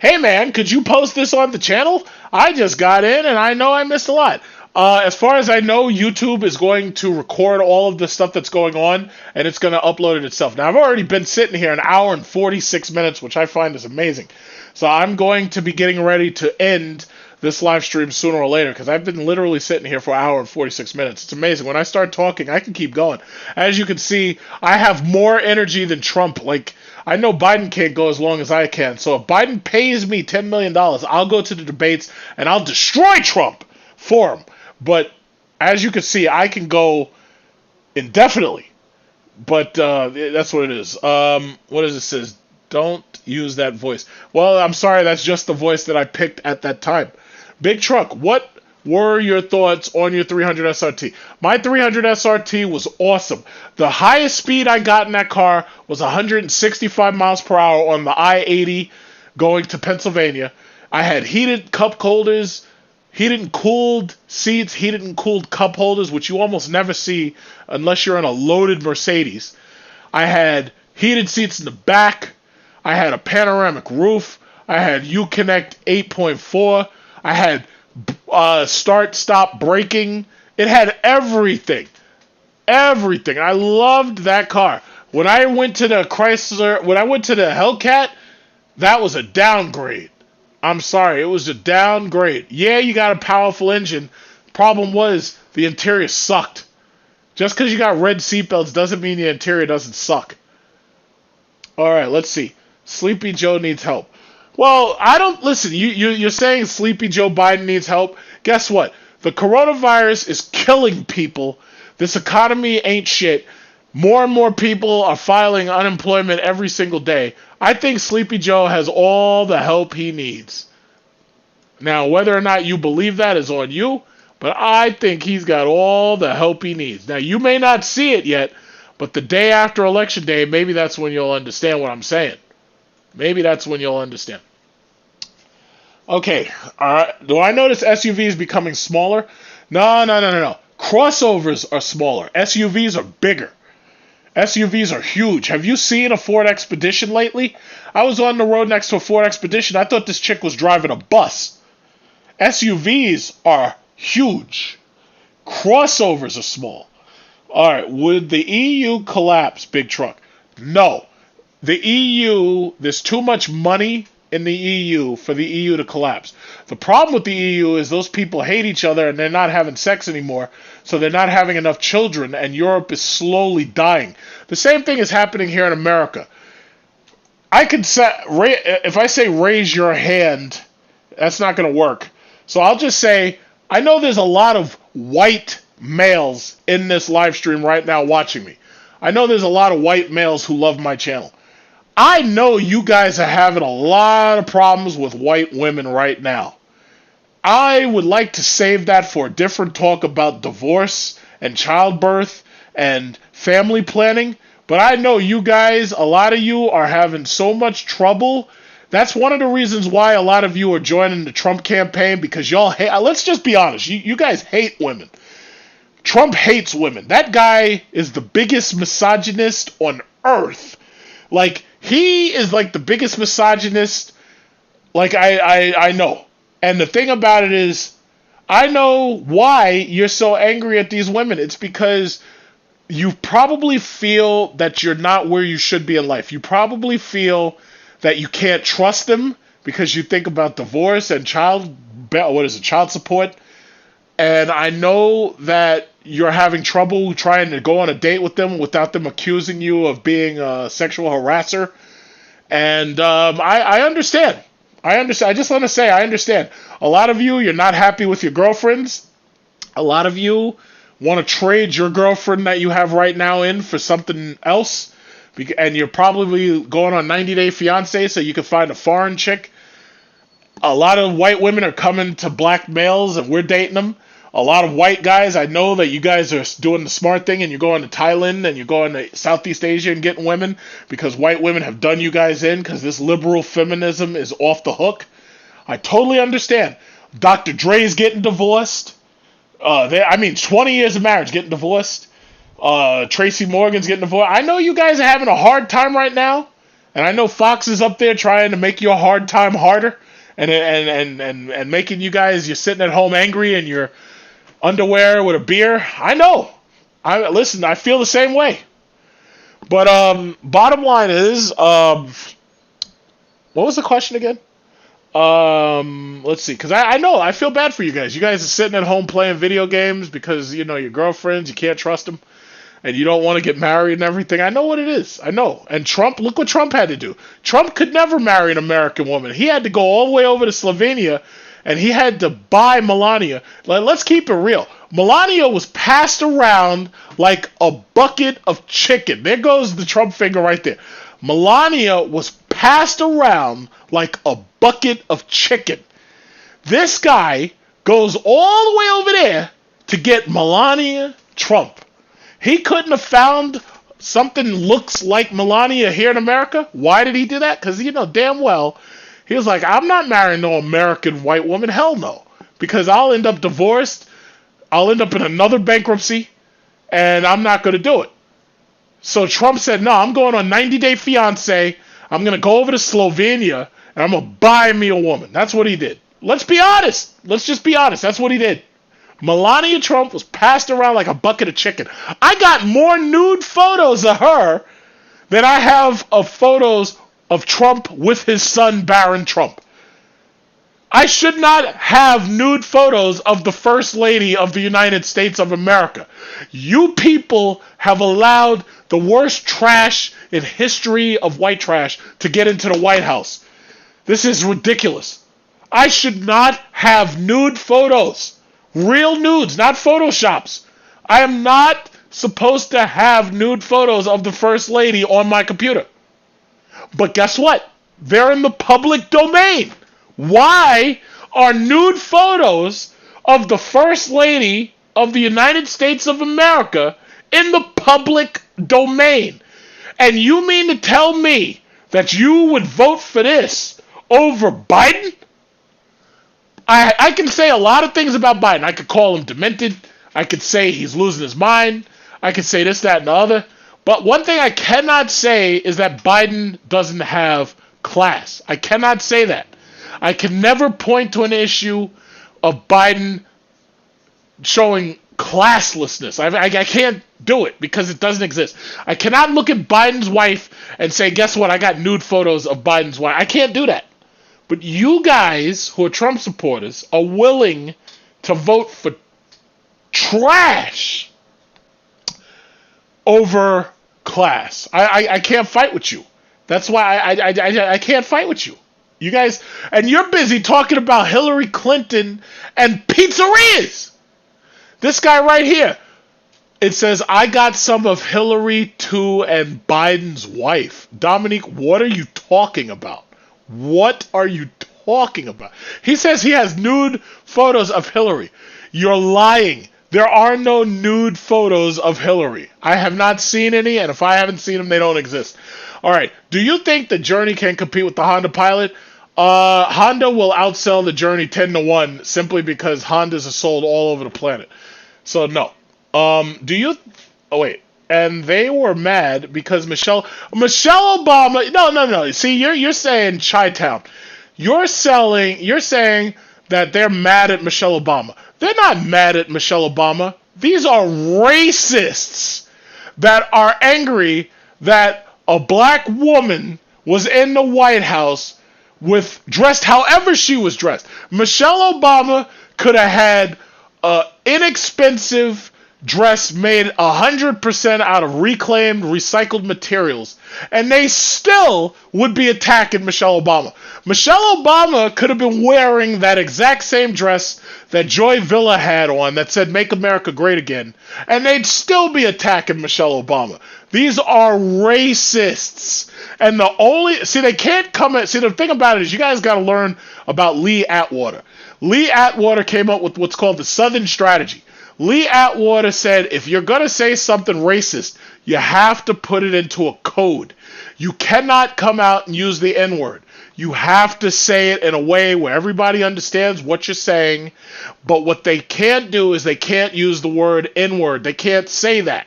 Hey man, could you post this on the channel? I just got in and I know I missed a lot. As far as I know, YouTube is going to record all of the stuff that's going on, and it's going to upload it itself. Now, I've already been sitting here an hour and 46 minutes, which I find is amazing. So I'm going to be getting ready to end this live stream sooner or later, because I've been literally sitting here for an hour and 46 minutes. It's amazing. When I start talking, I can keep going. As you can see, I have more energy than Trump. Like, I know Biden can't go as long as I can. So if Biden pays me $10 million, I'll go to the debates and I'll destroy Trump for him. But as you can see, I can go indefinitely. But that's what it is. What does it say? Don't use that voice. Well, I'm sorry. That's just the voice that I picked at that time. Big Truck, what were your thoughts on your 300 SRT? My 300 SRT was awesome. The highest speed I got in that car was 165 miles per hour on the I-80 going to Pennsylvania. I had heated cup holders, heated and cooled seats, heated and cooled cup holders, which you almost never see unless you're in a loaded Mercedes. I had heated seats in the back. I had a panoramic roof. I had Uconnect 8.4. I had start-stop braking. It had everything. Everything. I loved that car. When I went to the Hellcat, that was a downgrade. I'm sorry, it was a downgrade. Yeah, you got a powerful engine. Problem was, the interior sucked. Just because you got red seatbelts doesn't mean the interior doesn't suck. Alright, let's see. Sleepy Joe needs help. Well, listen, you're saying Sleepy Joe Biden needs help. Guess what? The coronavirus is killing people. This economy ain't shit. More and more people are filing unemployment every single day. I think Sleepy Joe has all the help he needs. Now, whether or not you believe that is on you, but I think he's got all the help he needs. Now, you may not see it yet, but the day after Election Day, maybe that's when you'll understand what I'm saying. Maybe that's when you'll understand. Okay, do I notice SUVs becoming smaller? No. Crossovers are smaller. SUVs are bigger. SUVs are huge. Have you seen a Ford Expedition lately? I was on the road next to a Ford Expedition. I thought this chick was driving a bus. SUVs are huge. Crossovers are small. All right, would the EU collapse, big truck? No. The EU, there's too much money in the EU for the EU to collapse. The problem with the EU is those people hate each other and they're not having sex anymore, so they're not having enough children, and Europe is slowly dying. The same thing is happening here in America. I could say, if I say raise your hand, that's not going to work. So I'll just say, I know there's a lot of white males in this live stream right now watching me. I know there's a lot of white males who love my channel. I know you guys are having a lot of problems with white women right now. I would like to save that for a different talk about divorce and childbirth and family planning. But I know you guys, a lot of you are having so much trouble. That's one of the reasons why a lot of you are joining the Trump campaign, because y'all hate, let's just be honest, you guys hate women. Trump hates women. That guy is the biggest misogynist on earth. Like, he is like the biggest misogynist, like, I know. And the thing about it is, I know why you're so angry at these women. It's because you probably feel that you're not where you should be in life. You probably feel that you can't trust them because you think about divorce and child support. And I know that you're having trouble trying to go on a date with them without them accusing you of being a sexual harasser. And I understand. I just want to say I understand. A lot of you, you're not happy with your girlfriends. A lot of you want to trade your girlfriend that you have right now in for something else. And you're probably going on 90-day fiancé so you can find a foreign chick. A lot of white women are coming to black males and we're dating them. A lot of white guys, I know that you guys are doing the smart thing and you're going to Thailand and you're going to Southeast Asia and getting women because white women have done you guys in because this liberal feminism is off the hook. I totally understand. Dr. Dre's getting divorced. 20 years of marriage getting divorced. Tracy Morgan's getting divorced. I know you guys are having a hard time right now, and I know Fox is up there trying to make your hard time harder, and making you guys, you're sitting at home angry in your underwear with a beer. I know. I feel the same way. But bottom line is, what was the question again? Let's see, because I know, I feel bad for you guys. You guys are sitting at home playing video games because, you know, your girlfriends, you can't trust them, and you don't want to get married and everything. I know what it is. I know. And Trump, look what Trump had to do. Trump could never marry an American woman. He had to go all the way over to Slovenia, and he had to buy Melania. Let's keep it real. Melania was passed around like a bucket of chicken. There goes the Trump finger right there. Melania was passed around like a bucket of chicken. This guy goes all the way over there to get Melania Trump. He couldn't have found something looks like Melania here in America. Why did he do that? Because, you know, damn well, he was like, I'm not marrying no American white woman. Hell no. Because I'll end up divorced. I'll end up in another bankruptcy. And I'm not going to do it. So Trump said, no, I'm going on 90-day fiancé. I'm going to go over to Slovenia. And I'm going to buy me a woman. That's what he did. Let's be honest. Let's just be honest. That's what he did. Melania Trump was passed around like a bucket of chicken. I got more nude photos of her than I have of photos of Trump with his son, Barron Trump. I should not have nude photos of the First Lady of the United States of America. You people have allowed the worst trash in history of white trash to get into the White House. This is ridiculous. I should not have nude photos. Real nudes, not photoshops. I am not supposed to have nude photos of the First Lady on my computer. But guess what? They're in the public domain. Why are nude photos of the First Lady of the United States of America in the public domain? And you mean to tell me that you would vote for this over Biden? I can say a lot of things about Biden. I could call him demented. I could say he's losing his mind. I could say this, that, and the other. But one thing I cannot say is that Biden doesn't have class. I cannot say that. I can never point to an issue of Biden showing classlessness. I can't do it because it doesn't exist. I cannot look at Biden's wife and say, guess what? I got nude photos of Biden's wife. I can't do that. But you guys who are Trump supporters are willing to vote for trash over class. I can't fight with you. That's why I can't fight with you. You guys, and you're busy talking about Hillary Clinton and pizzerias. This guy right here, it says, I got some of Hillary too and Biden's wife. Dominique, what are you talking about? What are you talking about? He says he has nude photos of Hillary. You're lying. There are no nude photos of Hillary. I have not seen any, and if I haven't seen them, they don't exist. All right. Do you think the Journey can compete with the Honda Pilot? Honda will outsell the Journey 10-1 simply because Hondas are sold all over the planet. So, no. Do you... Oh, wait. And they were mad because Michelle Obama... No. See, you're saying Chi-Town. You're saying that they're mad at Michelle Obama. They're not mad at Michelle Obama. These are racists that are angry that a black woman was in the White House dressed however she was dressed. Michelle Obama could have had an inexpensive dress made 100% out of reclaimed, recycled materials, and they still would be attacking Michelle Obama. Michelle Obama could have been wearing that exact same dress that Joy Villa had on that said "Make America Great Again," and they'd still be attacking Michelle Obama. These are racists. And they can't come at, the thing about it is you guys got to learn about Lee Atwater. Lee Atwater came up with what's called the Southern Strategy. Lee Atwater said, if you're going to say something racist, you have to put it into a code. You cannot come out and use the N-word. You have to say it in a way where everybody understands what you're saying. But what they can't do is they can't use the word N-word. They can't say that.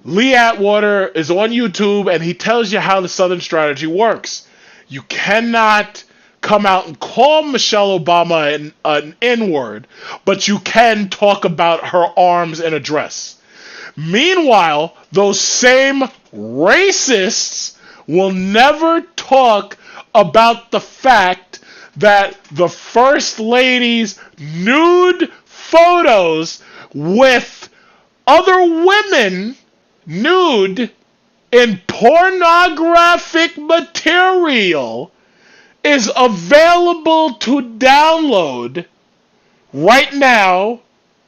Lee Atwater is on YouTube, and he tells you how the Southern Strategy works. You cannot come out and call Michelle Obama an N-word, but you can talk about her arms in a dress. Meanwhile, those same racists will never talk about the fact that the First Lady's nude photos with other women nude in pornographic material is available to download right now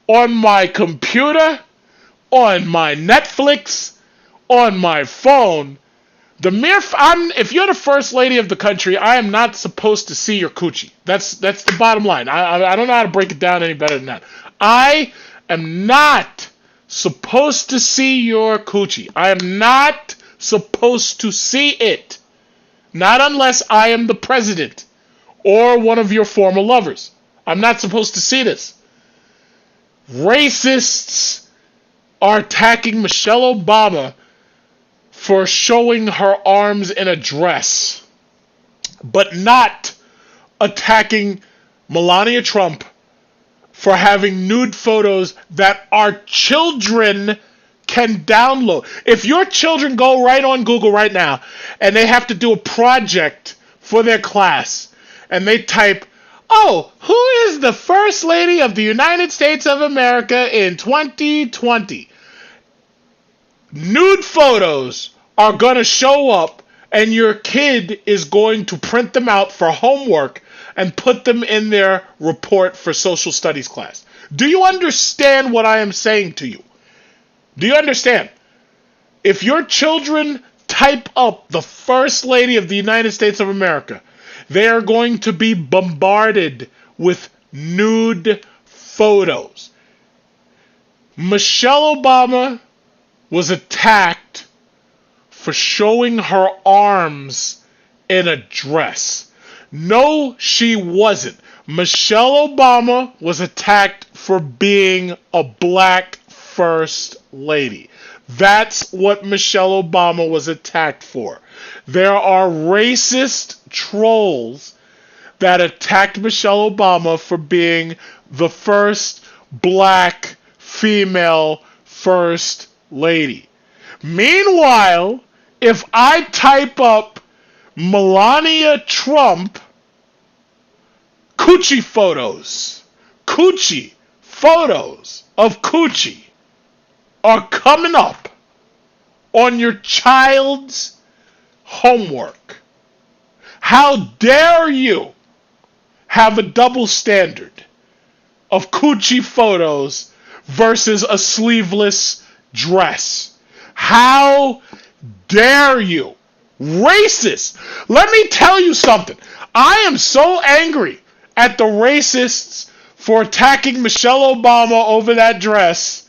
on my computer, on my Netflix, on my phone. If you're the first lady of the country, I am not supposed to see your coochie. That's the bottom line. I don't know how to break it down any better than that. I am not supposed to see your coochie. I am not supposed to see it. Not unless I am the president or one of your former lovers. I'm not supposed to see this. Racists are attacking Michelle Obama for showing her arms in a dress, but not attacking Melania Trump for having nude photos that our children can download. If your children go right on Google right now and they have to do a project for their class and they type, oh, who is the First Lady of the United States of America in 2020? Nude photos are going to show up and your kid is going to print them out for homework and put them in their report for social studies class. Do you understand what I am saying to you? Do you understand? If your children type up the First Lady of the United States of America, they are going to be bombarded with nude photos. Michelle Obama was attacked for showing her arms in a dress. No, she wasn't. Michelle Obama was attacked for being a black first lady. That's what Michelle Obama was attacked for. There are racist trolls that attacked Michelle Obama for being the first black female first lady. Meanwhile, if I type up Melania Trump coochie photos of coochie are coming up on your child's homework. How dare you have a double standard of coochie photos versus a sleeveless dress? How dare you? Racist. Let me tell you something. I am so angry at the racists for attacking Michelle Obama over that dress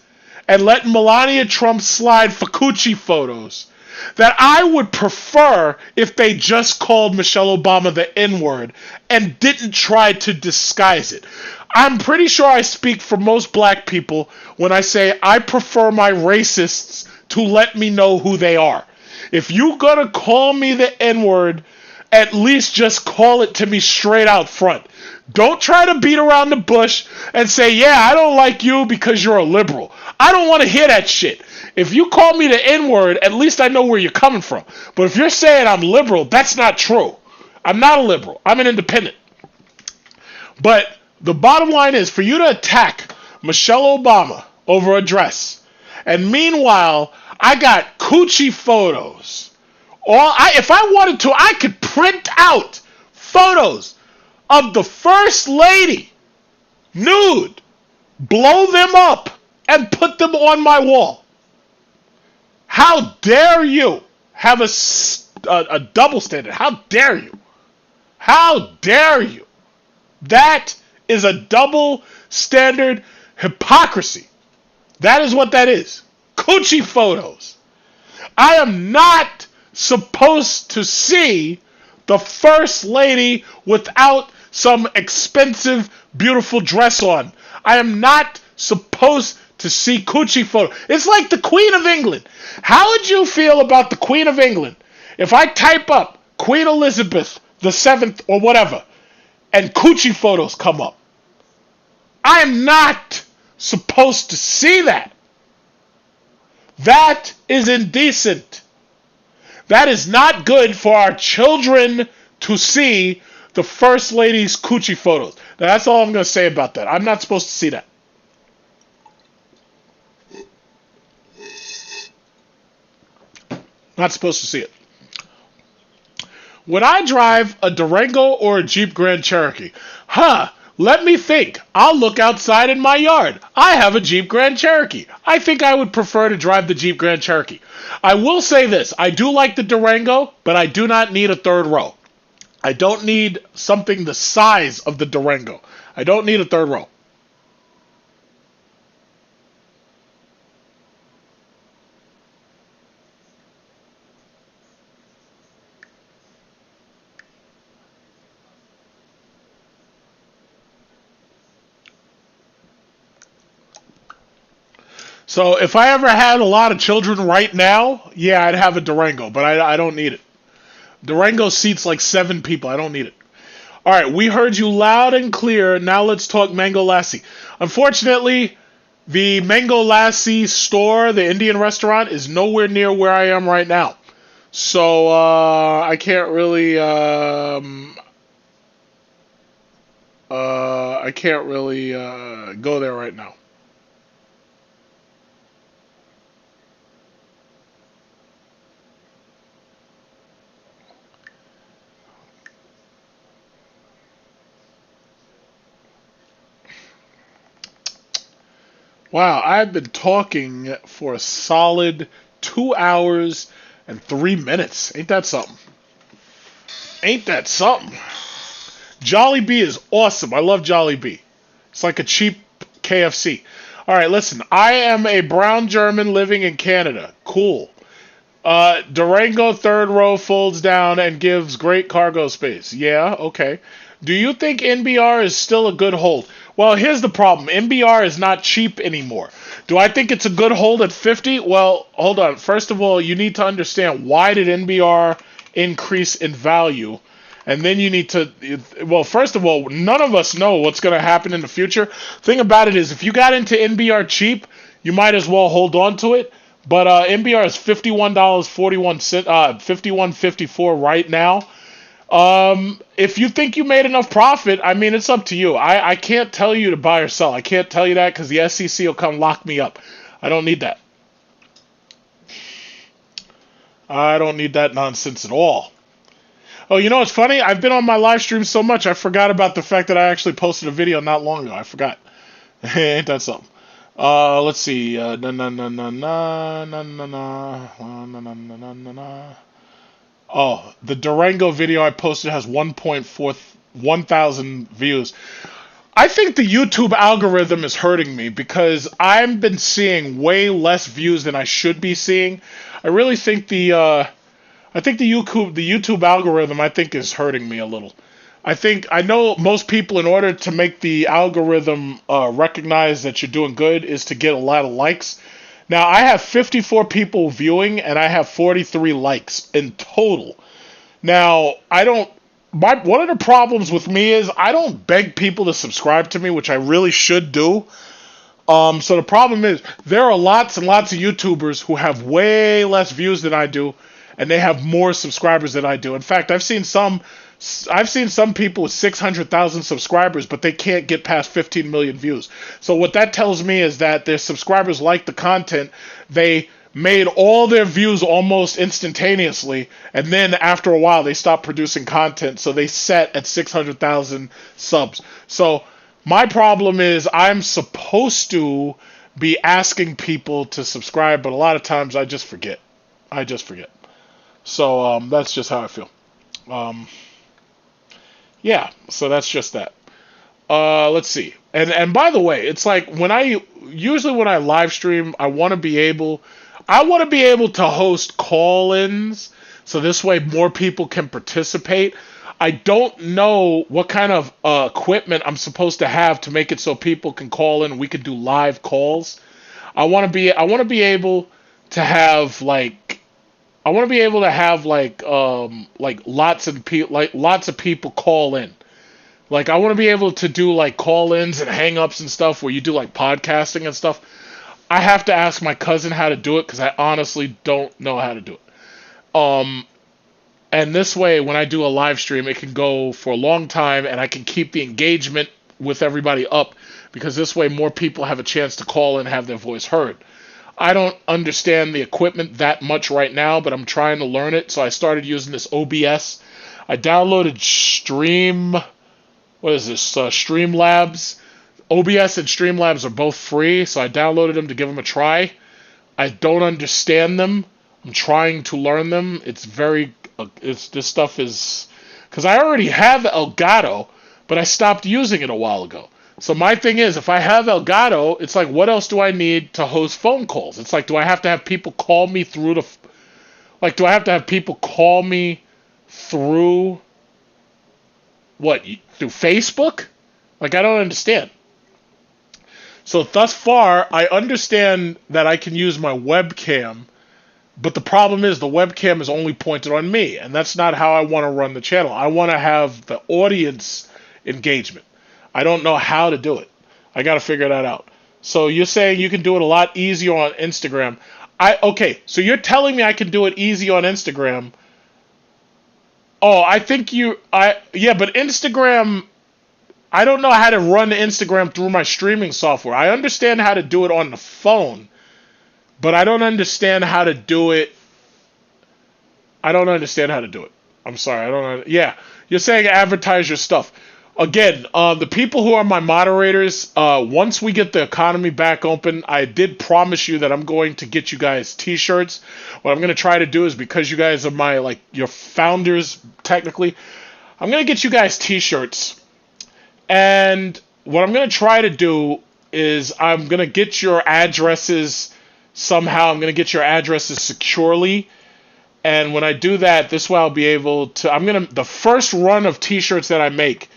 and letting Melania Trump slide for coochie photos that I would prefer if they just called Michelle Obama the N-word and didn't try to disguise it. I'm pretty sure I speak for most black people when I say I prefer my racists to let me know who they are. If you're gonna call me the N-word, at least just call it to me straight out front. Don't try to beat around the bush and say, yeah, I don't like you because you're a liberal. I don't want to hear that shit. If you call me the N-word, at least I know where you're coming from. But if you're saying I'm liberal, that's not true. I'm not a liberal. I'm an independent. But the bottom line is, for you to attack Michelle Obama over a dress, and meanwhile, I got coochie photos. If I wanted to, I could print out photos of the First Lady nude, blow them up, and put them on my wall. How dare you have a double standard? How dare you? How dare you? That is a double standard hypocrisy. That is what that is. Coochie photos. I am not supposed to see the First Lady without some expensive, beautiful dress on. I am not supposed to see coochie photos. It's like the Queen of England. How would you feel about the Queen of England if I type up Queen Elizabeth VII or whatever and coochie photos come up? I am not supposed to see that. That is indecent. That is not good for our children to see the First Lady's coochie photos. Now, that's all I'm going to say about that. I'm not supposed to see that. Not supposed to see it. Would I drive a Durango or a Jeep Grand Cherokee? Let me think. I'll look outside in my yard. I have a Jeep Grand Cherokee. I think I would prefer to drive the Jeep Grand Cherokee. I will say this. I do like the Durango, but I do not need a third row. I don't need something the size of the Durango. I don't need a third row. So if I ever had a lot of children right now, yeah, I'd have a Durango, but I don't need it. Durango seats like 7 people. I don't need it. All right, we heard you loud and clear. Now let's talk Mango Lassi. Unfortunately, the Mango Lassi store, the Indian restaurant, is nowhere near where I am right now. So I can't really go there right now. Wow, I've been talking for a solid 2 hours and 3 minutes. Ain't that something? Ain't that something? Jollibee is awesome. I love Jollibee. It's like a cheap KFC. All right, listen. I am a brown German living in Canada. Cool. Durango third row folds down and gives great cargo space. Yeah, okay. Do you think NBR is still a good hold? Well, here's the problem. NBR is not cheap anymore. Do I think it's a good hold at 50? Well, hold on. First of all, you need to understand, why did NBR increase in value? And then you need to, well, first of all, none of us know what's going to happen in the future. Thing about it is, if you got into NBR cheap, you might as well hold on to it. But NBR is $51.41, $51.54 right now. If you think you made enough profit, I mean, it's up to you. I can't tell you to buy or sell. I can't tell you that because the SEC will come lock me up. I don't need that. I don't need that nonsense at all. Oh, you know what's funny? I've been on my live stream so much, I forgot about the fact that I actually posted a video not long ago. I forgot. Ain't that something? Let's see. Oh, the Durango video I posted has 1,000 views. I think the YouTube algorithm is hurting me because I've been seeing way less views than I should be seeing. I really think the YouTube algorithm, I think, is hurting me a little. I know most people, in order to make the algorithm recognize that you're doing good, is to get a lot of likes. Now, I have 54 people viewing, and I have 43 likes in total. Now, one of the problems with me is I don't beg people to subscribe to me, which I really should do. So the problem is, there are lots and lots of YouTubers who have way less views than I do, and they have more subscribers than I do. In fact, I've seen some people with 600,000 subscribers, but they can't get past 15 million views. So what that tells me is that their subscribers like the content. They made all their views almost instantaneously, and then after a while they stopped producing content, so they set at 600,000 subs. So my problem is, I'm supposed to be asking people to subscribe, but a lot of times I just forget. So that's just how I feel. Yeah, so that's just that. Let's see. And by the way, it's like when I live stream, I want to be able to host call-ins, so this way more people can participate. I don't know what kind of equipment I'm supposed to have to make it so people can call in and we can do live calls. I want to be able to have lots of people call in. Like, I want to be able to do like call-ins and hang-ups and stuff where you do like podcasting and stuff. I have to ask my cousin how to do it because I honestly don't know how to do it. And this way, when I do a live stream, it can go for a long time and I can keep the engagement with everybody up, because this way more people have a chance to call and have their voice heard. I don't understand the equipment that much right now, but I'm trying to learn it. So I started using this OBS. I downloaded Streamlabs. OBS and Streamlabs are both free, so I downloaded them to give them a try. I don't understand them. I'm trying to learn them. This stuff is, because I already have Elgato, but I stopped using it a while ago. So my thing is, if I have Elgato, it's like, what else do I need to host phone calls? It's like, do I have to have people call me through through Facebook? Like, I don't understand. So thus far, I understand that I can use my webcam, but the problem is the webcam is only pointed on me, and that's not how I want to run the channel. I want to have the audience engagement. I don't know how to do it. I got to figure that out. So you're saying you can do it a lot easier on Instagram. Okay, so you're telling me I can do it easy on Instagram. Oh, but Instagram, I don't know how to run Instagram through my streaming software. I understand how to do it on the phone, but I don't understand how to do it. I'm sorry, yeah, you're saying advertise your stuff. Again, the people who are my moderators, once we get the economy back open, I did promise you that I'm going to get you guys t-shirts. What I'm going to try to do is, because you guys are your founders, technically, I'm going to get you guys t-shirts. And what I'm going to try to do is I'm going to get your addresses somehow. I'm going to get your addresses securely. And when I do that, this way I'll be able to, the first run of t-shirts that I make,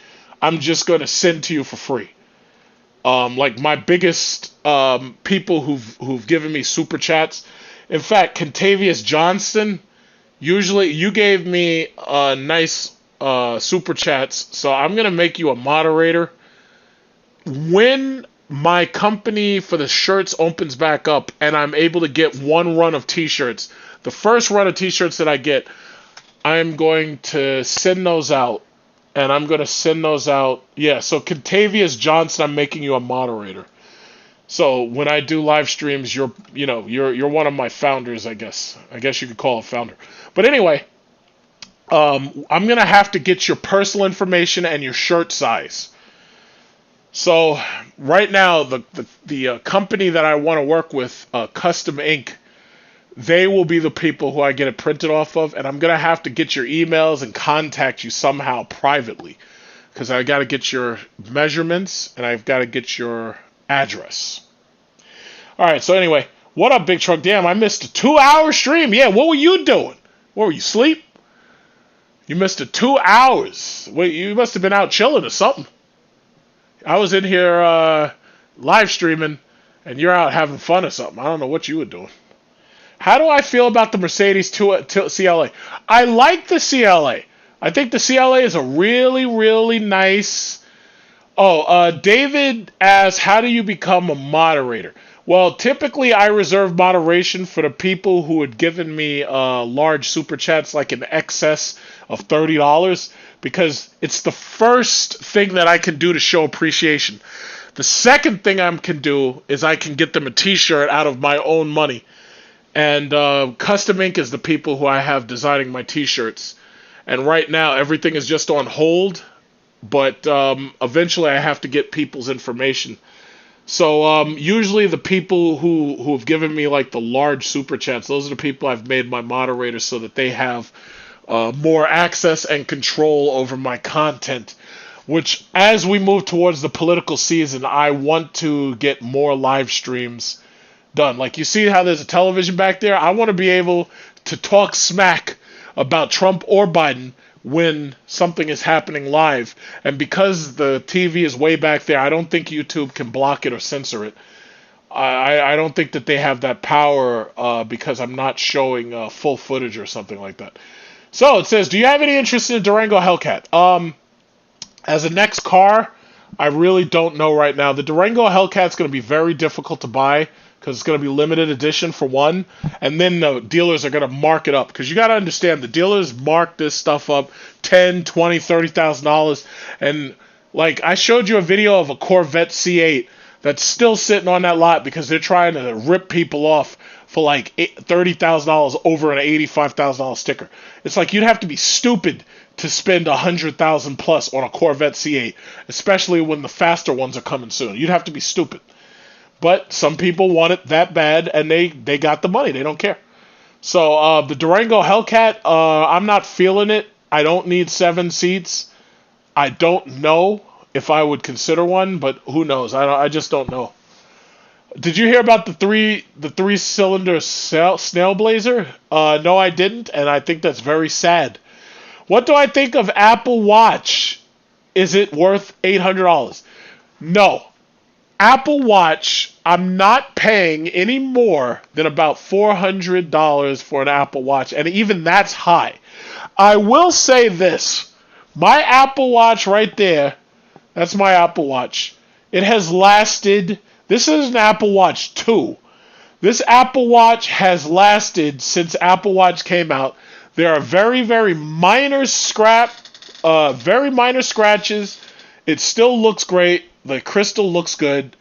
I'm just going to send to you for free. Like my biggest people who've given me super chats. In fact, Contavious Johnston, usually you gave me nice super chats, so I'm gonna make you a moderator. When my company for the shirts opens back up and I'm able to get one run of t-shirts, the first run of t-shirts that I get, I'm going to send those out. And I'm going to send those out. Yeah, so Contavious Johnson, I'm making you a moderator. So when I do live streams, you're one of my founders, I guess. I guess you could call a founder. But anyway, I'm going to have to get your personal information and your shirt size. So right now, the company that I want to work with, Custom Inc., they will be the people who I get it printed off of, and I'm going to have to get your emails and contact you somehow privately, because I got to get your measurements, and I've got to get your address. All right, so anyway, what up, Big Truck? Damn, I missed a 2-hour stream. Yeah, what were you doing? What were you, asleep? You missed a 2 hours. Wait, you must have been out chilling or something. I was in here live streaming, and you're out having fun or something. I don't know what you were doing. How do I feel about the Mercedes CLA? I like the CLA. I think the CLA is a really, really nice... David asks, how do you become a moderator? Well, typically I reserve moderation for the people who had given me large super chats, like in excess of $30, because it's the first thing that I can do to show appreciation. The second thing I can do is I can get them a t-shirt out of my own money. And Custom Ink is the people who I have designing my t-shirts. And right now, everything is just on hold. But eventually, I have to get people's information. So usually, the people who have given me like the large super chats, those are the people I've made my moderators so that they have more access and control over my content. Which, as we move towards the political season, I want to get more live streams done. Like, you see how there's a television back there? I want to be able to talk smack about Trump or Biden when something is happening live. And because the TV is way back there, I don't think YouTube can block it or censor it. I don't think that they have that power because I'm not showing full footage or something like that. So it says, do you have any interest in a Durango Hellcat? As a next car, I really don't know right now. The Durango Hellcat's going to be very difficult to buy, because it's going to be limited edition for one, and then the dealers are going to mark it up. Because you got to understand, the dealers mark this stuff up $10,000, $20,000, $30,000, and like I showed you a video of a Corvette C8 that's still sitting on that lot because they're trying to rip people off for like $30,000 over an $85,000 sticker. It's like you'd have to be stupid to spend $100,000 plus on a Corvette C8, especially when the faster ones are coming soon. You'd have to be stupid. But some people want it that bad, and they got the money. They don't care. So the Durango Hellcat, I'm not feeling it. I don't need 7 seats. I don't know if I would consider one, but who knows? I just don't know. Did you hear about the three-cylinder snail blazer? No, I didn't, and I think that's very sad. What do I think of Apple Watch? Is it worth $800? No. Apple Watch, I'm not paying any more than about $400 for an Apple Watch, and even that's high. I will say this. My Apple Watch right there, that's my Apple Watch. It has lasted, this is an Apple Watch 2. This Apple Watch has lasted since Apple Watch came out. There are very, very minor scratches. It still looks great. The crystal looks good.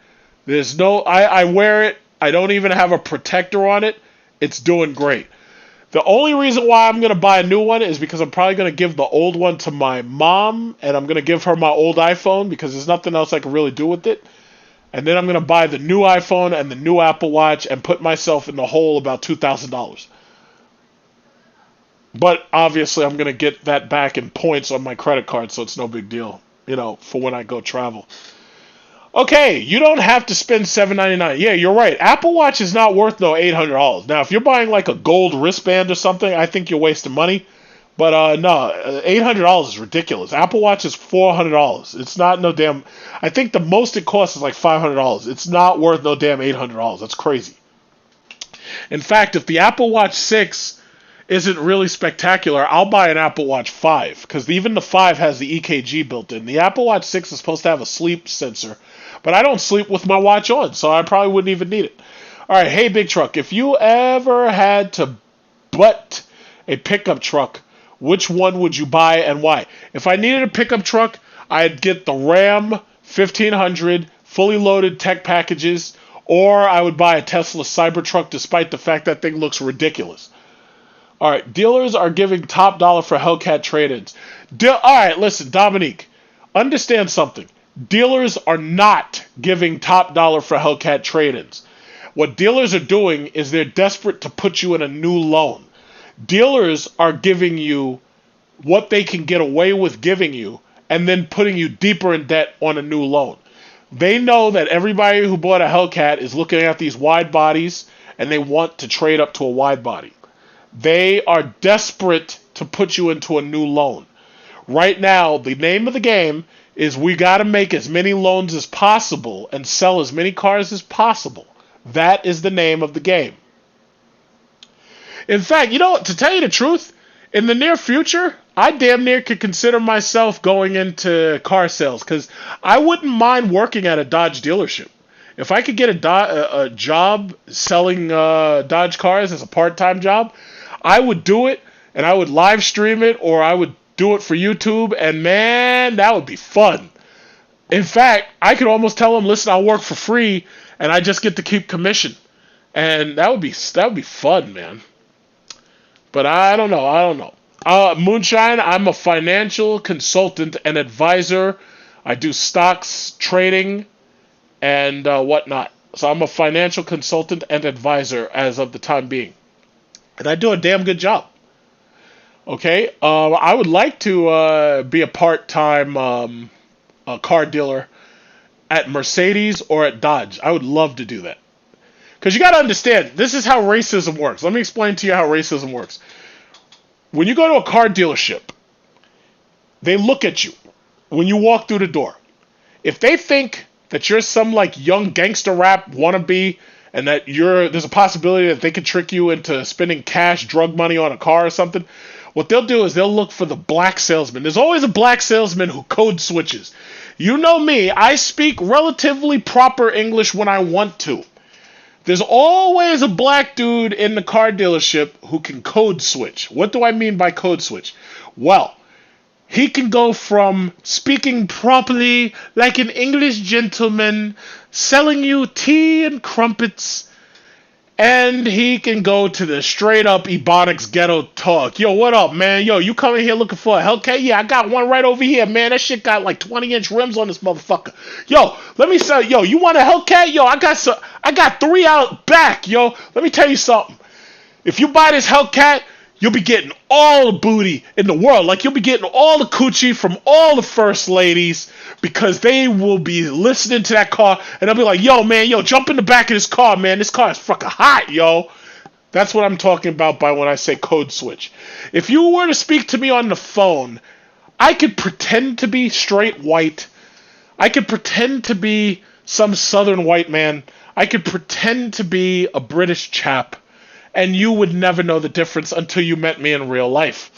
There's no... I wear it. I don't even have a protector on it. It's doing great. The only reason why I'm going to buy a new one is because I'm probably going to give the old one to my mom, and I'm going to give her my old iPhone because there's nothing else I can really do with it. And then I'm going to buy the new iPhone and the new Apple Watch and put myself in the hole about $2,000. But obviously I'm going to get that back in points on my credit card, so it's no big deal, for when I go travel. Okay, you don't have to spend $799. Yeah, you're right. Apple Watch is not worth no $800. Now, if you're buying like a gold wristband or something, I think you're wasting money. But no, $800 is ridiculous. Apple Watch is $400. It's not no damn. I think the most it costs is like $500. It's not worth no damn $800. That's crazy. In fact, if the Apple Watch 6 isn't really spectacular, I'll buy an Apple Watch 5 because even the 5 has the EKG built in. The Apple Watch 6 is supposed to have a sleep sensor, but I don't sleep with my watch on, so I probably wouldn't even need it. All right, hey Big Truck, if you ever had to butt a pickup truck, which one would you buy and why? If I needed a pickup truck, I'd get the Ram 1500 fully loaded tech packages, or I would buy a Tesla Cybertruck despite the fact that thing looks ridiculous. All right, dealers are giving top dollar for Hellcat trade-ins. All right, listen, Dominique, understand something. Dealers are not giving top dollar for Hellcat trade-ins. What dealers are doing is they're desperate to put you in a new loan. Dealers are giving you what they can get away with giving you and then putting you deeper in debt on a new loan. They know that everybody who bought a Hellcat is looking at these wide bodies and they want to trade up to a wide body. They are desperate to put you into a new loan. Right now, the name of the game is we got to make as many loans as possible and sell as many cars as possible. That is the name of the game. In fact, you know, to tell you the truth, in the near future, I damn near could consider myself going into car sales because I wouldn't mind working at a Dodge dealership. If I could get a job selling Dodge cars as a part-time job, I would do it, and I would live stream it, or I would do it for YouTube, and man, that would be fun. In fact, I could almost tell them, listen, I'll work for free, and I just get to keep commission. And that would be fun, man. But I don't know. Moonshine, I'm a financial consultant and advisor. I do stocks, trading, and whatnot. So I'm a financial consultant and advisor as of the time being. And I do a damn good job. Okay? I would like to be a part-time car dealer at Mercedes or at Dodge. I would love to do that. Because you got to understand, this is how racism works. Let me explain to you how racism works. When you go to a car dealership, they look at you when you walk through the door. If they think that you're some like young gangster rap wannabe and that there's a possibility that they could trick you into spending cash, drug money on a car or something, what they'll do is they'll look for the black salesman. There's always a black salesman who code switches. You know me, I speak relatively proper English when I want to. There's always a black dude in the car dealership who can code switch. What do I mean by code switch? Well, he can go from speaking properly like an English gentleman, selling you tea and crumpets, and he can go to the straight up Ebonics ghetto talk. Yo, what up, man? Yo, you coming here looking for a Hellcat? Yeah, I got one right over here, man. That shit got like 20-inch rims on this motherfucker. Yo, let me sell. Yo, you want a Hellcat? Yo, I got 3 out back. Yo, let me tell you something. If you buy this Hellcat, you'll be getting all the booty in the world. Like, you'll be getting all the coochie from all the first ladies because they will be listening to that car and they'll be like, yo, man, yo, jump in the back of this car, man. This car is fucking hot, yo. That's what I'm talking about by when I say code switch. If you were to speak to me on the phone, I could pretend to be straight white. I could pretend to be some southern white man. I could pretend to be a British chap. And you would never know the difference until you met me in real life.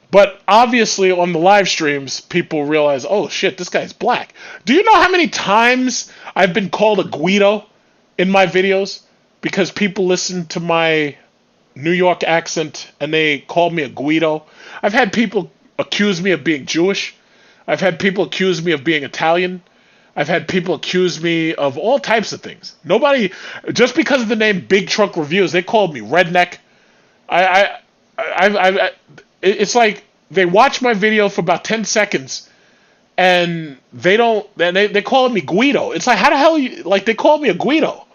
But obviously on the live streams, people realize, oh shit, this guy's black. Do you know how many times I've been called a Guido in my videos? Because people listen to my New York accent and they call me a Guido. I've had people accuse me of being Jewish. I've had people accuse me of being Italian. I've had people accuse me of all types of things. Nobody, just because of the name Big Truck Reviews, they called me redneck. It's like they watch my video for about 10 seconds, and they call me Guido. It's like, how the hell they call me a Guido?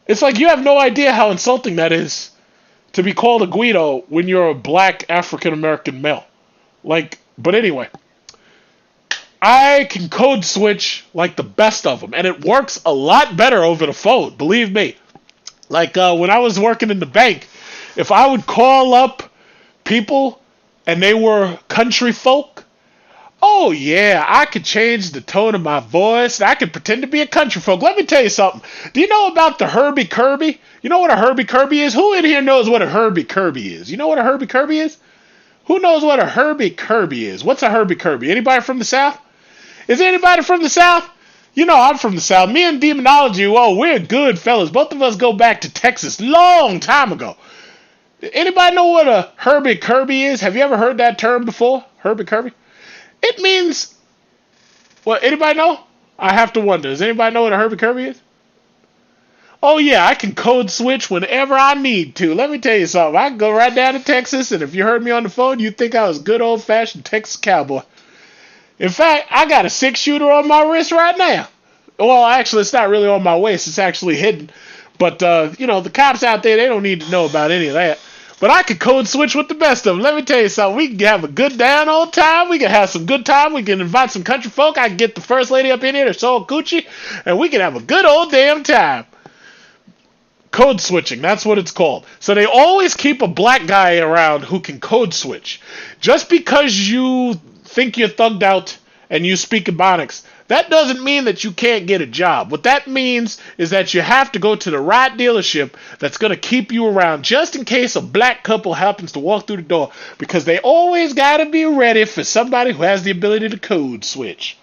It's like you have no idea how insulting that is to be called a Guido when you're a black African American male. But anyway. I can code switch like the best of them, and it works a lot better over the phone, believe me. When I was working in the bank, if I would call up people and they were country folk, oh yeah, I could change the tone of my voice. I could pretend to be a country folk. Let me tell you something. Do you know about the Herbie Kirby? You know what a Herbie Kirby is? Who in here knows what a Herbie Kirby is? You know what a Herbie Kirby is? Who knows what a Herbie Kirby is? What's a Herbie Kirby? Anybody from the South? Is there anybody from the South? You know I'm from the South. Me and Demonology, well, we're good fellas. Both of us go back to Texas long time ago. Anybody know what a Herbie Kirby is? Have you ever heard that term before? Herbie Kirby? It means, well, anybody know? I have to wonder. Does anybody know what a Herbie Kirby is? Oh yeah, I can code switch whenever I need to. Let me tell you something. I can go right down to Texas, and if you heard me on the phone, you'd think I was a good old-fashioned Texas cowboy. In fact, I got a 6-shooter on my wrist right now. Well, actually, it's not really on my waist. It's actually hidden. But, you know, the cops out there, they don't need to know about any of that. But I can code switch with the best of them. Let me tell you something. We can have a good down old time. We can have some good time. We can invite some country folk. I can get the first lady up in here to show a coochie. And we can have a good old damn time. Code switching, that's what it's called. So they always keep a black guy around who can code switch. Just because you think you're thugged out and you speak Ebonics, that doesn't mean that you can't get a job. What that means is that you have to go to the right dealership that's going to keep you around just in case a black couple happens to walk through the door, because they always got to be ready for somebody who has the ability to code switch.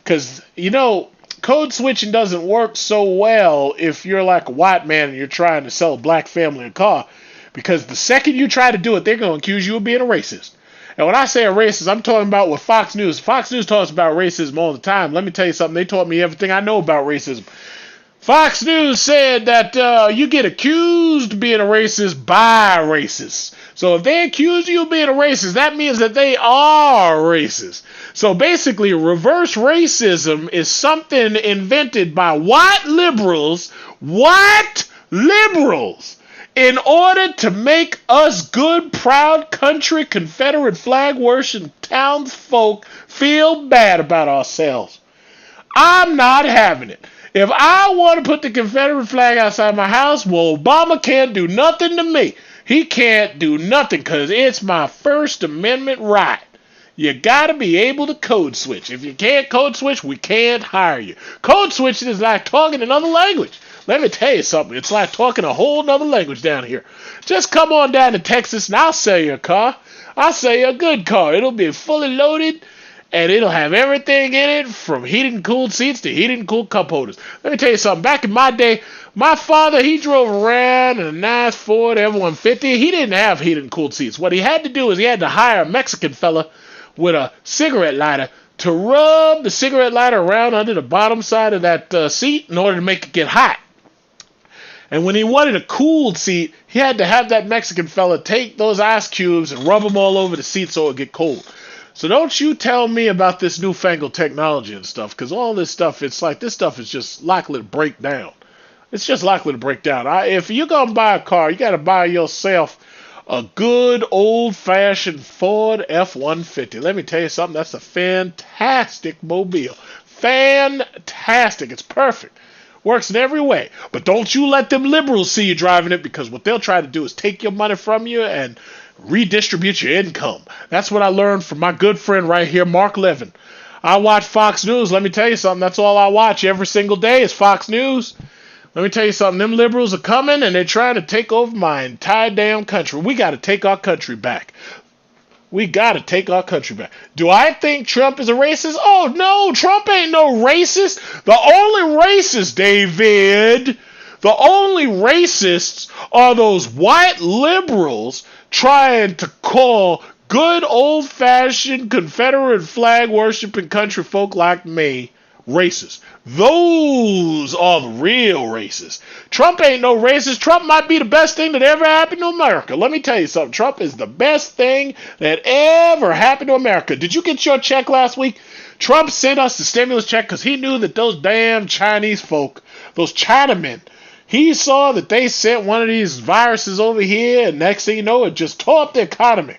Because, you know, code switching doesn't work so well if you're like a white man and you're trying to sell a black family a car, because the second you try to do it, they're going to accuse you of being a racist. And when I say a racist, I'm talking about what Fox News. Fox News talks about racism all the time. Let me tell you something. They taught me everything I know about racism. Fox News said that you get accused of being a racist by racists. So if they accuse you of being a racist, that means that they are racist. So basically, reverse racism is something invented by white liberals, in order to make us good, proud country, Confederate flag worshiping townsfolk feel bad about ourselves. I'm not having it. If I want to put the Confederate flag outside my house, well, Obama can't do nothing to me. He can't do nothing because it's my First Amendment right. You got to be able to code switch. If you can't code switch, we can't hire you. Code switching is like talking another language. Let me tell you something. It's like talking a whole nother language down here. Just come on down to Texas and I'll sell you a car. I'll sell you a good car. It'll be fully loaded and it'll have everything in it from heated and cooled seats to heated and cooled cup holders. Let me tell you something. Back in my day, my father, he drove around in a nice Ford F-150. He didn't have heated and cooled seats. What he had to do is he had to hire a Mexican fella with a cigarette lighter to rub the cigarette lighter around under the bottom side of that seat in order to make it get hot. And when he wanted a cooled seat, he had to have that Mexican fella take those ice cubes and rub them all over the seat so it would get cold. So don't you tell me about this newfangled technology and stuff, because all this stuff, it's like this stuff is just likely to break down. It's just likely to break down. If you're going to buy a car, you got to buy yourself a good old-fashioned Ford F-150. Let me tell you something. That's a fantastic mobile. Fantastic. It's perfect. Works in every way. But don't you let them liberals see you driving it, because what they'll try to do is take your money from you and redistribute your income. That's what I learned from my good friend right here, Mark Levin. I watch Fox News. Let me tell you something. That's all I watch every single day is Fox News. Let me tell you something. Them liberals are coming and they're trying to take over my entire damn country. We got to take our country back. We got to take our country back. Do I think Trump is a racist? Oh, no. Trump ain't no racist. The only racist, David, the only racists are those white liberals trying to call good old-fashioned Confederate flag-worshiping country folk like me racist. Those are the real racists. Trump ain't no racist. Trump might be the best thing that ever happened to America. Let me tell you something. Trump is the best thing that ever happened to America. Did you get your check last week? Trump sent us the stimulus check because he knew that those damn Chinese folk, those Chinamen, he saw that they sent one of these viruses over here, and next thing you know, it just tore up the economy.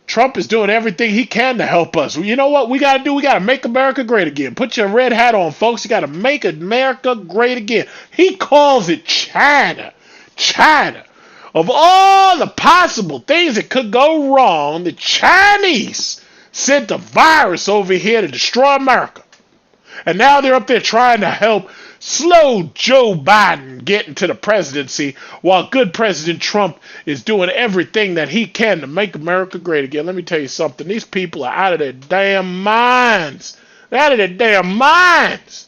Trump is doing everything he can to help us. You know what we got to do? We got to make America great again. Put your red hat on, folks. You got to make America great again. He calls it China. China. Of all the possible things that could go wrong, the Chinese sent a virus over here to destroy America. And now they're up there trying to help slow Joe Biden get into the presidency while good President Trump is doing everything that he can to make America great again. Let me tell you something. These people are out of their damn minds. They're out of their damn minds.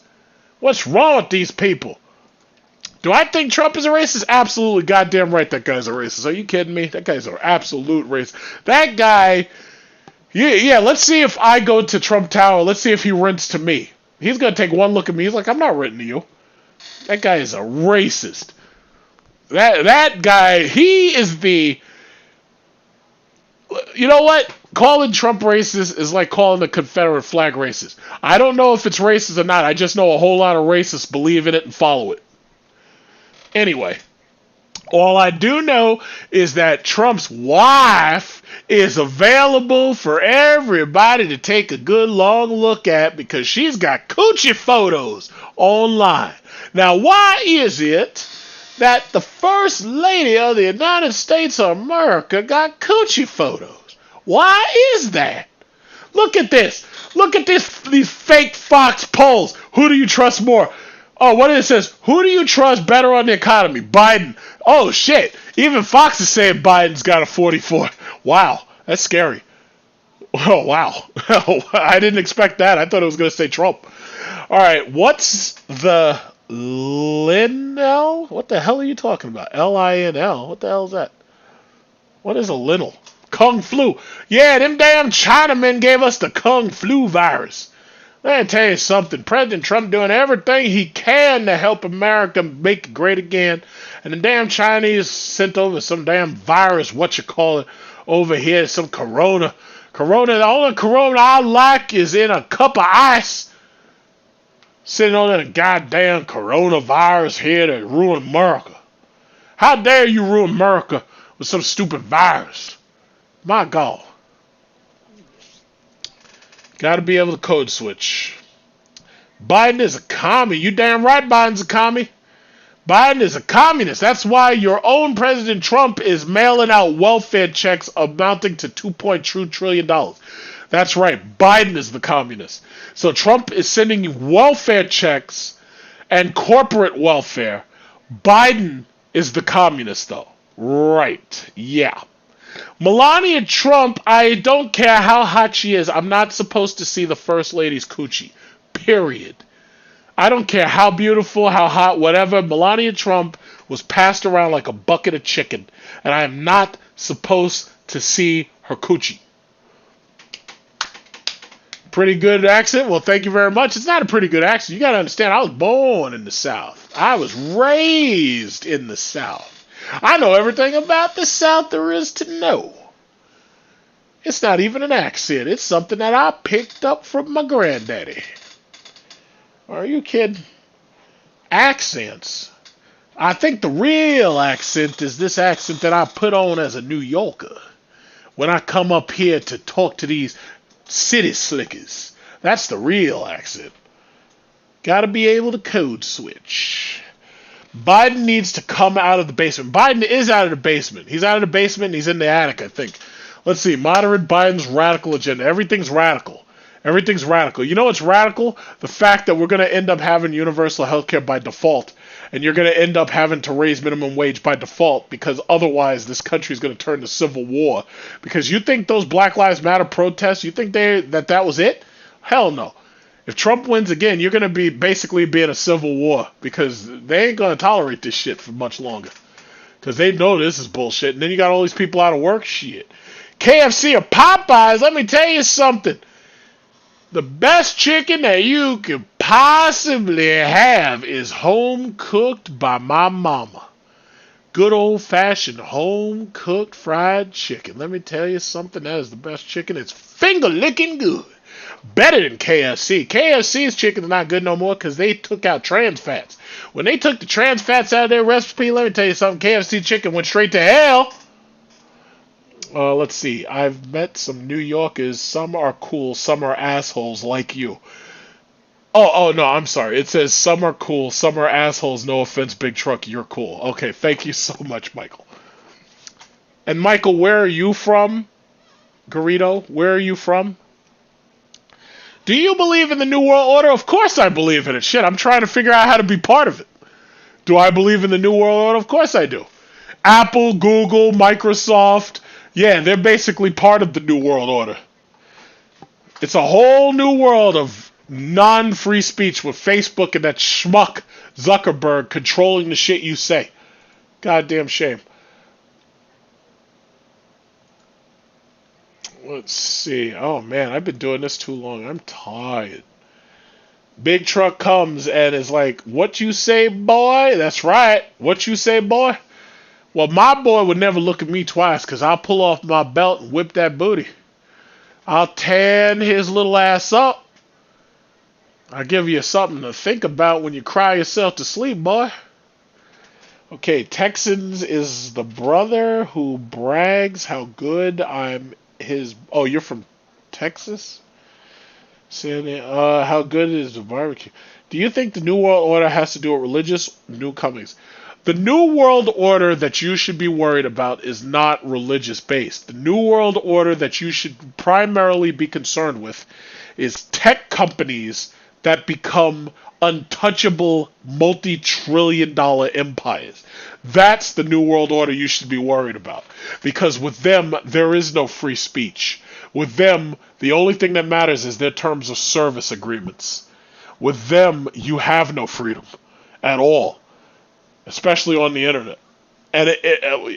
What's wrong with these people? Do I think Trump is a racist? Absolutely goddamn right that guy's a racist. Are you kidding me? That guy's an absolute racist. That guy, yeah, let's see if I go to Trump Tower. Let's see if he rents to me. He's going to take one look at me. He's like, I'm not renting to you. That guy is a racist. That guy, he is the... You know what? Calling Trump racist is like calling the Confederate flag racist. I don't know if it's racist or not. I just know a whole lot of racists believe in it and follow it. Anyway, all I do know is that Trump's wife is available for everybody to take a good long look at because she's got coochie photos online. Now, why is it that the First Lady of the United States of America got coochie photos? Why is that? Look at this. Look at these fake Fox polls. Who do you trust more? Oh, what it says? Who do you trust better on the economy? Biden. Oh, shit. Even Fox is saying Biden's got a 44. Wow. That's scary. Oh, wow. I didn't expect that. I thought it was going to say Trump. All right. What's the Linl? What the hell are you talking about? Linl. What the hell is that? What is a Linl? Kung flu. Yeah, them damn Chinamen gave us the Kung flu virus. Let me tell you something. President Trump doing everything he can to help America make it great again. And the damn Chinese sent over some damn virus, over here, some corona. The only corona I like is in a cup of ice. Sitting on that goddamn coronavirus here to ruin America. How dare you ruin America with some stupid virus? My God. Got to be able to code switch. Biden is a commie. You damn right Biden's a commie. Biden is a communist. That's why your own President Trump is mailing out welfare checks amounting to $2.2 trillion. That's right. Biden is the communist. So Trump is sending you welfare checks and corporate welfare. Biden is the communist, though. Right. Yeah. Melania Trump, I don't care how hot she is. I'm not supposed to see the First Lady's coochie. Period. I don't care how beautiful, how hot, whatever. Melania Trump was passed around like a bucket of chicken. And I am not supposed to see her coochie. Pretty good accent? Well, thank you very much. It's not a pretty good accent. You got to understand, I was born in the South. I was raised in the South. I know everything about the South there is to know. It's not even an accent. It's something that I picked up from my granddaddy. Are you kidding? Accents. I think the real accent is this accent that I put on as a New Yorker when I come up here to talk to these city slickers. That's the real accent. Gotta be able to code switch. Biden needs to come out of the basement. Biden is out of the basement. He's out of the basement and he's in the attic, I think. Let's see. Moderate Biden's radical agenda. Everything's radical. Everything's radical. You know what's radical? The fact that we're going to end up having universal health care by default. And you're going to end up having to raise minimum wage by default because otherwise this country is going to turn to civil war. Because you think those Black Lives Matter protests, you think that was it? Hell no. If Trump wins again, you're going to be basically be in a civil war because they ain't going to tolerate this shit for much longer. Because they know this is bullshit. And then you got all these people out of work. Shit. KFC or Popeyes, let me tell you something. The best chicken that you could possibly have is home cooked by my mama. Good old-fashioned home-cooked fried chicken. Let me tell you something. That is the best chicken. It's finger-licking good. Better than KFC. KFC's chicken is not good no more because they took out trans fats. When they took the trans fats out of their recipe, let me tell you something. KFC chicken went straight to hell. Let's see. I've met some New Yorkers. Some are cool. Some are assholes like you. Oh, no, I'm sorry. It says some are cool. Some are assholes. No offense, big truck. You're cool. Okay, thank you so much, Michael. And Michael, where are you from? Garrido, where are you from? Do you believe in the New World Order? Of course I believe in it. Shit, I'm trying to figure out how to be part of it. Do I believe in the New World Order? Of course I do. Apple, Google, Microsoft, yeah, they're basically part of the New World Order. It's a whole new world of non-free speech with Facebook and that schmuck Zuckerberg controlling the shit you say. Goddamn shame. Let's see. Oh man, I've been doing this too long. I'm tired. Big truck comes and is like, "What you say, boy?" That's right. What you say, boy? Well, my boy would never look at me twice because I'll pull off my belt and whip that booty. I'll tan his little ass up. I'll give you something to think about when you cry yourself to sleep, boy. Okay, Texans is the brother who brags how good I'm his... Oh, you're from Texas? How good is the barbecue? Do you think the New World Order has to do with religious newcomings? The New World Order that you should be worried about is not religious based. The New World Order that you should primarily be concerned with is tech companies that become untouchable multi-trillion-dollar empires. That's the New World Order you should be worried about. Because with them, there is no free speech. With them, the only thing that matters is their terms of service agreements. With them, you have no freedom at all. Especially on the internet. And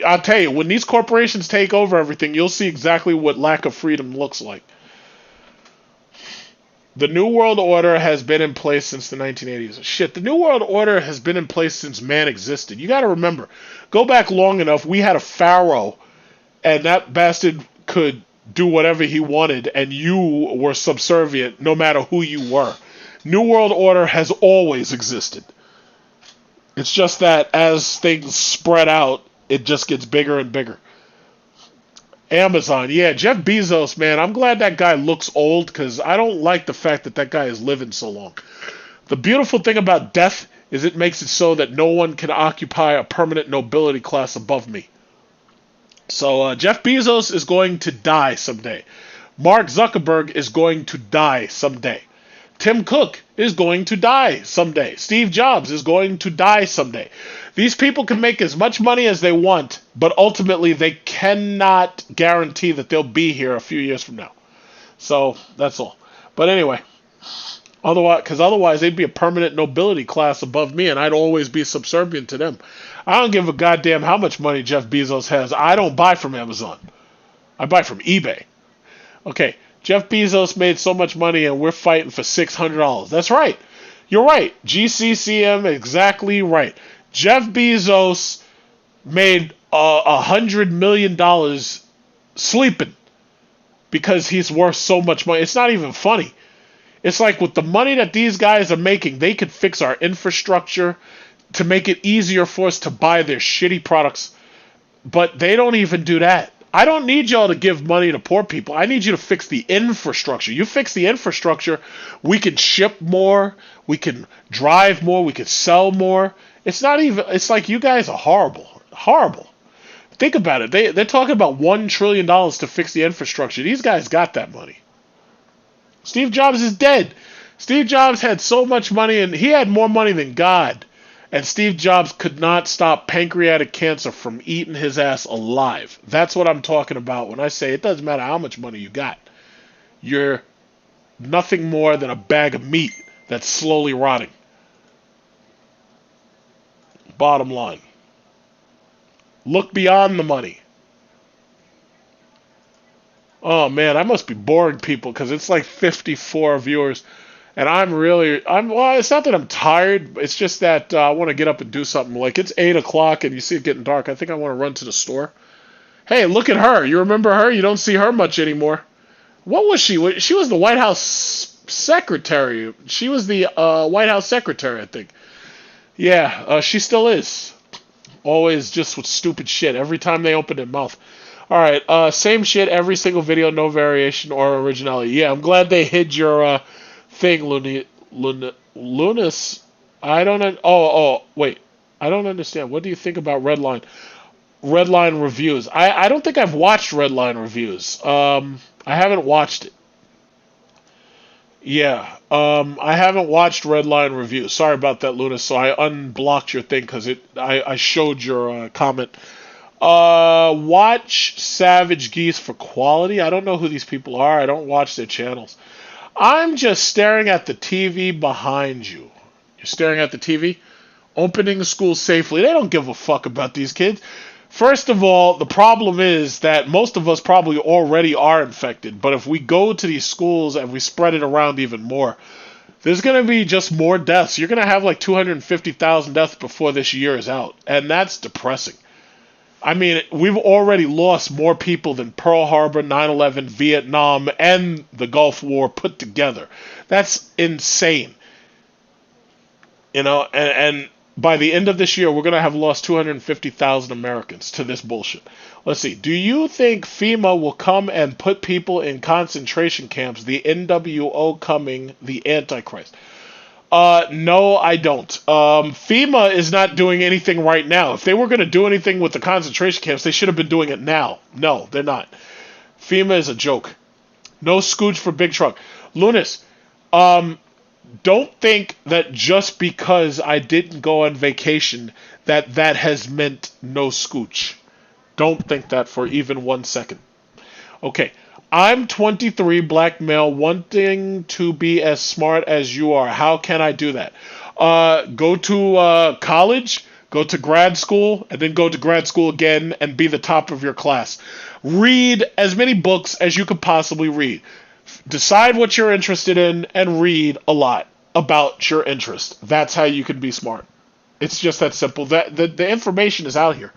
I'll tell you, when these corporations take over everything, you'll see exactly what lack of freedom looks like. The New World Order has been in place since the 1980s. Shit, the New World Order has been in place since man existed. You gotta remember, go back long enough, we had a pharaoh, and that bastard could do whatever he wanted, and you were subservient no matter who you were. New World Order has always existed. It's just that as things spread out, it just gets bigger and bigger. Amazon, yeah, Jeff Bezos, man, I'm glad that guy looks old because I don't like the fact that that guy is living so long. The beautiful thing about death is it makes it so that no one can occupy a permanent nobility class above me. So Jeff Bezos is going to die someday. Mark Zuckerberg is going to die someday. Tim Cook is going to die someday. Steve Jobs is going to die someday. These people can make as much money as they want, but ultimately they cannot guarantee that they'll be here a few years from now. So that's all. But anyway, otherwise they'd be a permanent nobility class above me, and I'd always be subservient to them. I don't give a goddamn how much money Jeff Bezos has. I don't buy from Amazon. I buy from eBay. Okay. Jeff Bezos made so much money and we're fighting for $600. That's right. You're right. GCCM, exactly right. Jeff Bezos made $100 million sleeping because he's worth so much money. It's not even funny. It's like with the money that these guys are making, they could fix our infrastructure to make it easier for us to buy their shitty products. But they don't even do that. I don't need y'all to give money to poor people. I need you to fix the infrastructure. You fix the infrastructure, we can ship more, we can drive more, we can sell more. It's like you guys are horrible. Horrible. Think about it. They're talking about $1 trillion to fix the infrastructure. These guys got that money. Steve Jobs is dead. Steve Jobs had so much money, and he had more money than God. And Steve Jobs could not stop pancreatic cancer from eating his ass alive. That's what I'm talking about when I say it doesn't matter how much money you got. You're nothing more than a bag of meat that's slowly rotting. Bottom line. Look beyond the money. Oh man, I must be boring people because it's like 54 viewers. And well, it's not that I'm tired. It's just that I want to get up and do something. Like, it's 8 o'clock and you see it getting dark. I think I want to run to the store. Hey, look at her. You remember her? You don't see her much anymore. What was she? She was the White House secretary. She was the White House secretary, I think. Yeah, she still is. Always just with stupid shit every time they open their mouth. All right, same shit every single video, no variation or originality. Yeah, I'm glad they hid your... thing, Lunas. I don't. Wait. I don't understand. What do you think about Redline? Redline Reviews. I don't think I've watched Redline Reviews. I haven't watched it. Yeah. I haven't watched Redline Reviews. Sorry about that, Luna. So I unblocked your thing because I showed your comment. Watch Savage Geese for quality. I don't know who these people are. I don't watch their channels. I'm just staring at the TV behind you. You're staring at the TV? Opening school safely. They don't give a fuck about these kids. First of all, the problem is that most of us probably already are infected. But if we go to these schools and we spread it around even more, there's going to be just more deaths. You're going to have like 250,000 deaths before this year is out. And that's depressing. I mean, we've already lost more people than Pearl Harbor, 9/11, Vietnam, and the Gulf War put together. That's insane. You know, and by the end of this year, we're going to have lost 250,000 Americans to this bullshit. Let's see. Do you think FEMA will come and put people in concentration camps? The NWO coming, the Antichrist. No, I don't. FEMA is not doing anything right now. If they were going to do anything with the concentration camps, they should have been doing it now. No, they're not. FEMA is a joke. No scooch for Big Truck. Lunas, don't think that just because I didn't go on vacation that has meant no scooch. Don't think that for even 1 second. Okay. I'm 23, black male, wanting to be as smart as you are. How can I do that? Go to college, go to grad school, and then go to grad school again and be the top of your class. Read as many books as you could possibly read. Decide what you're interested in and read a lot about your interest. That's how you can be smart. It's just that simple. The information is out here.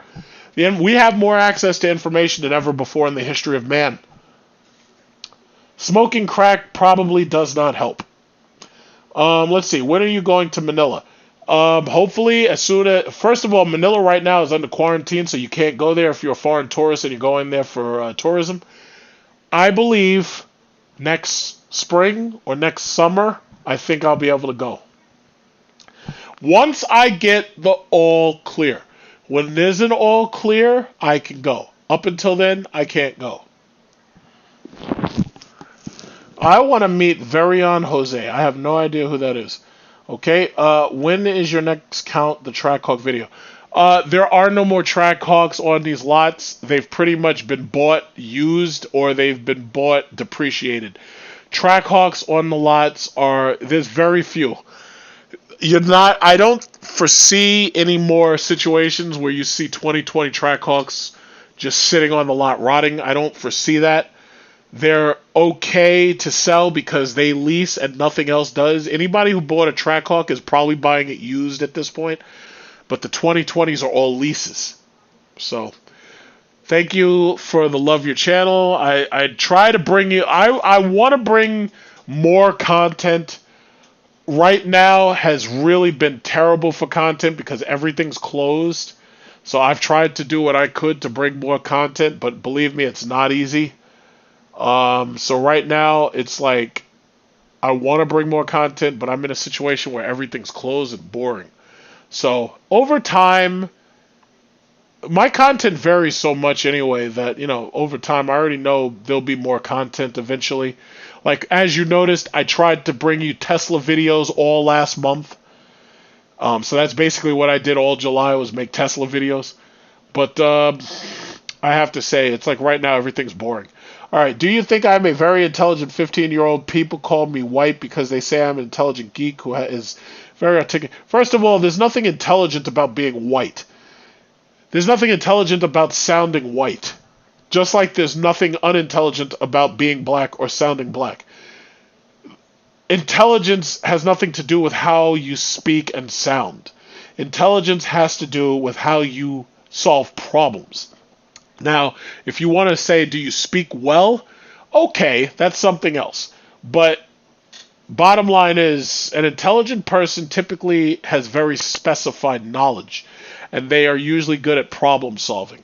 We have more access to information than ever before in the history of man. Smoking crack probably does not help. Let's see. When are you going to Manila? Hopefully, as soon as... First of all, Manila right now is under quarantine, so you can't go there if you're a foreign tourist and you're going there for tourism. I believe next spring or next summer, I think I'll be able to go. Once I get the all clear. When there's an all clear, I can go. Up until then, I can't go. I want to meet Verion Jose. I have no idea who that is. Okay, when is your next Count the Trackhawk video? There are no more Trackhawks on these lots. They've pretty much been bought used or they've been bought depreciated. Trackhawks on the lots there's very few. I don't foresee any more situations where you see 2020 Trackhawks just sitting on the lot rotting. I don't foresee that. They're okay to sell because they lease and nothing else does. Anybody who bought a Trackhawk is probably buying it used at this point. But the 2020s are all leases. So, thank you for the love of your channel. I try to bring you... I want to bring more content. Right now has really been terrible for content because everything's closed. So I've tried to do what I could to bring more content, but believe me, it's not easy. So right now, it's like, I want to bring more content, but I'm in a situation where everything's closed and boring. So, over time, my content varies so much anyway that, over time, I already know there'll be more content eventually. Like, as you noticed, I tried to bring you Tesla videos all last month. So that's basically what I did all July was make Tesla videos. But, I have to say, it's like right now everything's boring. All right, do you think I'm a very intelligent 15-year-old? People call me white because they say I'm an intelligent geek who is very articulate. First of all, there's nothing intelligent about being white. There's nothing intelligent about sounding white. Just like there's nothing unintelligent about being black or sounding black. Intelligence has nothing to do with how you speak and sound. Intelligence has to do with how you solve problems. Now, if you want to say, do you speak well? Okay, that's something else. But bottom line is, an intelligent person typically has very specified knowledge, and they are usually good at problem solving.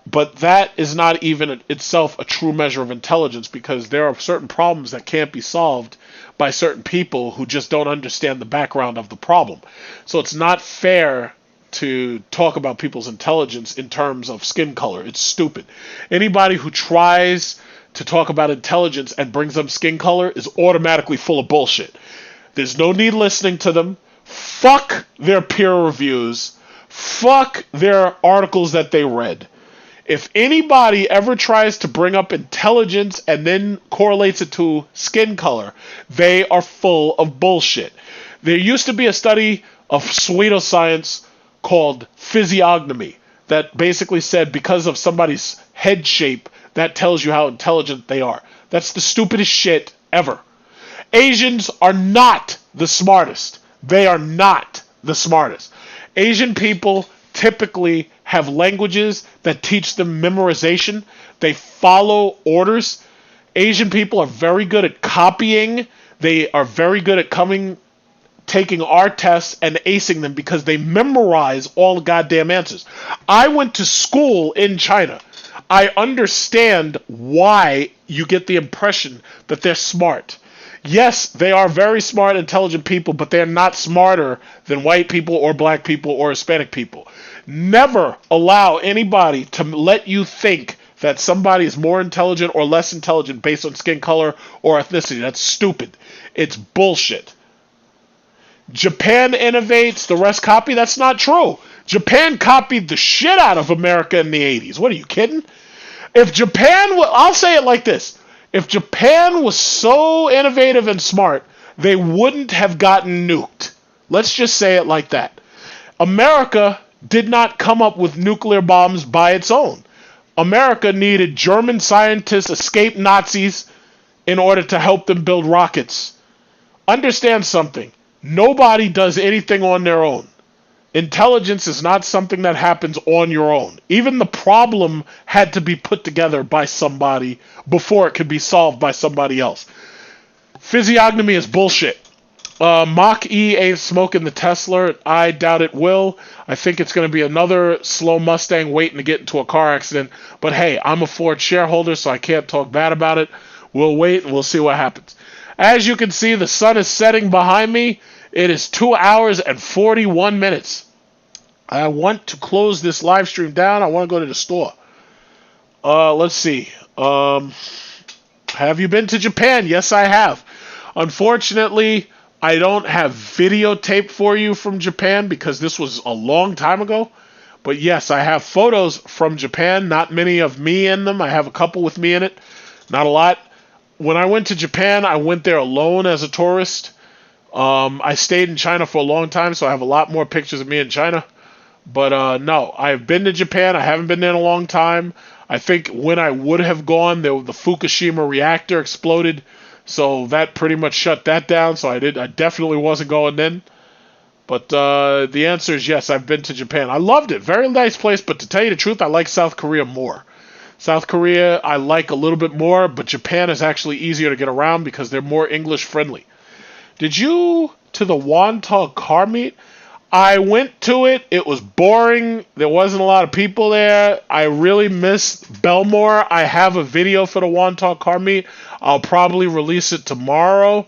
But that is not even itself a true measure of intelligence because there are certain problems that can't be solved by certain people who just don't understand the background of the problem. So it's not fair to talk about people's intelligence in terms of skin color. It's stupid. Anybody who tries to talk about intelligence and brings up skin color is automatically full of bullshit. There's no need listening to them. Fuck their peer reviews. Fuck their articles that they read. If anybody ever tries to bring up intelligence and then correlates it to skin color, they are full of bullshit. There used to be a study of pseudoscience called physiognomy that basically said because of somebody's head shape, that tells you how intelligent they are. That's the stupidest shit ever. Asians are not the smartest. They are not the smartest. Asian people typically have languages that teach them memorization. They follow orders. Asian people are very good at copying. They are very good at taking our tests and acing them because they memorize all the goddamn answers. I went to school in China. I understand why you get the impression that they're smart. Yes, they are very smart, intelligent people, but they're not smarter than white people or black people or Hispanic people. Never allow anybody to let you think that somebody is more intelligent or less intelligent based on skin color or ethnicity. That's stupid. It's bullshit. Japan innovates, the rest copy. That's not true. Japan copied the shit out of America in the 80s. What, are you kidding? If Japan, I'll say it like this. If Japan was so innovative and smart, they wouldn't have gotten nuked. Let's just say it like that. America did not come up with nuclear bombs by its own. America needed German scientists, escaped Nazis, in order to help them build rockets. Understand something. Nobody does anything on their own. Intelligence is not something that happens on your own. Even the problem had to be put together by somebody before it could be solved by somebody else. Physiognomy is bullshit. Mach-E ain't smoking the Tesla. I doubt it will. I think it's going to be another slow Mustang waiting to get into a car accident. But hey, I'm a Ford shareholder, so I can't talk bad about it. We'll wait and we'll see what happens. As you can see, the sun is setting behind me. It is 2 hours and 41 minutes. I want to close this live stream down. I want to go to the store. Let's see. Have you been to Japan? Yes, I have. Unfortunately, I don't have videotape for you from Japan because this was a long time ago. But yes, I have photos from Japan. Not many of me in them. I have a couple with me in it. Not a lot. When I went to Japan, I went there alone as a tourist. I stayed in China for a long time, so I have a lot more pictures of me in China. But no, I've been to Japan. I haven't been there in a long time. I think when I would have gone, the Fukushima reactor exploded, so that pretty much shut that down. So I definitely wasn't going then. But the answer is yes, I've been to Japan. I loved it. Very nice place, but to tell you the truth, I like South Korea more. South Korea I like a little bit more, but Japan is actually easier to get around because they're more English friendly. Did you to the Wonton car meet? I went to it. It was boring. There wasn't a lot of people there. I really missed Belmore. I have a video for the Wonton car meet. I'll probably release it tomorrow.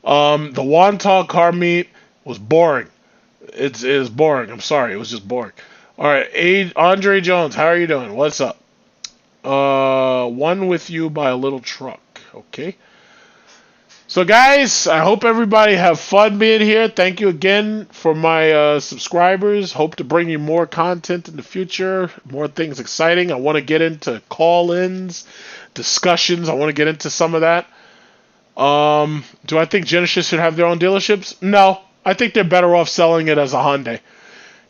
The Wonton car meet was boring. It is boring. I'm sorry. It was just boring. All right. Andre Jones, how are you doing? What's up? One with you by a little truck. Okay. So guys, I hope everybody have fun being here. Thank you again for my subscribers. Hope to bring you more content in the future, more things exciting. I want to get into call-ins, discussions. I want to get into some of that. Do I think Genesis should have their own dealerships? No. I think they're better off selling it as a Hyundai.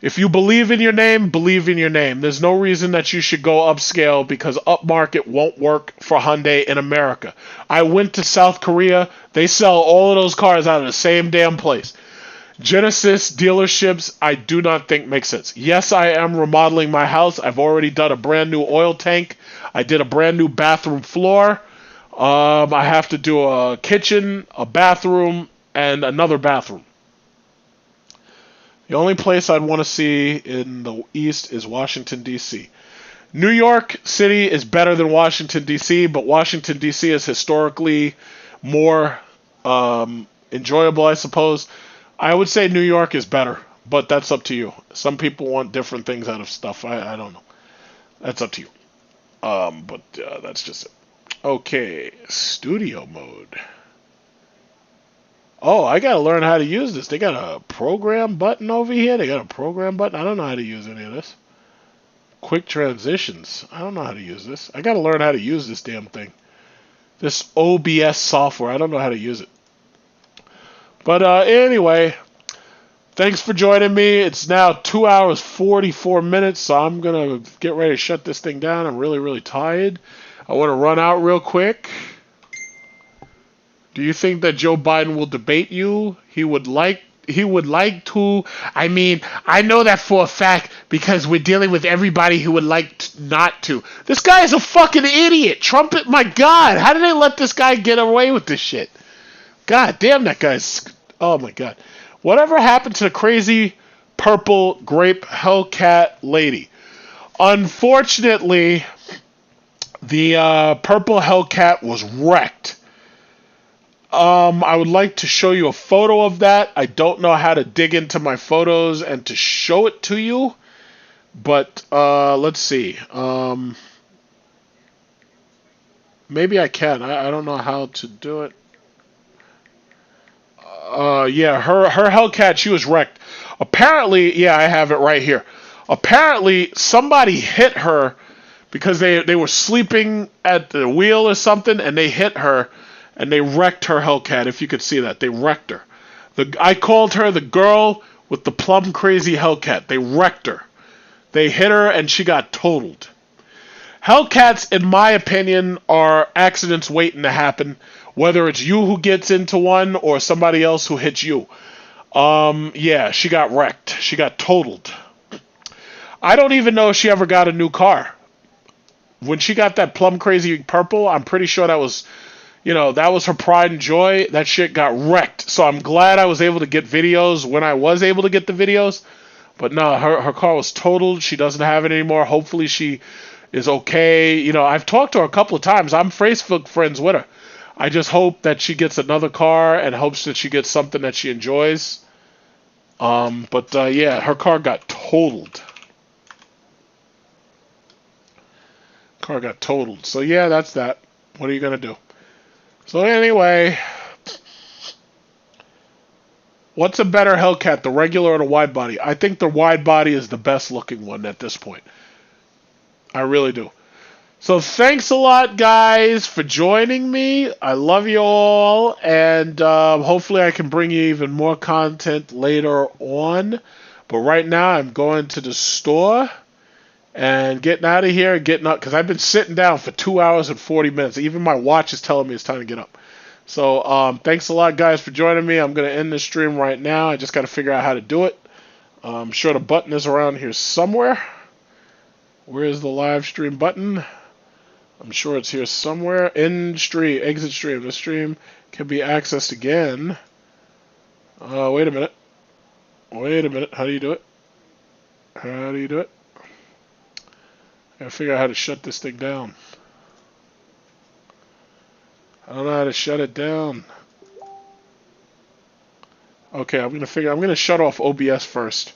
If you believe in your name, believe in your name. There's no reason that you should go upscale because upmarket won't work for Hyundai in America. I went to South Korea. They sell all of those cars out of the same damn place. Genesis dealerships, I do not think make sense. Yes, I am remodeling my house. I've already done a brand new oil tank. I did a brand new bathroom floor. I have to do a kitchen, a bathroom, and another bathroom. The only place I'd want to see in the East is Washington, D.C. New York City is better than Washington, D.C., but Washington, D.C. is historically more enjoyable, I suppose. I would say New York is better. But that's up to you. Some people want different things out of stuff. I don't know. That's up to you. But that's just it. Okay, studio mode. Oh, I gotta learn how to use this. They got a program button over here. They got a program button. I don't know how to use any of this. Quick transitions. I don't know how to use this. I gotta learn how to use this damn thing. This OBS software. I don't know how to use it. But anyway, thanks for joining me. It's now 2 hours 44 minutes, so I'm gonna get ready to shut this thing down. I'm really, really tired. I want to run out real quick. Do you think that Joe Biden will debate you? He would like to. I mean, I know that for a fact because we're dealing with everybody who would like not to. This guy is a fucking idiot. Trump, my God, how did they let this guy get away with this shit? God damn, that guy's. Oh my God. Whatever happened to the crazy purple grape Hellcat lady? Unfortunately, the purple Hellcat was wrecked. I would like to show you a photo of that. I don't know how to dig into my photos and to show it to you, but let's see. Maybe I can. I don't know how to do it. Yeah, her Hellcat, she was wrecked. Apparently, yeah, I have it right here. Apparently, somebody hit her because they were sleeping at the wheel or something, and they hit her. And they wrecked her Hellcat, if you could see that. They wrecked her. I called her the girl with the plum crazy Hellcat. They wrecked her. They hit her and she got totaled. Hellcats, in my opinion, are accidents waiting to happen. Whether it's you who gets into one or somebody else who hits you. Yeah, she got wrecked. She got totaled. I don't even know if she ever got a new car. When she got that plum crazy purple, I'm pretty sure that was... that was her pride and joy. That shit got wrecked. So I'm glad I was able to get videos when I was able to get the videos. But no, her car was totaled. She doesn't have it anymore. Hopefully she is okay. I've talked to her a couple of times. I'm Facebook friends with her. I just hope that she gets another car and hopes that she gets something that she enjoys. But yeah, her car got totaled. Car got totaled. So yeah, that's that. What are you going to do? So anyway, what's a better Hellcat, the regular or the wide body? I think the wide body is the best looking one at this point. I really do. So thanks a lot, guys, for joining me. I love you all, and hopefully I can bring you even more content later on. But right now I'm going to the store and getting out of here and getting up, because I've been sitting down for 2 hours and 40 minutes. Even my watch is telling me it's time to get up. So thanks a lot, guys, for joining me. I'm going to end the stream right now. I just got to figure out how to do it. I'm sure the button is around here somewhere. Where is the live stream button? I'm sure it's here somewhere. End stream, exit stream. The stream can be accessed again. Wait a minute. Wait a minute. How do you do it? How do you do it? I gotta figure out how to shut this thing down. I don't know how to shut it down. Okay, I'm gonna shut off OBS first.